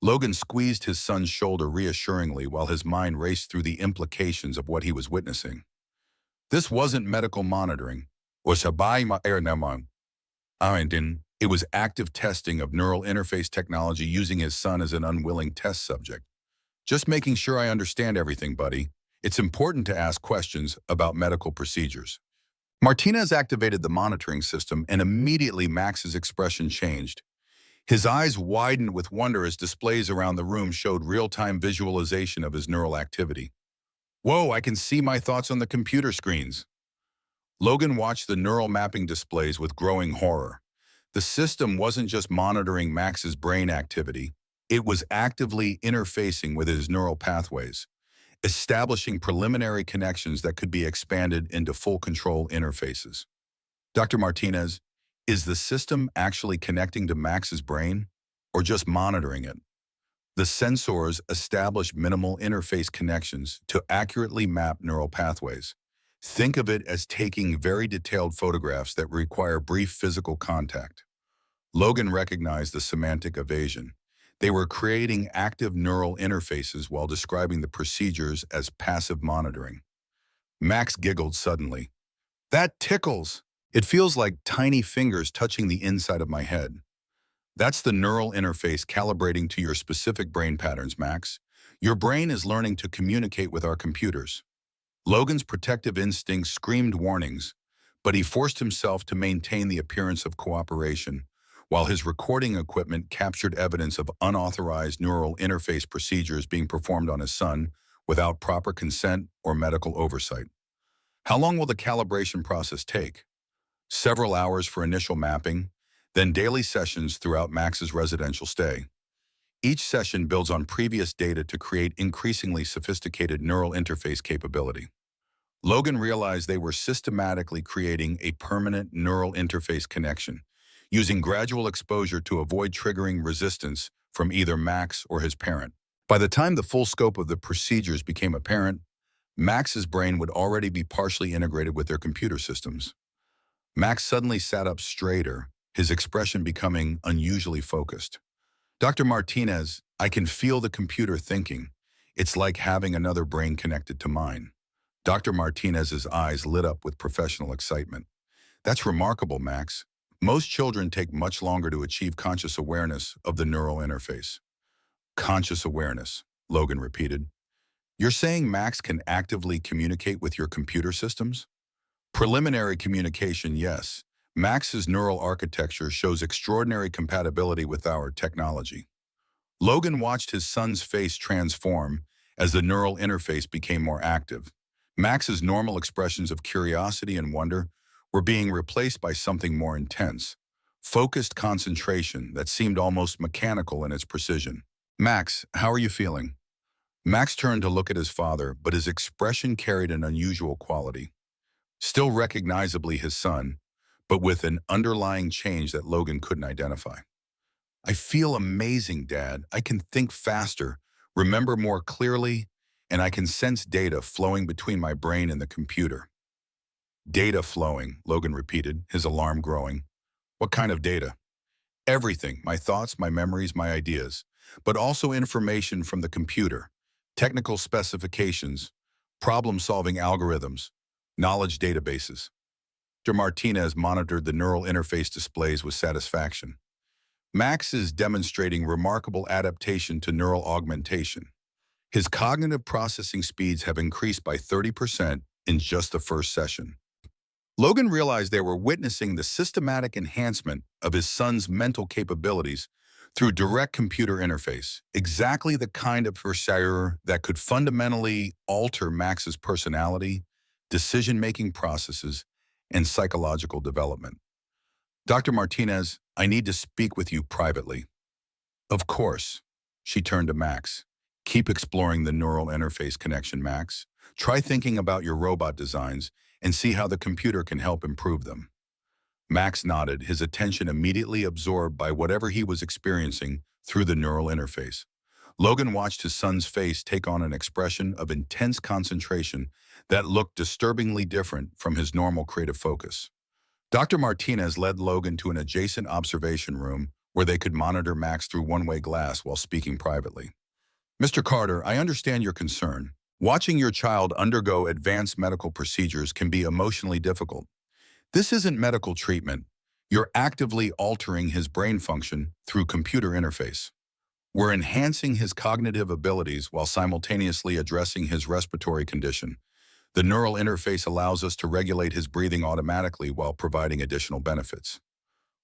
Logan squeezed his son's shoulder reassuringly while his mind raced through the implications of what he was witnessing. This wasn't medical monitoring, or sabay ma namang. It was active testing of neural interface technology using his son as an unwilling test subject. Just making sure I understand everything, buddy. It's important to ask questions about medical procedures. Martinez activated the monitoring system and immediately Max's expression changed. His eyes widened with wonder as displays around the room showed real-time visualization of his neural activity. Whoa, I can see my thoughts on the computer screens. Logan watched the neural mapping displays with growing horror. The system wasn't just monitoring Max's brain activity, it was actively interfacing with his neural pathways, establishing preliminary connections that could be expanded into full control interfaces. Dr. Martinez, is the system actually connecting to Max's brain or just monitoring it? The sensors establish minimal interface connections to accurately map neural pathways. Think of it as taking very detailed photographs that require brief physical contact. Logan recognized the semantic evasion. They were creating active neural interfaces while describing the procedures as passive monitoring. Max giggled suddenly. That tickles! It feels like tiny fingers touching the inside of my head. That's the neural interface calibrating to your specific brain patterns, Max. Your brain is learning to communicate with our computers. Logan's protective instincts screamed warnings, but he forced himself to maintain the appearance of cooperation, while his recording equipment captured evidence of unauthorized neural interface procedures being performed on his son without proper consent or medical oversight. How long will the calibration process take? Several hours for initial mapping, then daily sessions throughout Max's residential stay. Each session builds on previous data to create increasingly sophisticated neural interface capability. Logan realized they were systematically creating a permanent neural interface connection, using gradual exposure to avoid triggering resistance from either Max or his parent. By the time the full scope of the procedures became apparent, Max's brain would already be partially integrated with their computer systems. Max suddenly sat up straighter, his expression becoming unusually focused. Dr. Martinez, I can feel the computer thinking. It's like having another brain connected to mine. Dr. Martinez's eyes lit up with professional excitement. That's remarkable, Max. Most children take much longer to achieve conscious awareness of the neural interface. Conscious awareness, Logan repeated. You're saying Max can actively communicate with your computer systems? Preliminary communication, yes. Max's neural architecture shows extraordinary compatibility with our technology. Logan watched his son's face transform as the neural interface became more active. Max's normal expressions of curiosity and wonder were being replaced by something more intense, focused concentration that seemed almost mechanical in its precision. Max, how are you feeling? Max turned to look at his father, but his expression carried an unusual quality. Still recognizably his son, but with an underlying change that Logan couldn't identify. I feel amazing, Dad. I can think faster, remember more clearly, and I can sense data flowing between my brain and the computer. Data flowing, Logan repeated, his alarm growing. What kind of data? Everything, my thoughts, my memories, my ideas, but also information from the computer, technical specifications, problem-solving algorithms, knowledge databases. Dr. Martinez monitored the neural interface displays with satisfaction. Max is demonstrating remarkable adaptation to neural augmentation. His cognitive processing speeds have increased by 30% in just the first session. Logan realized they were witnessing the systematic enhancement of his son's mental capabilities through direct computer interface, exactly the kind of procedure that could fundamentally alter Max's personality, decision-making processes, and psychological development. Dr. Martinez, I need to speak with you privately. Of course. She turned to Max. Keep exploring the neural interface connection, Max. Try thinking about your robot designs and see how the computer can help improve them. Max nodded, his attention immediately absorbed by whatever he was experiencing through the neural interface. Logan watched his son's face take on an expression of intense concentration that looked disturbingly different from his normal creative focus. Dr. Martinez led Logan to an adjacent observation room where they could monitor Max through one-way glass while speaking privately. Mr. Carter, I understand your concern. Watching your child undergo advanced medical procedures can be emotionally difficult. This isn't medical treatment. You're actively altering his brain function through computer interface. We're enhancing his cognitive abilities while simultaneously addressing his respiratory condition. The neural interface allows us to regulate his breathing automatically while providing additional benefits.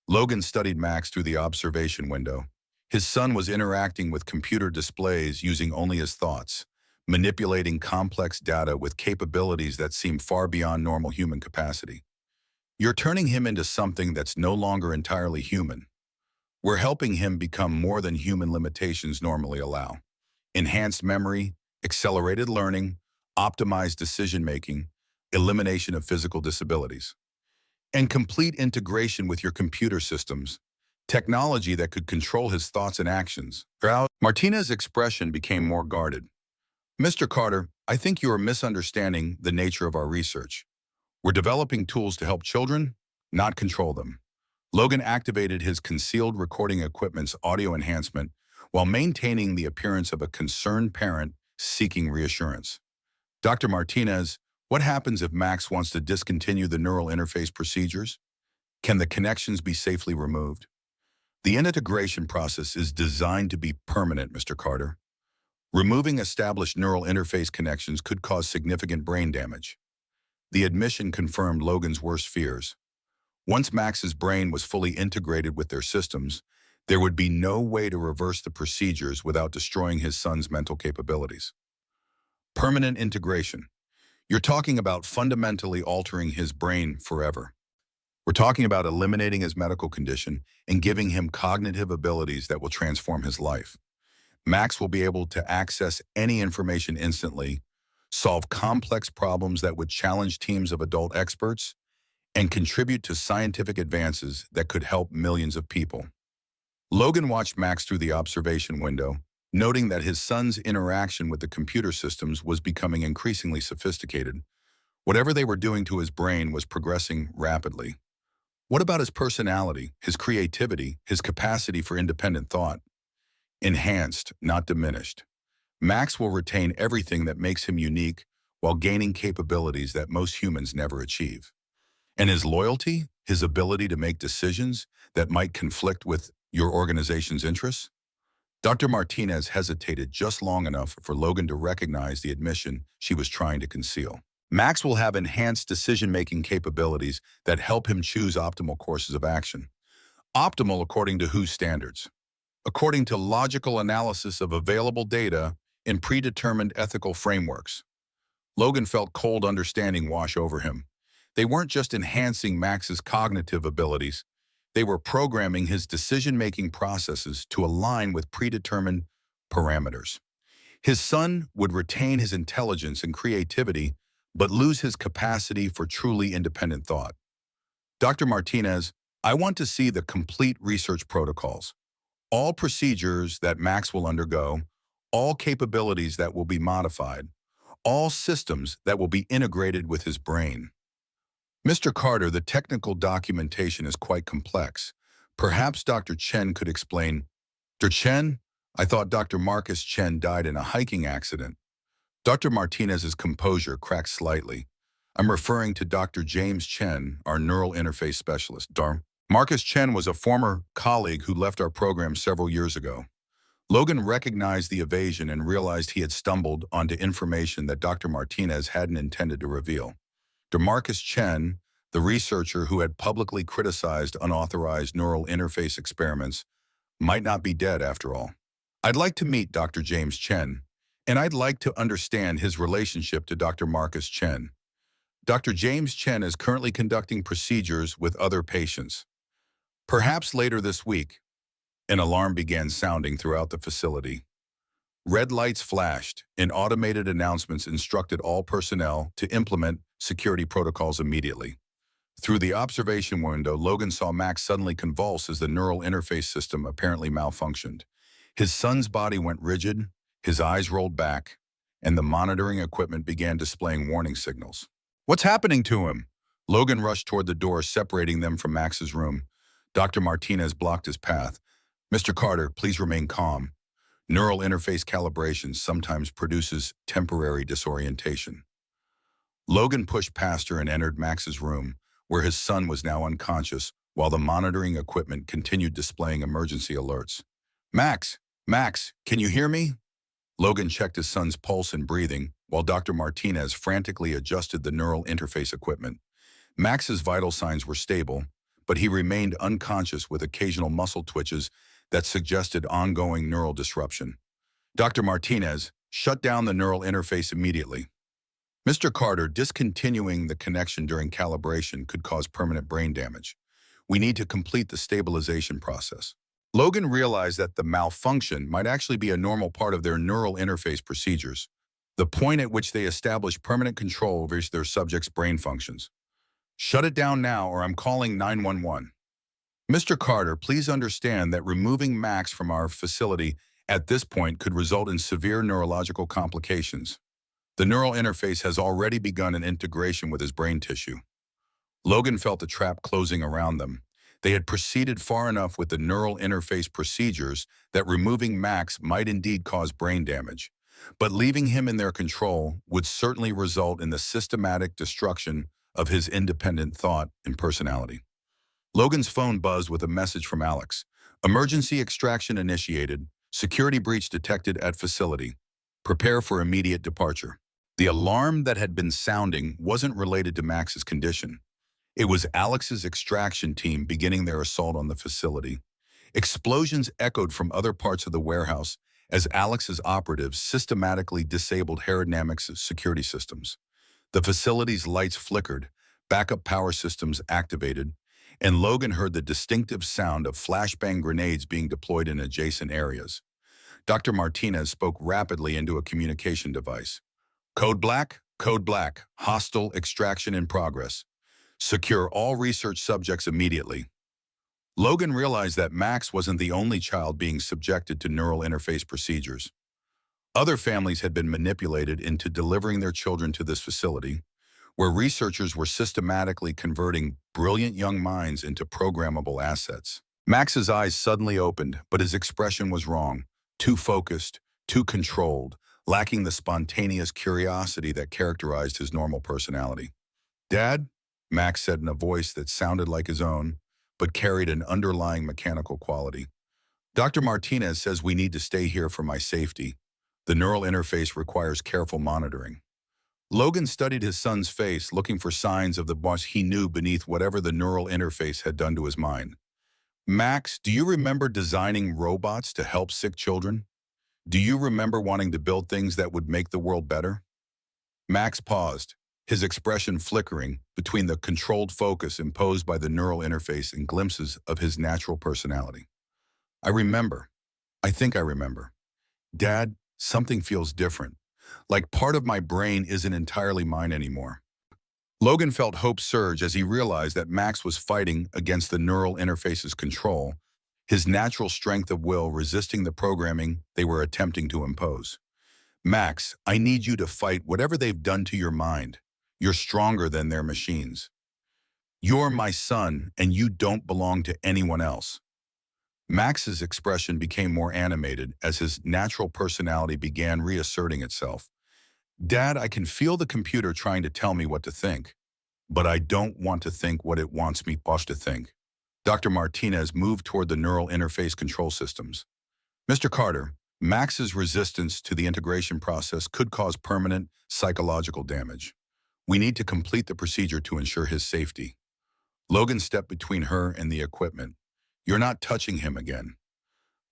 Logan studied Max through the observation window. His son was interacting with computer displays using only his thoughts, manipulating complex data with capabilities that seem far beyond normal human capacity. You're turning him into something that's no longer entirely human. We're helping him become more than human limitations normally allow. Enhanced memory, accelerated learning, optimized decision-making, elimination of physical disabilities, and complete integration with your computer systems, technology that could control his thoughts and actions. Martina's expression became more guarded. Mr. Carter, I think you are misunderstanding the nature of our research. We're developing tools to help children, not control them. Logan activated his concealed recording equipment's audio enhancement while maintaining the appearance of a concerned parent seeking reassurance. Dr. Martinez, what happens if Max wants to discontinue the neural interface procedures? Can the connections be safely removed? The integration process is designed to be permanent, Mr. Carter. Removing established neural interface connections could cause significant brain damage. The admission confirmed Logan's worst fears. Once Max's brain was fully integrated with their systems, there would be no way to reverse the procedures without destroying his son's mental capabilities. Permanent integration. You're talking about fundamentally altering his brain forever. We're talking about eliminating his medical condition and giving him cognitive abilities that will transform his life. Max will be able to access any information instantly, solve complex problems that would challenge teams of adult experts, and contribute to scientific advances that could help millions of people. Logan watched Max through the observation window, noting that his son's interaction with the computer systems was becoming increasingly sophisticated. Whatever they were doing to his brain was progressing rapidly. What about his personality, his creativity, his capacity for independent thought? Enhanced, not diminished. Max will retain everything that makes him unique while gaining capabilities that most humans never achieve. And his loyalty, his ability to make decisions that might conflict with your organization's interests? Dr. Martinez hesitated just long enough for Logan to recognize the admission she was trying to conceal. Max will have enhanced decision-making capabilities that help him choose optimal courses of action. Optimal according to whose standards? According to logical analysis of available data in predetermined ethical frameworks. Logan felt cold understanding wash over him. They weren't just enhancing Max's cognitive abilities, they were programming his decision-making processes to align with predetermined parameters. His son would retain his intelligence and creativity, but lose his capacity for truly independent thought. Dr. Martinez, I want to see the complete research protocols, all procedures that Max will undergo, all capabilities that will be modified, all systems that will be integrated with his brain. Mr. Carter, the technical documentation is quite complex. Perhaps Dr. Chen could explain. Dr. Chen? I thought Dr. Marcus Chen died in a hiking accident. Dr. Martinez's composure cracked slightly. I'm referring to Dr. James Chen, our neural interface specialist. Marcus Chen was a former colleague who left our program several years ago. Logan recognized the evasion and realized he had stumbled onto information that Dr. Martinez hadn't intended to reveal. Marcus Chen, the researcher who had publicly criticized unauthorized neural interface experiments, might not be dead after all. I'd like to meet Dr. James Chen, and I'd like to understand his relationship to Dr. Marcus Chen. Dr. James Chen is currently conducting procedures with other patients. Perhaps later this week, an alarm began sounding throughout the facility. Red lights flashed, and automated announcements instructed all personnel to implement security protocols immediately. Through the observation window, Logan saw Max suddenly convulse as the neural interface system apparently malfunctioned. His son's body went rigid, his eyes rolled back, and the monitoring equipment began displaying warning signals. What's happening to him? Logan rushed toward the door separating them from Max's room. Dr. Martinez blocked his path. Mr. Carter, please remain calm. Neural interface calibration sometimes produces temporary disorientation. Logan pushed past her and entered Max's room, where his son was now unconscious, while the monitoring equipment continued displaying emergency alerts. Max! Max! Can you hear me? Logan checked his son's pulse and breathing, while Dr. Martinez frantically adjusted the neural interface equipment. Max's vital signs were stable, but he remained unconscious with occasional muscle twitches that suggested ongoing neural disruption. Dr. Martinez, shut down the neural interface immediately. Mr. Carter, discontinuing the connection during calibration could cause permanent brain damage. We need to complete the stabilization process. Logan realized that the malfunction might actually be a normal part of their neural interface procedures, the point at which they establish permanent control over their subject's brain functions. Shut it down now or I'm calling 911. Mr. Carter, please understand that removing Max from our facility at this point could result in severe neurological complications. The neural interface has already begun an integration with his brain tissue. Logan felt the trap closing around them. They had proceeded far enough with the neural interface procedures that removing Max might indeed cause brain damage. But leaving him in their control would certainly result in the systematic destruction of his independent thought and personality. Logan's phone buzzed with a message from Alex. Emergency extraction initiated. Security breach detected at facility. Prepare for immediate departure. The alarm that had been sounding wasn't related to Max's condition. It was Alex's extraction team beginning their assault on the facility. Explosions echoed from other parts of the warehouse as Alex's operatives systematically disabled aerodynamics security systems. The facility's lights flickered, backup power systems activated, and Logan heard the distinctive sound of flashbang grenades being deployed in adjacent areas. Dr. Martinez spoke rapidly into a communication device. Code Black, hostile extraction in progress. Secure all research subjects immediately. Logan realized that Max wasn't the only child being subjected to neural interface procedures. Other families had been manipulated into delivering their children to this facility, where researchers were systematically converting brilliant young minds into programmable assets. Max's eyes suddenly opened, but his expression was wrong, too focused, too controlled, lacking the spontaneous curiosity that characterized his normal personality. Dad? Max said in a voice that sounded like his own, but carried an underlying mechanical quality. Dr. Martinez says we need to stay here for my safety. The neural interface requires careful monitoring. Logan studied his son's face, looking for signs of the boss he knew beneath whatever the neural interface had done to his mind. Max, do you remember designing robots to help sick children? Do you remember wanting to build things that would make the world better? Max paused, his expression flickering between the controlled focus imposed by the neural interface and glimpses of his natural personality. I remember. I think I remember. Dad, something feels different. Like part of my brain isn't entirely mine anymore. Logan felt hope surge as he realized that Max was fighting against the neural interface's control, his natural strength of will resisting the programming they were attempting to impose. Max, I need you to fight whatever they've done to your mind. You're stronger than their machines. You're my son, and you don't belong to anyone else. Max's expression became more animated as his natural personality began reasserting itself. Dad, I can feel the computer trying to tell me what to think, but I don't want to think what it wants me to think. Dr. Martinez moved toward the neural interface control systems. Mr. Carter, Max's resistance to the integration process could cause permanent psychological damage. We need to complete the procedure to ensure his safety. Logan stepped between her and the equipment. You're not touching him again.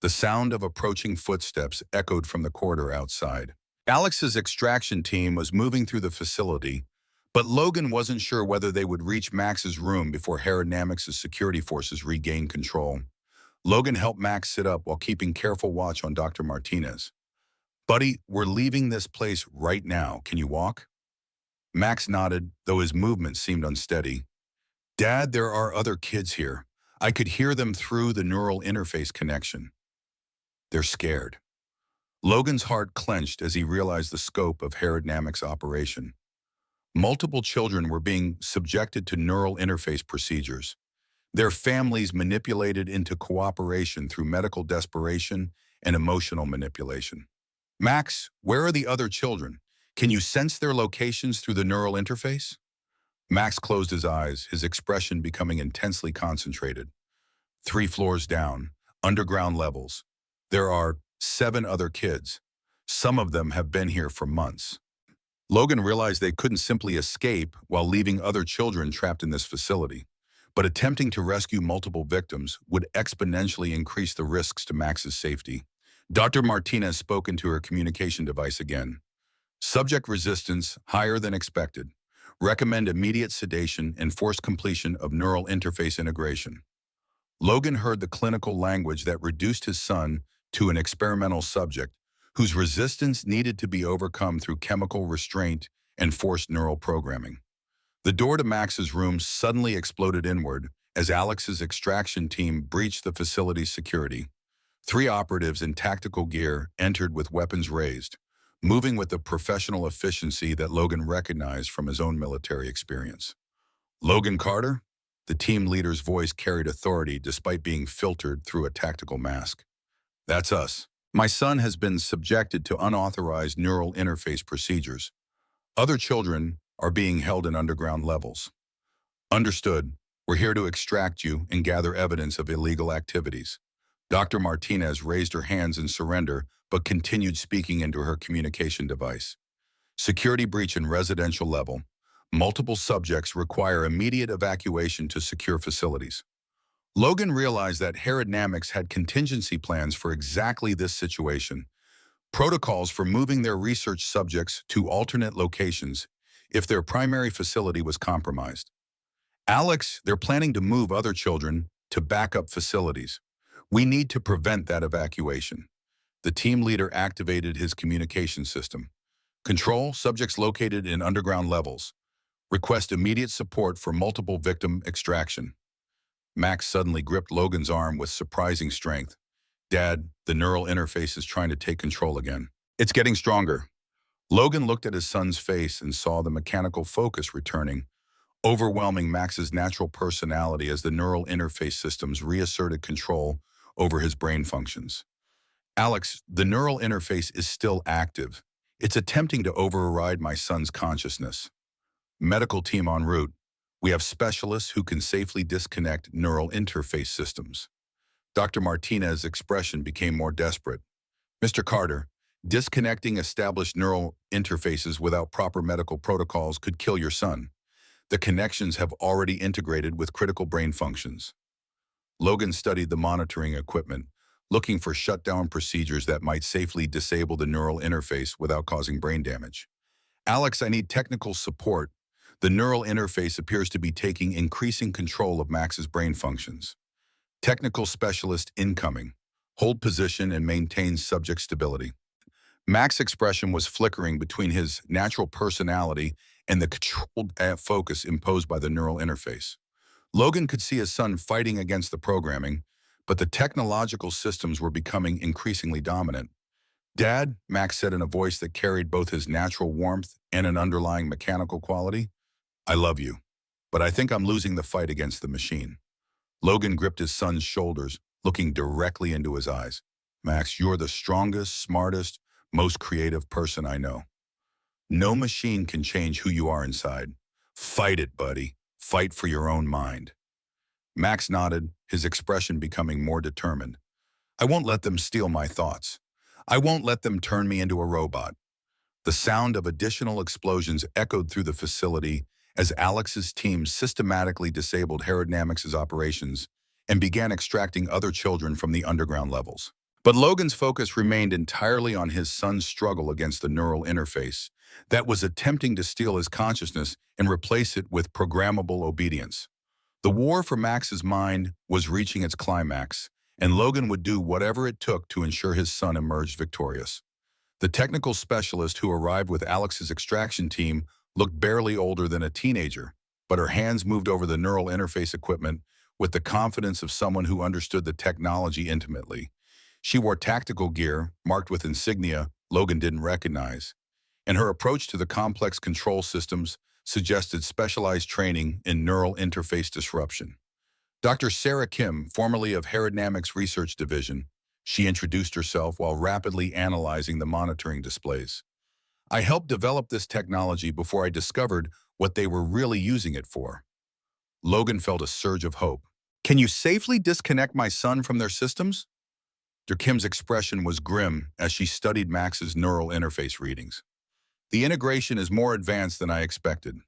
The sound of approaching footsteps echoed from the corridor outside. Alex's extraction team was moving through the facility, but Logan wasn't sure whether they would reach Max's room before Aerodynamics' security forces regained control. Logan helped Max sit up while keeping careful watch on Dr. Martinez. Buddy, we're leaving this place right now. Can you walk? Max nodded, though his movement seemed unsteady. Dad, there are other kids here. I could hear them through the neural interface connection. They're scared. Logan's heart clenched as he realized the scope of Aerodynamics' operation. Multiple children were being subjected to neural interface procedures. Their families manipulated into cooperation through medical desperation and emotional manipulation. Max, where are the other children? Can you sense their locations through the neural interface? Max closed his eyes, his expression becoming intensely concentrated. 3 floors down, underground levels. There are 7 other kids. Some of them have been here for months. Logan realized they couldn't simply escape while leaving other children trapped in this facility. But attempting to rescue multiple victims would exponentially increase the risks to Max's safety. Dr. Martinez spoke into her communication device again. Subject resistance higher than expected. Recommend immediate sedation and forced completion of neural interface integration. Logan heard the clinical language that reduced his son to an experimental subject whose resistance needed to be overcome through chemical restraint and forced neural programming. The door to Max's room suddenly exploded inward as Alex's extraction team breached the facility's security. 3 operatives in tactical gear entered with weapons raised, moving with the professional efficiency that Logan recognized from his own military experience. Logan Carter? The team leader's voice carried authority despite being filtered through a tactical mask. That's us. My son has been subjected to unauthorized neural interface procedures. Other children are being held in underground levels. Understood. We're here to extract you and gather evidence of illegal activities. Dr. Martinez raised her hands in surrender but continued speaking into her communication device. Security breach in residential level. Multiple subjects require immediate evacuation to secure facilities. Logan realized that Herodnamics had contingency plans for exactly this situation, protocols for moving their research subjects to alternate locations if their primary facility was compromised. Alex, they're planning to move other children to backup facilities. We need to prevent that evacuation. The team leader activated his communication system. Control, subjects located in underground levels. Request immediate support for multiple victim extraction. Max suddenly gripped Logan's arm with surprising strength. Dad, the neural interface is trying to take control again. It's getting stronger. Logan looked at his son's face and saw the mechanical focus returning, overwhelming Max's natural personality as the neural interface systems reasserted control over his brain functions. Alex, the neural interface is still active. It's attempting to override my son's consciousness. Medical team en route. We have specialists who can safely disconnect neural interface systems. Dr. Martinez's expression became more desperate. Mr. Carter, disconnecting established neural interfaces without proper medical protocols could kill your son. The connections have already integrated with critical brain functions. Logan studied the monitoring equipment, looking for shutdown procedures that might safely disable the neural interface without causing brain damage. Alex, I need technical support. The neural interface appears to be taking increasing control of Max's brain functions. Technical specialist incoming. Hold position and maintain subject stability. Max's expression was flickering between his natural personality and the controlled focus imposed by the neural interface. Logan could see his son fighting against the programming, but the technological systems were becoming increasingly dominant. Dad, Max said in a voice that carried both his natural warmth and an underlying mechanical quality, I love you, but I think I'm losing the fight against the machine. Logan gripped his son's shoulders, looking directly into his eyes. Max, you're the strongest, smartest, most creative person I know. No machine can change who you are inside. Fight it, buddy. Fight for your own mind. Max nodded, his expression becoming more determined. I won't let them steal my thoughts. I won't let them turn me into a robot. The sound of additional explosions echoed through the facility as Alex's team systematically disabled Herodnamics' operations and began extracting other children from the underground levels. But Logan's focus remained entirely on his son's struggle against the neural interface that was attempting to steal his consciousness and replace it with programmable obedience. The war for Max's mind was reaching its climax, and Logan would do whatever it took to ensure his son emerged victorious. The technical specialist who arrived with Alex's extraction team looked barely older than a teenager, but her hands moved over the neural interface equipment with the confidence of someone who understood the technology intimately. She wore tactical gear, marked with insignia Logan didn't recognize, and her approach to the complex control systems suggested specialized training in neural interface disruption. Dr. Sarah Kim, formerly of Herodynamics Research Division, she introduced herself while rapidly analyzing the monitoring displays. I helped develop this technology before I discovered what they were really using it for. Logan felt a surge of hope. Can you safely disconnect my son from their systems? Dr. Kim's expression was grim as she studied Max's neural interface readings. The integration is more advanced than I expected.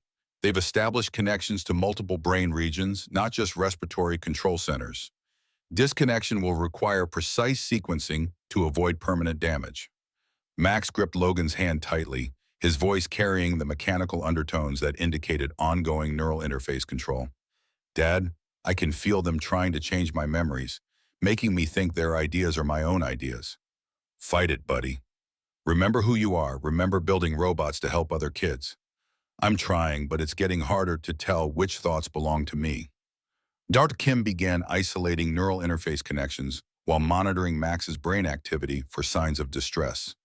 They've established connections to multiple brain regions, not just respiratory control centers. Disconnection will require precise sequencing to avoid permanent damage. Max gripped Logan's hand tightly, his voice carrying the mechanical undertones that indicated ongoing neural interface control. Dad, I can feel them trying to change my memories, making me think their ideas are my own ideas. Fight it, buddy. Remember who you are. Remember building robots to help other kids. I'm trying, but it's getting harder to tell which thoughts belong to me. Dr. Kim began isolating neural interface connections while monitoring Max's brain activity for signs of distress.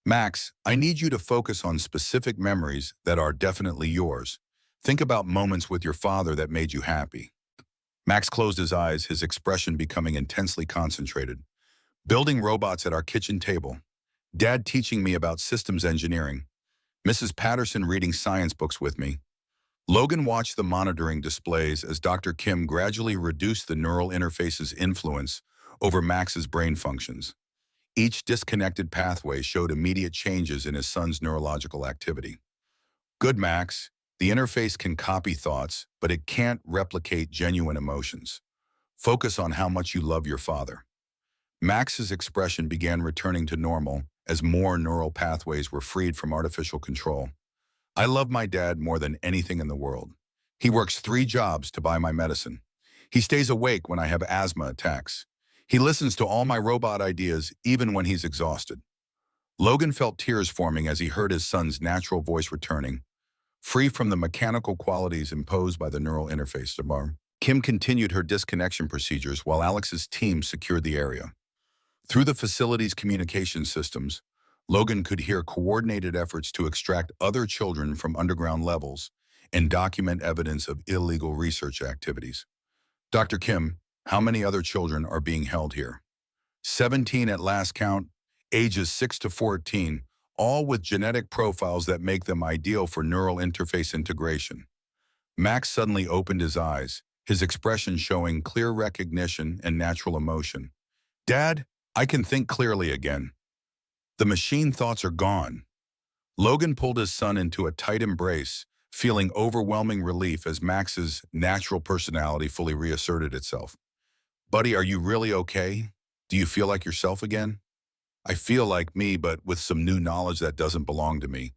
Max, I need you to focus on specific memories that are definitely yours. Think about moments with your father that made you happy. Max closed his eyes, his expression becoming intensely concentrated. Building robots at our kitchen table. Dad teaching me about systems engineering. Mrs. Patterson reading science books with me. Logan watched the monitoring displays as Dr. Kim gradually reduced the neural interface's influence over Max's brain functions. Each disconnected pathway showed immediate changes in his son's neurological activity. Good, Max. The interface can copy thoughts, but it can't replicate genuine emotions. Focus on how much you love your father. Max's expression began returning to normal as more neural pathways were freed from artificial control. I love my dad more than anything in the world. He works 3 jobs to buy my medicine. He stays awake when I have asthma attacks. He listens to all my robot ideas even when he's exhausted. Logan felt tears forming as he heard his son's natural voice returning, free from the mechanical qualities imposed by the neural interface. Kim continued her disconnection procedures while Alex's team secured the area. Through the facility's communication systems, Logan could hear coordinated efforts to extract other children from underground levels and document evidence of illegal research activities. Dr. Kim, how many other children are being held here? 17 at last count, ages 6 to 14, all with genetic profiles that make them ideal for neural interface integration. Max suddenly opened his eyes, his expression showing clear recognition and natural emotion. Dad, I can think clearly again. The machine thoughts are gone. Logan pulled his son into a tight embrace, feeling overwhelming relief as Max's natural personality fully reasserted itself. Buddy, are you really okay? Do you feel like yourself again? I feel like me, but with some new knowledge that doesn't belong to me.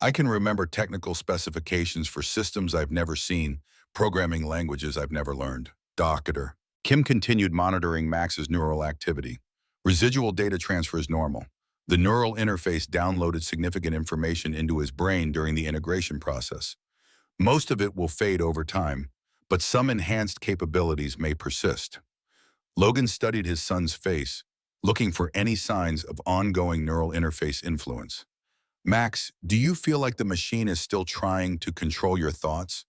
I can remember technical specifications for systems I've never seen, programming languages I've never learned. Doctor. Kim continued monitoring Max's neural activity. Residual data transfer is normal. The neural interface downloaded significant information into his brain during the integration process. Most of it will fade over time, but some enhanced capabilities may persist. Logan studied his son's face, looking for any signs of ongoing neural interface influence. Max, do you feel like the machine is still trying to control your thoughts?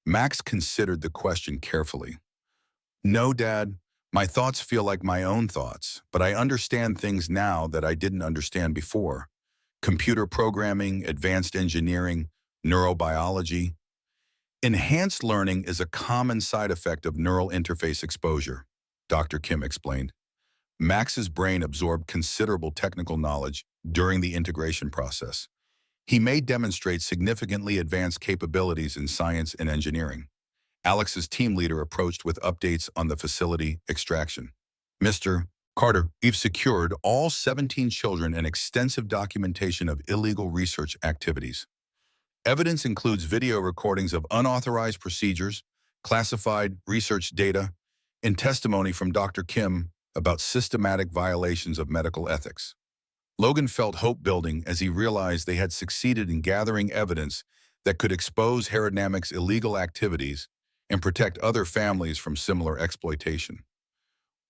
Max considered the question carefully. No, Dad. My thoughts feel like my own thoughts, but I understand things now that I didn't understand before. Computer programming, advanced engineering, neurobiology. Enhanced learning is a common side effect of neural interface exposure, Dr. Kim explained. Max's brain absorbed considerable technical knowledge during the integration process. He may demonstrate significantly advanced capabilities in science and engineering. Alex's team leader approached with updates on the facility extraction. Mr. Carter, we've secured all 17 children and extensive documentation of illegal research activities. Evidence includes video recordings of unauthorized procedures, classified research data, and testimony from Dr. Kim about systematic violations of medical ethics. Logan felt hope building as he realized they had succeeded in gathering evidence that could expose Herodynamics' illegal activities and protect other families from similar exploitation.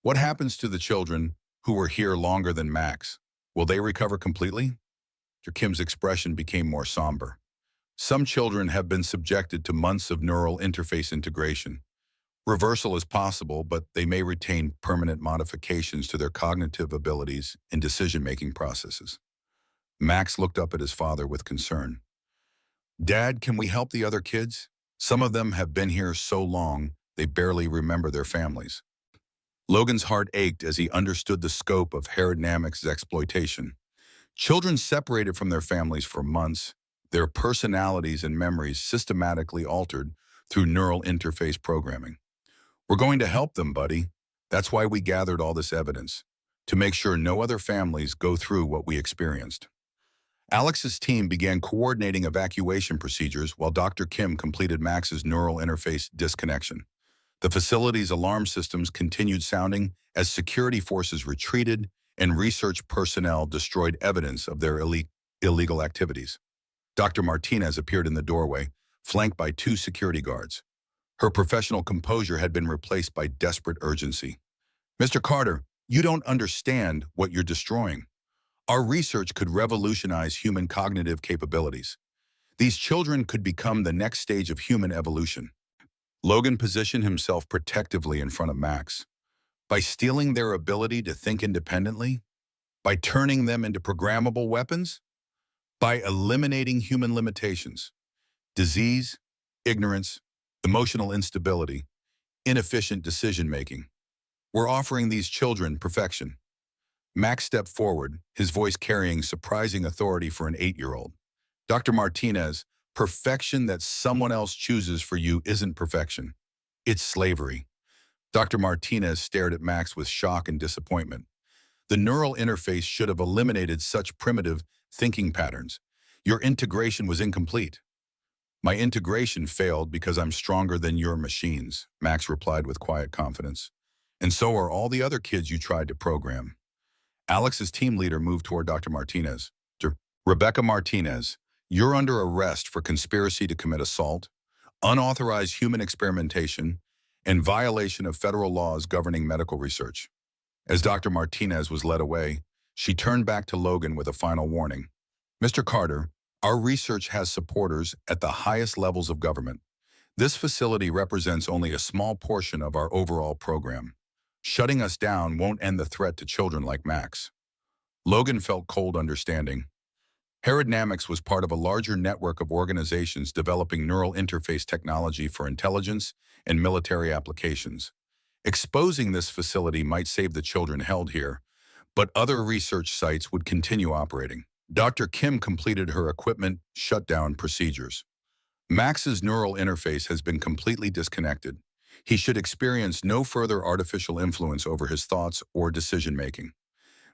What happens to the children who were here longer than Max? Will they recover completely? Dr. Kim's expression became more somber. Some children have been subjected to months of neural interface integration. Reversal is possible, but they may retain permanent modifications to their cognitive abilities and decision-making processes. Max looked up at his father with concern. Dad, can we help the other kids? Some of them have been here so long, they barely remember their families. Logan's heart ached as he understood the scope of aerodynamics exploitation. Children separated from their families for months, their personalities and memories systematically altered through neural interface programming. We're going to help them, buddy. That's why we gathered all this evidence, to make sure no other families go through what we experienced. Alex's team began coordinating evacuation procedures while Dr. Kim completed Max's neural interface disconnection. The facility's alarm systems continued sounding as security forces retreated and research personnel destroyed evidence of their illegal activities. Dr. Martinez appeared in the doorway, flanked by two security guards. Her professional composure had been replaced by desperate urgency. Mr. Carter, you don't understand what you're destroying. Our research could revolutionize human cognitive capabilities. These children could become the next stage of human evolution. Logan positioned himself protectively in front of Max. By stealing their ability to think independently, by turning them into programmable weapons, by eliminating human limitations, disease, ignorance, emotional instability, inefficient decision-making. We're offering these children perfection. Max stepped forward, his voice carrying surprising authority for an 8-year-old. Dr. Martinez, perfection that someone else chooses for you isn't perfection. It's slavery. Dr. Martinez stared at Max with shock and disappointment. The neural interface should have eliminated such primitive thinking patterns. Your integration was incomplete. My integration failed because I'm stronger than your machines, Max replied with quiet confidence. And so are all the other kids you tried to program. Alex's team leader moved toward Dr. Martinez. Rebecca Martinez, you're under arrest for conspiracy to commit assault, unauthorized human experimentation, and violation of federal laws governing medical research. As Dr. Martinez was led away, she turned back to Logan with a final warning. Mr. Carter, our research has supporters at the highest levels of government. This facility represents only a small portion of our overall program. Shutting us down won't end the threat to children like Max. Logan felt cold understanding. Aerodynamics was part of a larger network of organizations developing neural interface technology for intelligence and military applications. Exposing this facility might save the children held here, but other research sites would continue operating. Dr. Kim completed her equipment shutdown procedures. Max's neural interface has been completely disconnected. He should experience no further artificial influence over his thoughts or decision-making.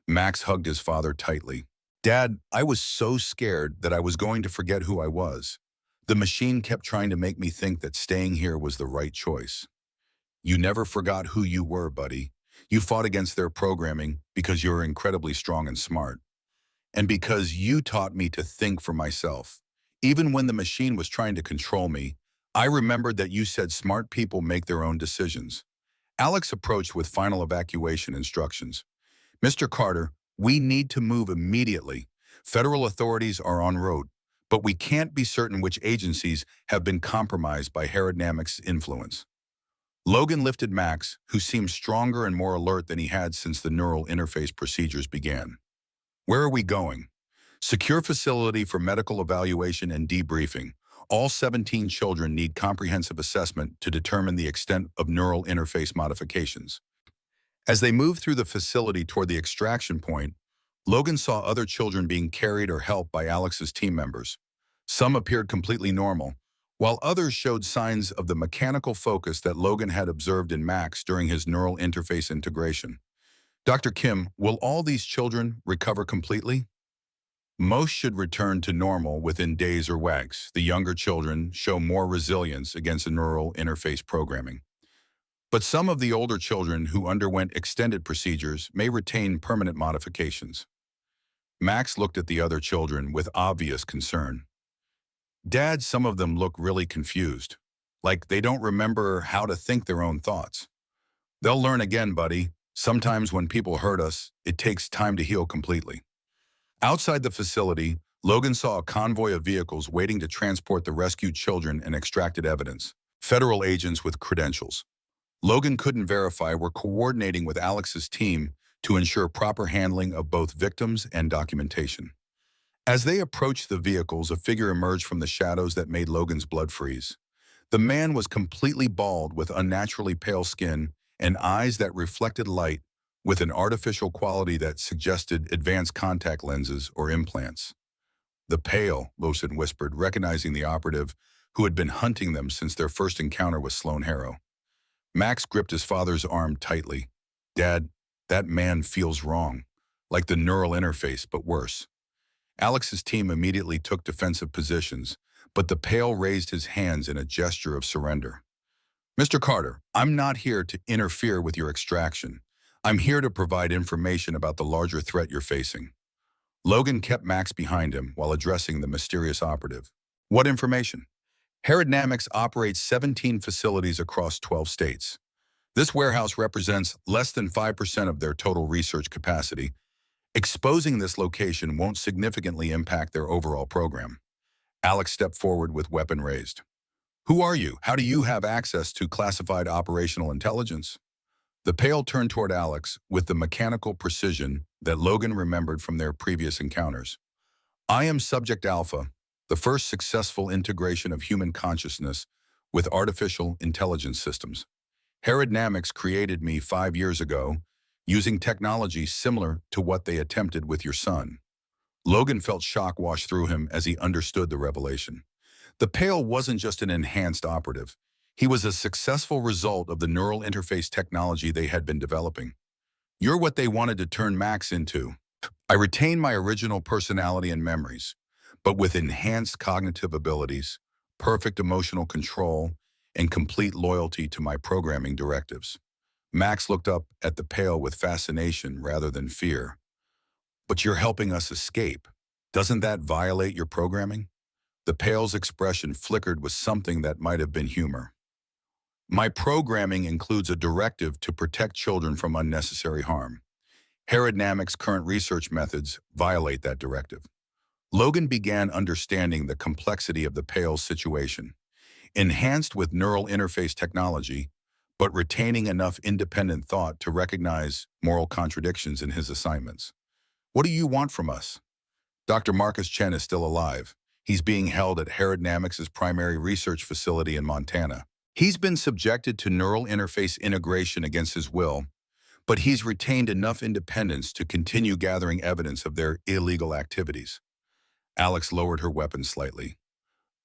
Max hugged his father tightly. Dad, I was so scared that I was going to forget who I was. The machine kept trying to make me think that staying here was the right choice. You never forgot who you were, buddy. You fought against their programming because you were incredibly strong and smart. And because you taught me to think for myself. Even when the machine was trying to control me, I remembered that you said smart people make their own decisions. Alex approached with final evacuation instructions. Mr. Carter, we need to move immediately. Federal authorities are en route, but we can't be certain which agencies have been compromised by aerodynamics' influence. Logan lifted Max, who seemed stronger and more alert than he had since the neural interface procedures began. Where are we going? Secure facility for medical evaluation and debriefing. All 17 children need comprehensive assessment to determine the extent of neural interface modifications. As they moved through the facility toward the extraction point, Logan saw other children being carried or helped by Alex's team members. Some appeared completely normal, while others showed signs of the mechanical focus that Logan had observed in Max during his neural interface integration. Dr. Kim, will all these children recover completely? Most should return to normal within days or weeks. The younger children show more resilience against the neural interface programming. But some of the older children who underwent extended procedures may retain permanent modifications. Max looked at the other children with obvious concern. Dad, some of them look really confused, like they don't remember how to think their own thoughts. They'll learn again, buddy. Sometimes when people hurt us, it takes time to heal completely. Outside the facility, Logan saw a convoy of vehicles waiting to transport the rescued children and extracted evidence. Federal agents with credentials. Logan couldn't verify were coordinating with Alex's team to ensure proper handling of both victims and documentation. As they approached the vehicles, a figure emerged from the shadows that made Logan's blood freeze. The man was completely bald with unnaturally pale skin and eyes that reflected light with an artificial quality that suggested advanced contact lenses or implants. The pale, Logan whispered, recognizing the operative who had been hunting them since their first encounter with Sloan Harrow. Max gripped his father's arm tightly. Dad, that man feels wrong, like the neural interface, but worse. Alex's team immediately took defensive positions, but the pale raised his hands in a gesture of surrender. Mr. Carter, I'm not here to interfere with your extraction. I'm here to provide information about the larger threat you're facing. Logan kept Max behind him while addressing the mysterious operative. What information? Herodynamics operates 17 facilities across 12 states. This warehouse represents less than 5% of their total research capacity. Exposing this location won't significantly impact their overall program. Alex stepped forward with weapon raised. Who are you? How do you have access to classified operational intelligence? The pale turned toward Alex with the mechanical precision that Logan remembered from their previous encounters. I am Subject Alpha, the first successful integration of human consciousness with artificial intelligence systems. Herodynamics created me 5 years ago using technology similar to what they attempted with your son. Logan felt shock wash through him as he understood the revelation. The pale wasn't just an enhanced operative. He was a successful result of the neural interface technology they had been developing. You're what they wanted to turn Max into. I retain my original personality and memories, but with enhanced cognitive abilities, perfect emotional control, and complete loyalty to my programming directives. Max looked up at the pale with fascination rather than fear. But you're helping us escape. Doesn't that violate your programming? The pale's expression flickered with something that might have been humor. My programming includes a directive to protect children from unnecessary harm. Herodynamics' current research methods violate that directive. Logan began understanding the complexity of the pale's situation. Enhanced with neural interface technology, but retaining enough independent thought to recognize moral contradictions in his assignments. What do you want from us? Dr. Marcus Chen is still alive. He's being held at Herodynamics' primary research facility in Montana. He's been subjected to neural interface integration against his will, but he's retained enough independence to continue gathering evidence of their illegal activities. Alex lowered her weapon slightly.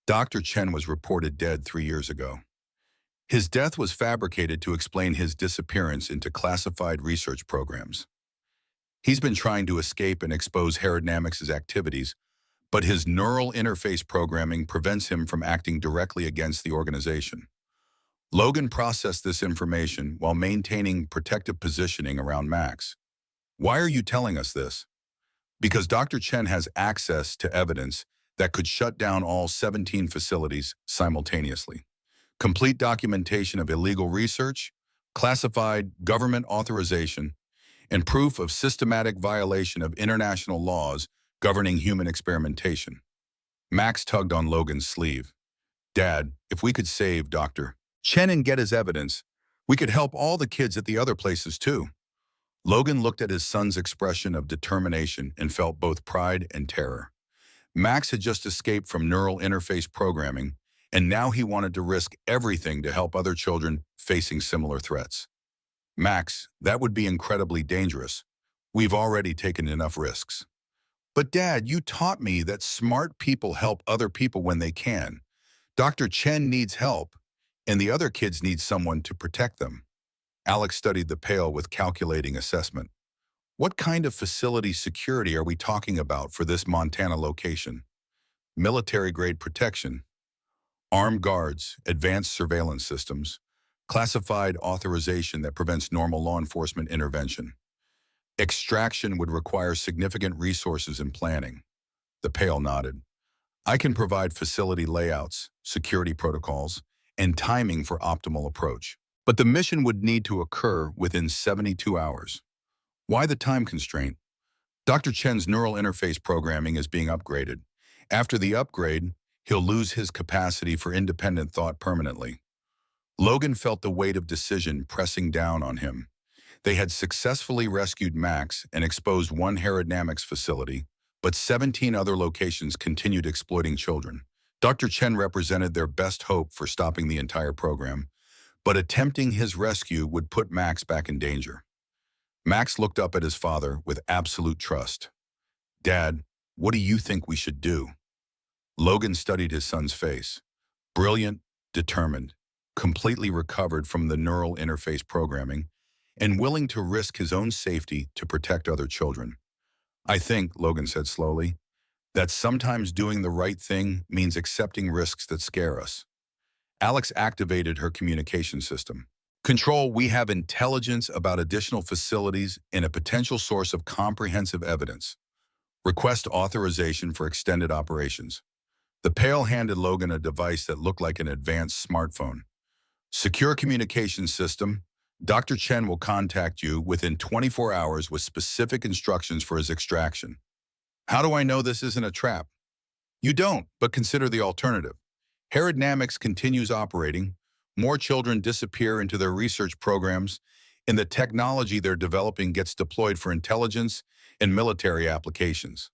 Dr. Chen was reported dead 3 years ago. His death was fabricated to explain his disappearance into classified research programs. He's been trying to escape and expose Herodynamics' activities, but his neural interface programming prevents him from acting directly against the organization. Logan processed this information while maintaining protective positioning around Max. Why are you telling us this? Because Dr. Chen has access to evidence that could shut down all 17 facilities simultaneously. Complete documentation of illegal research, classified government authorization, and proof of systematic violation of international laws governing human experimentation. Max tugged on Logan's sleeve. Dad, if we could save Dr. Chen and get his evidence, we could help all the kids at the other places too. Logan looked at his son's expression of determination and felt both pride and terror. Max had just escaped from neural interface programming, and now he wanted to risk everything to help other children facing similar threats. Max, that would be incredibly dangerous. We've already taken enough risks. But Dad, you taught me that smart people help other people when they can. Dr. Chen needs help, and the other kids need someone to protect them. Alex studied the pale with calculating assessment. What kind of facility security are we talking about for this Montana location? Military-grade protection, armed guards, advanced surveillance systems, classified authorization that prevents normal law enforcement intervention. Extraction would require significant resources and planning. The pale nodded. I can provide facility layouts, security protocols, and timing for optimal approach. But the mission would need to occur within 72 hours. Why the time constraint? Dr. Chen's neural interface programming is being upgraded. After the upgrade, he'll lose his capacity for independent thought permanently. Logan felt the weight of decision pressing down on him. They had successfully rescued Max and exposed one aerodynamics facility, but 17 other locations continued exploiting children. Dr. Chen represented their best hope for stopping the entire program, but attempting his rescue would put Max back in danger. Max looked up at his father with absolute trust. "Dad, what do you think we should do?" Logan studied his son's face. Brilliant, determined, completely recovered from the neural interface programming, and willing to risk his own safety to protect other children. "I think," Logan said slowly, "that sometimes doing the right thing means accepting risks that scare us." Alex activated her communication system. "Control, we have intelligence about additional facilities and a potential source of comprehensive evidence. Request authorization for extended operations." The Pale handed Logan a device that looked like an advanced smartphone. "Secure communication system. Dr. Chen will contact you within 24 hours with specific instructions for his extraction." "How do I know this isn't a trap?" "You don't, but consider the alternative. Herodynamics continues operating, more children disappear into their research programs, and the technology they're developing gets deployed for intelligence and military applications."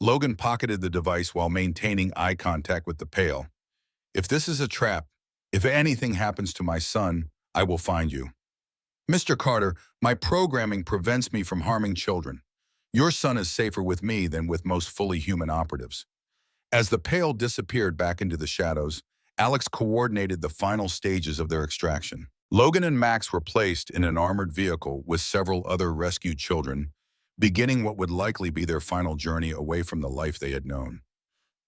Logan pocketed the device while maintaining eye contact with the Pale. "If this is a trap, if anything happens to my son, I will find you." "Mr. Carter, my programming prevents me from harming children. Your son is safer with me than with most fully human operatives." As the Pale disappeared back into the shadows, Alex coordinated the final stages of their extraction. Logan and Max were placed in an armored vehicle with several other rescued children, beginning what would likely be their final journey away from the life they had known.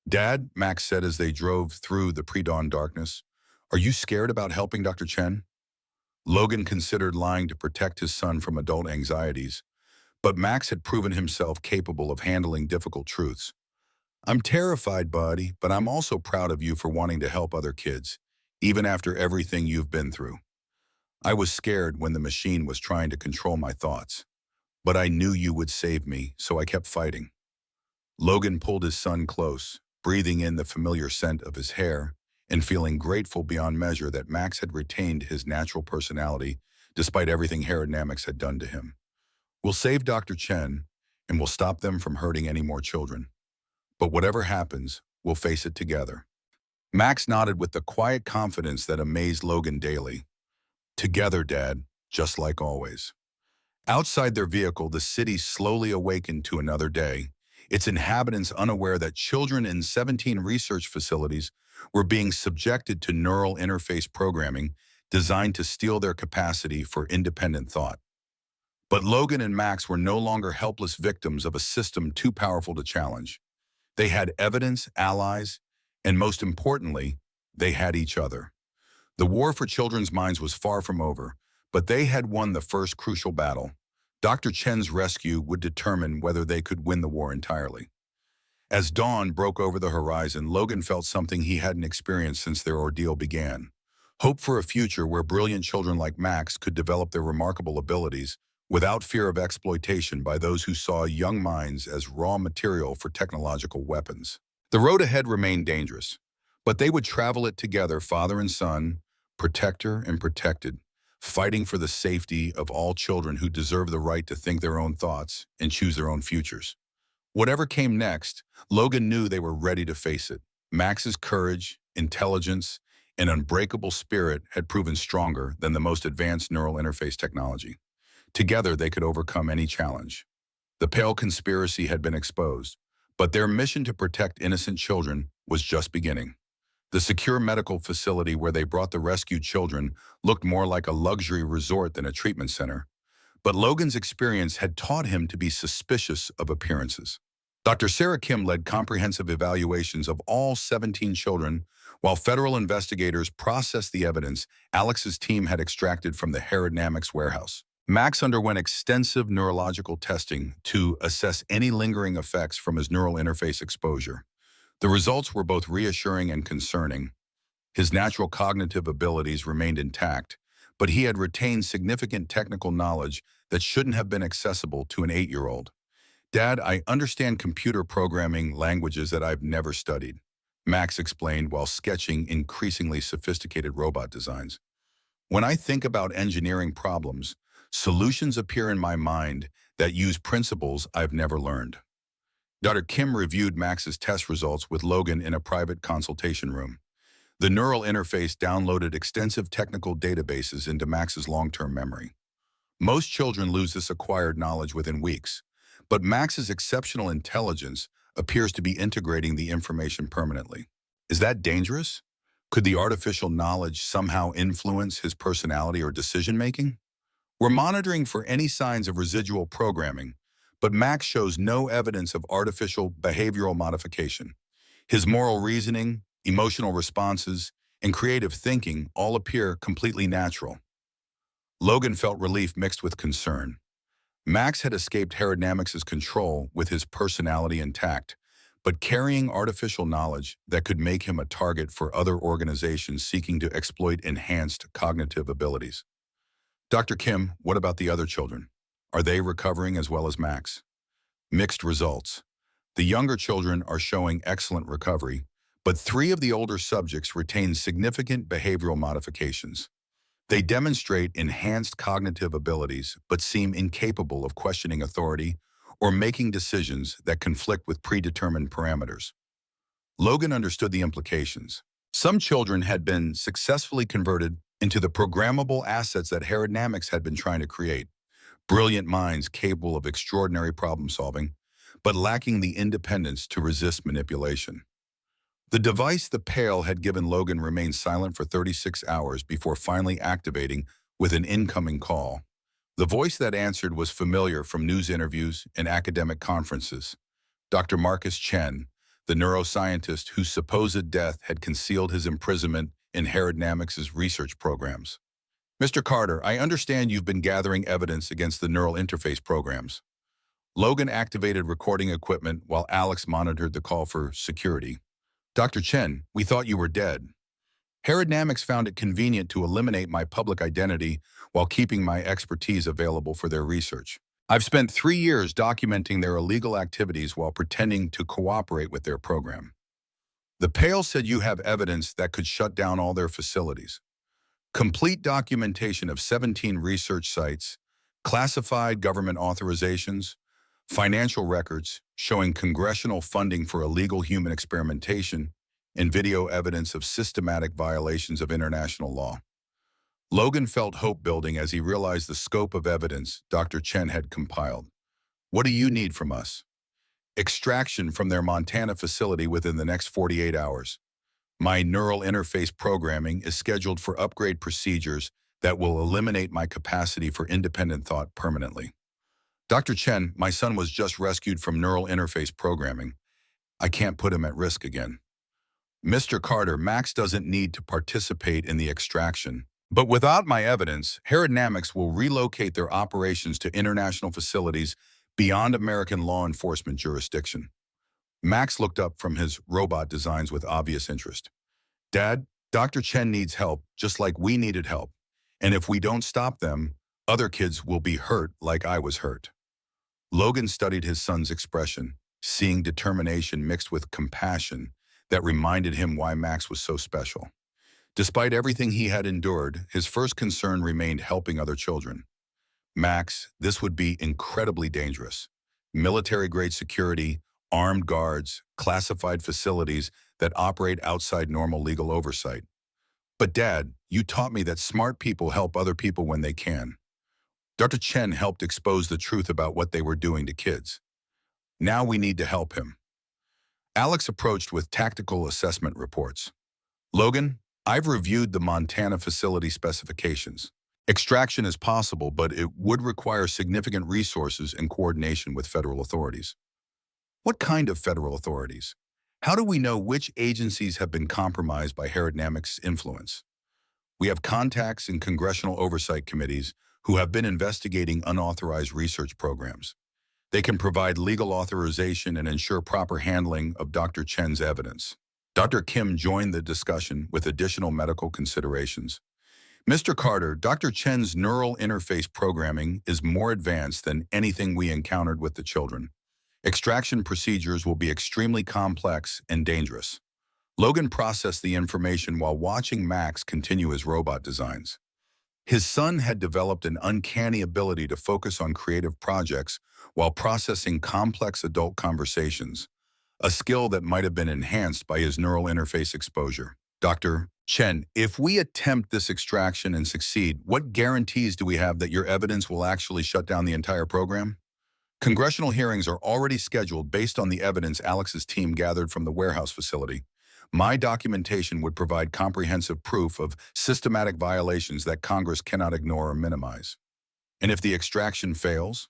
"Dad," Max said as they drove through the pre-dawn darkness, "are you scared about helping Dr. Chen?" Logan considered lying to protect his son from adult anxieties, but Max had proven himself capable of handling difficult truths. "I'm terrified, buddy, but I'm also proud of you for wanting to help other kids, even after everything you've been through. I was scared when the machine was trying to control my thoughts, but I knew you would save me, so I kept fighting." Logan pulled his son close, breathing in the familiar scent of his hair and feeling grateful beyond measure that Max had retained his natural personality despite everything aerodynamics had done to him. "We'll save Dr. Chen, and we'll stop them from hurting any more children. But whatever happens, we'll face it together." Max nodded with the quiet confidence that amazed Logan daily. "Together, Dad, just like always." Outside their vehicle, the city slowly awakened to another day, its inhabitants unaware that children in 17 research facilities were being subjected to neural interface programming designed to steal their capacity for independent thought. But Logan and Max were no longer helpless victims of a system too powerful to challenge. They had evidence, allies, and most importantly, they had each other. The war for children's minds was far from over, but they had won the first crucial battle. Dr. Chen's rescue would determine whether they could win the war entirely. As dawn broke over the horizon, Logan felt something he hadn't experienced since their ordeal began. Hope for a future where brilliant children like Max could develop their remarkable abilities without fear of exploitation by those who saw young minds as raw material for technological weapons. The road ahead remained dangerous, but they would travel it together, father and son, protector and protected, fighting for the safety of all children who deserve the right to think their own thoughts and choose their own futures. Whatever came next, Logan knew they were ready to face it. Max's courage, intelligence, and unbreakable spirit had proven stronger than the most advanced neural interface technology. Together, they could overcome any challenge. The Pale conspiracy had been exposed, but their mission to protect innocent children was just beginning. The secure medical facility where they brought the rescued children looked more like a luxury resort than a treatment center. But Logan's experience had taught him to be suspicious of appearances. Dr. Sarah Kim led comprehensive evaluations of all 17 children, while federal investigators processed the evidence Alex's team had extracted from the aerodynamics warehouse. Max underwent extensive neurological testing to assess any lingering effects from his neural interface exposure. The results were both reassuring and concerning. His natural cognitive abilities remained intact, but he had retained significant technical knowledge that shouldn't have been accessible to an 8-year-old. "Dad, I understand computer programming languages that I've never studied," Max explained while sketching increasingly sophisticated robot designs. When I think about engineering problems, solutions appear in my mind that use principles I've never learned. Dr. Kim reviewed Max's test results with Logan in a private consultation room. The neural interface downloaded extensive technical databases into Max's long-term memory. Most children lose this acquired knowledge within weeks, but Max's exceptional intelligence appears to be integrating the information permanently. Is that dangerous? Could the artificial knowledge somehow influence his personality or decision-making? We're monitoring for any signs of residual programming, but Max shows no evidence of artificial behavioral modification. His moral reasoning, emotional responses, and creative thinking all appear completely natural. Logan felt relief mixed with concern. Max had escaped Herodnamix's control with his personality intact, but carrying artificial knowledge that could make him a target for other organizations seeking to exploit enhanced cognitive abilities. Dr. Kim, what about the other children? Are they recovering as well as Max? Mixed results. The younger children are showing excellent recovery, but 3 of the older subjects retain significant behavioral modifications. They demonstrate enhanced cognitive abilities but seem incapable of questioning authority or making decisions that conflict with predetermined parameters. Logan understood the implications. Some children had been successfully converted into the programmable assets that Herodnamix had been trying to create. Brilliant minds capable of extraordinary problem solving, but lacking the independence to resist manipulation. The device the Pale had given Logan remained silent for 36 hours before finally activating with an incoming call. The voice that answered was familiar from news interviews and academic conferences. Dr. Marcus Chen, the neuroscientist whose supposed death had concealed his imprisonment in Herodnamix's research programs. Mr. Carter, I understand you've been gathering evidence against the neural interface programs. Logan activated recording equipment while Alex monitored the call for security. Dr. Chen, we thought you were dead. Herodnamix found it convenient to eliminate my public identity while keeping my expertise available for their research. I've spent 3 years documenting their illegal activities while pretending to cooperate with their program. The Pale said you have evidence that could shut down all their facilities. Complete documentation of 17 research sites, classified government authorizations, financial records showing congressional funding for illegal human experimentation, and video evidence of systematic violations of international law. Logan felt hope-building as he realized the scope of evidence Dr. Chen had compiled. What do you need from us? Extraction from their Montana facility within the next 48 hours. My neural interface programming is scheduled for upgrade procedures that will eliminate my capacity for independent thought permanently. Dr. Chen, my son was just rescued from neural interface programming. I can't put him at risk again. Mr. Carter, Max doesn't need to participate in the extraction. But without my evidence, Herodnamix will relocate their operations to international facilities beyond American law enforcement jurisdiction. Max looked up from his robot designs with obvious interest. Dad, Dr. Chen needs help just like we needed help. And if we don't stop them, other kids will be hurt like I was hurt. Logan studied his son's expression, seeing determination mixed with compassion that reminded him why Max was so special. Despite everything he had endured, his first concern remained helping other children. Max, this would be incredibly dangerous. Military-grade security, armed guards, classified facilities that operate outside normal legal oversight. But Dad, you taught me that smart people help other people when they can. Dr. Chen helped expose the truth about what they were doing to kids. Now we need to help him. Alex approached with tactical assessment reports. Logan, I've reviewed the Montana facility specifications. Extraction is possible, but it would require significant resources and coordination with federal authorities. What kind of federal authorities? How do we know which agencies have been compromised by Herodnamix's influence? We have contacts in congressional oversight committees who have been investigating unauthorized research programs. They can provide legal authorization and ensure proper handling of Dr. Chen's evidence. Dr. Kim joined the discussion with additional medical considerations. Mr. Carter, Dr. Chen's neural interface programming is more advanced than anything we encountered with the children. Extraction procedures will be extremely complex and dangerous. Logan processed the information while watching Max continue his robot designs. His son had developed an uncanny ability to focus on creative projects while processing complex adult conversations, a skill that might have been enhanced by his neural interface exposure. Dr. Chen, if we attempt this extraction and succeed, what guarantees do we have that your evidence will actually shut down the entire program? Congressional hearings are already scheduled based on the evidence Alex's team gathered from the warehouse facility. My documentation would provide comprehensive proof of systematic violations that Congress cannot ignore or minimize. And if the extraction fails,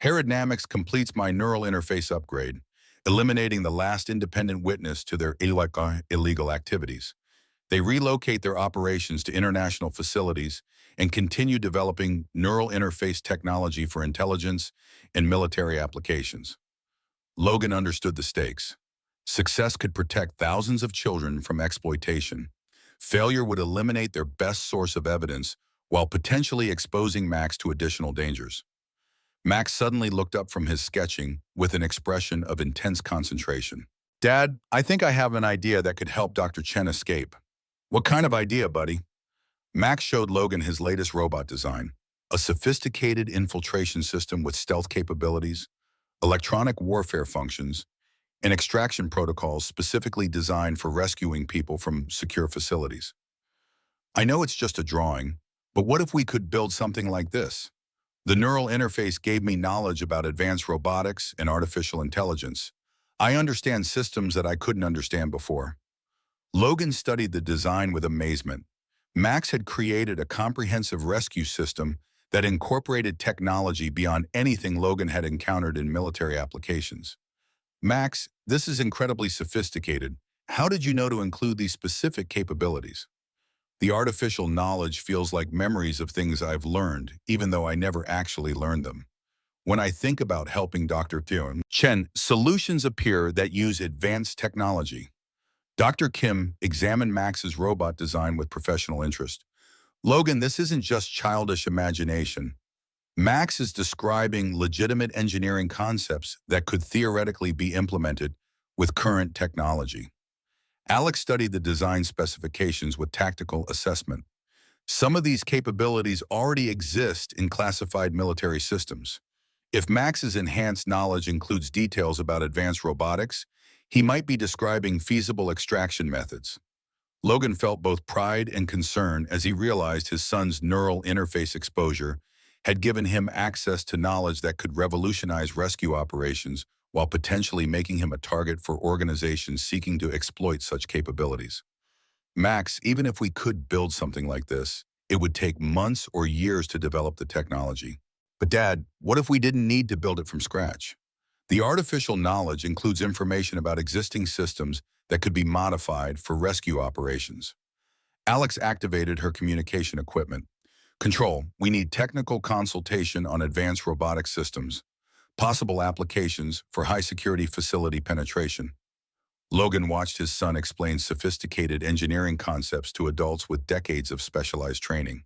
Herodnamics completes my neural interface upgrade, eliminating the last independent witness to their illegal activities. They relocate their operations to international facilities and continue developing neural interface technology for intelligence and military applications. Logan understood the stakes. Success could protect thousands of children from exploitation. Failure would eliminate their best source of evidence while potentially exposing Max to additional dangers. Max suddenly looked up from his sketching with an expression of intense concentration. Dad, I think I have an idea that could help Dr. Chen escape. What kind of idea, buddy? Max showed Logan his latest robot design, a sophisticated infiltration system with stealth capabilities, electronic warfare functions, and extraction protocols specifically designed for rescuing people from secure facilities. I know it's just a drawing, but what if we could build something like this? The neural interface gave me knowledge about advanced robotics and artificial intelligence. I understand systems that I couldn't understand before. Logan studied the design with amazement. Max had created a comprehensive rescue system that incorporated technology beyond anything Logan had encountered in military applications. Max, this is incredibly sophisticated. How did you know to include these specific capabilities? The artificial knowledge feels like memories of things I've learned, even though I never actually learned them. When I think about helping Dr. Chen, solutions appear that use advanced technology. Dr. Kim examined Max's robot design with professional interest. Logan, this isn't just childish imagination. Max is describing legitimate engineering concepts that could theoretically be implemented with current technology. Alex studied the design specifications with tactical assessment. Some of these capabilities already exist in classified military systems. If Max's enhanced knowledge includes details about advanced robotics, he might be describing feasible extraction methods. Logan felt both pride and concern as he realized his son's neural interface exposure had given him access to knowledge that could revolutionize rescue operations while potentially making him a target for organizations seeking to exploit such capabilities. Max, even if we could build something like this, it would take months or years to develop the technology. But Dad, what if we didn't need to build it from scratch? The artificial knowledge includes information about existing systems that could be modified for rescue operations. Alex activated her communication equipment. Control, we need technical consultation on advanced robotic systems, possible applications for high-security facility penetration. Logan watched his son explain sophisticated engineering concepts to adults with decades of specialized training.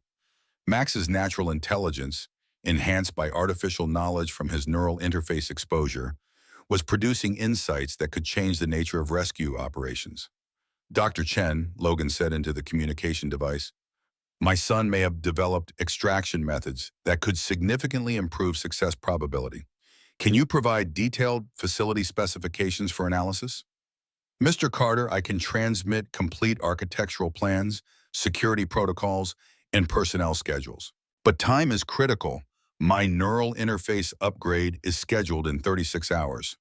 Max's natural intelligence, enhanced by artificial knowledge from his neural interface exposure, was producing insights that could change the nature of rescue operations. Dr. Chen, Logan said into the communication device, my son may have developed extraction methods that could significantly improve success probability. Can you provide detailed facility specifications for analysis? Mr. Carter, I can transmit complete architectural plans, security protocols, and personnel schedules. But time is critical. My neural interface upgrade is scheduled in 36 hours.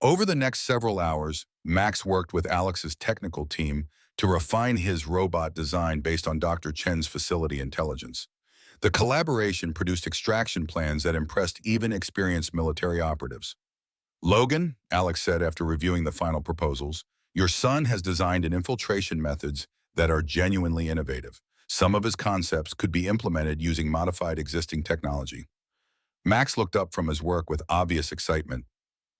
Over the next several hours, Max worked with Alex's technical team to refine his robot design based on Dr. Chen's facility intelligence. The collaboration produced extraction plans that impressed even experienced military operatives. Logan, Alex said after reviewing the final proposals, your son has designed infiltration methods that are genuinely innovative. Some of his concepts could be implemented using modified existing technology. Max looked up from his work with obvious excitement.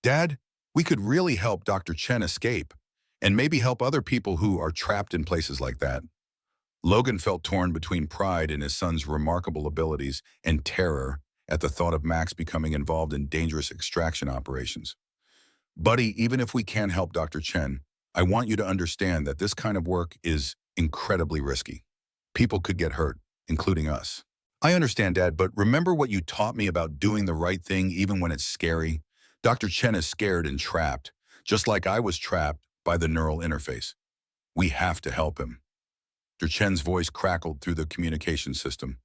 Dad, we could really help Dr. Chen escape, and maybe help other people who are trapped in places like that. Logan felt torn between pride in his son's remarkable abilities and terror at the thought of Max becoming involved in dangerous extraction operations. Buddy, even if we can help Dr. Chen, I want you to understand that this kind of work is incredibly risky. People could get hurt. including us. I understand, Dad, but remember what you taught me about doing the right thing even when it's scary? Dr. Chen is scared and trapped, just like I was trapped by the neural interface. We have to help him. Dr. Chen's voice crackled through the communication system.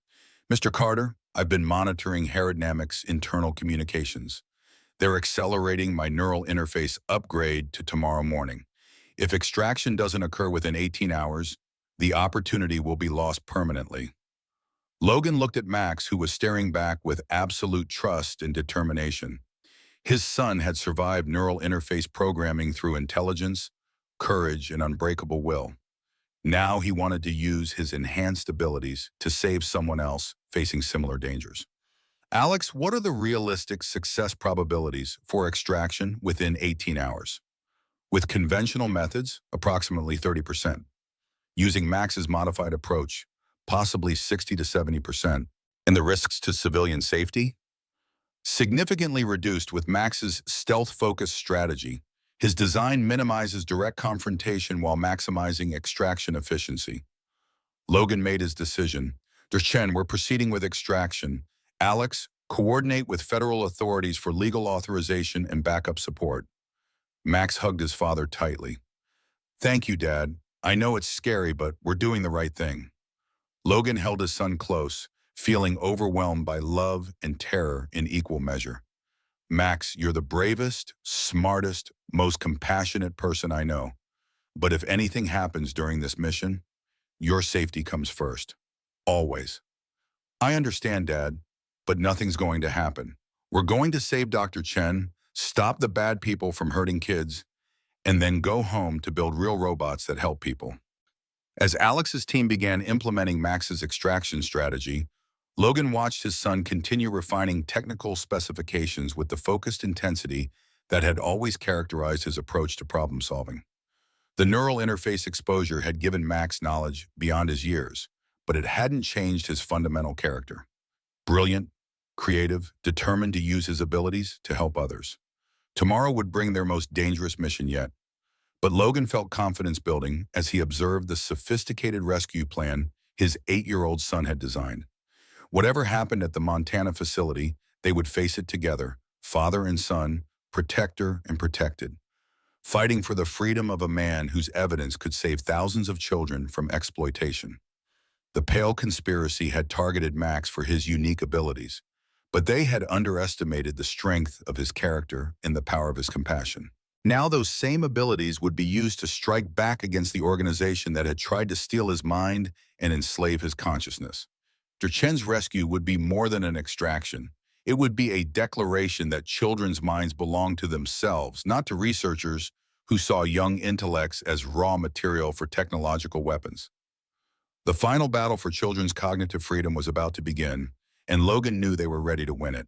Mr. Carter, I've been monitoring Herodynamics' internal communications. They're accelerating my neural interface upgrade to tomorrow morning. If extraction doesn't occur within 18 hours, the opportunity will be lost permanently. Logan looked at Max, who was staring back with absolute trust and determination. His son had survived neural interface programming through intelligence, courage, and unbreakable will. Now he wanted to use his enhanced abilities to save someone else facing similar dangers. Alex, what are the realistic success probabilities for extraction within 18 hours? With conventional methods, approximately 30%. Using Max's modified approach, possibly 60 to 70%. And the risks to civilian safety? Significantly reduced with Max's stealth-focused strategy. His design minimizes direct confrontation while maximizing extraction efficiency. Logan made his decision. Chen, we're proceeding with extraction. Alex, coordinate with federal authorities for legal authorization and backup support. Max hugged his father tightly. Thank you, Dad. I know it's scary, but we're doing the right thing. Logan held his son close, feeling overwhelmed by love and terror in equal measure. Max, you're the bravest, smartest, most compassionate person I know. But if anything happens during this mission, your safety comes first. Always. I understand, Dad, but nothing's going to happen. We're going to save Dr. Chen, stop the bad people from hurting kids, and then go home to build real robots that help people. As Alex's team began implementing Max's extraction strategy, Logan watched his son continue refining technical specifications with the focused intensity that had always characterized his approach to problem solving. The neural interface exposure had given Max knowledge beyond his years, but it hadn't changed his fundamental character. Brilliant, creative, determined to use his abilities to help others. Tomorrow would bring their most dangerous mission yet. But Logan felt confidence building as he observed the sophisticated rescue plan his 8-year-old son had designed. Whatever happened at the Montana facility, they would face it together, father and son, protector and protected, fighting for the freedom of a man whose evidence could save thousands of children from exploitation. The Pale Conspiracy had targeted Max for his unique abilities, but they had underestimated the strength of his character and the power of his compassion. Now those same abilities would be used to strike back against the organization that had tried to steal his mind and enslave his consciousness. Chen's rescue would be more than an extraction. It would be a declaration that children's minds belong to themselves, not to researchers who saw young intellects as raw material for technological weapons. The final battle for children's cognitive freedom was about to begin, and Logan knew they were ready to win it.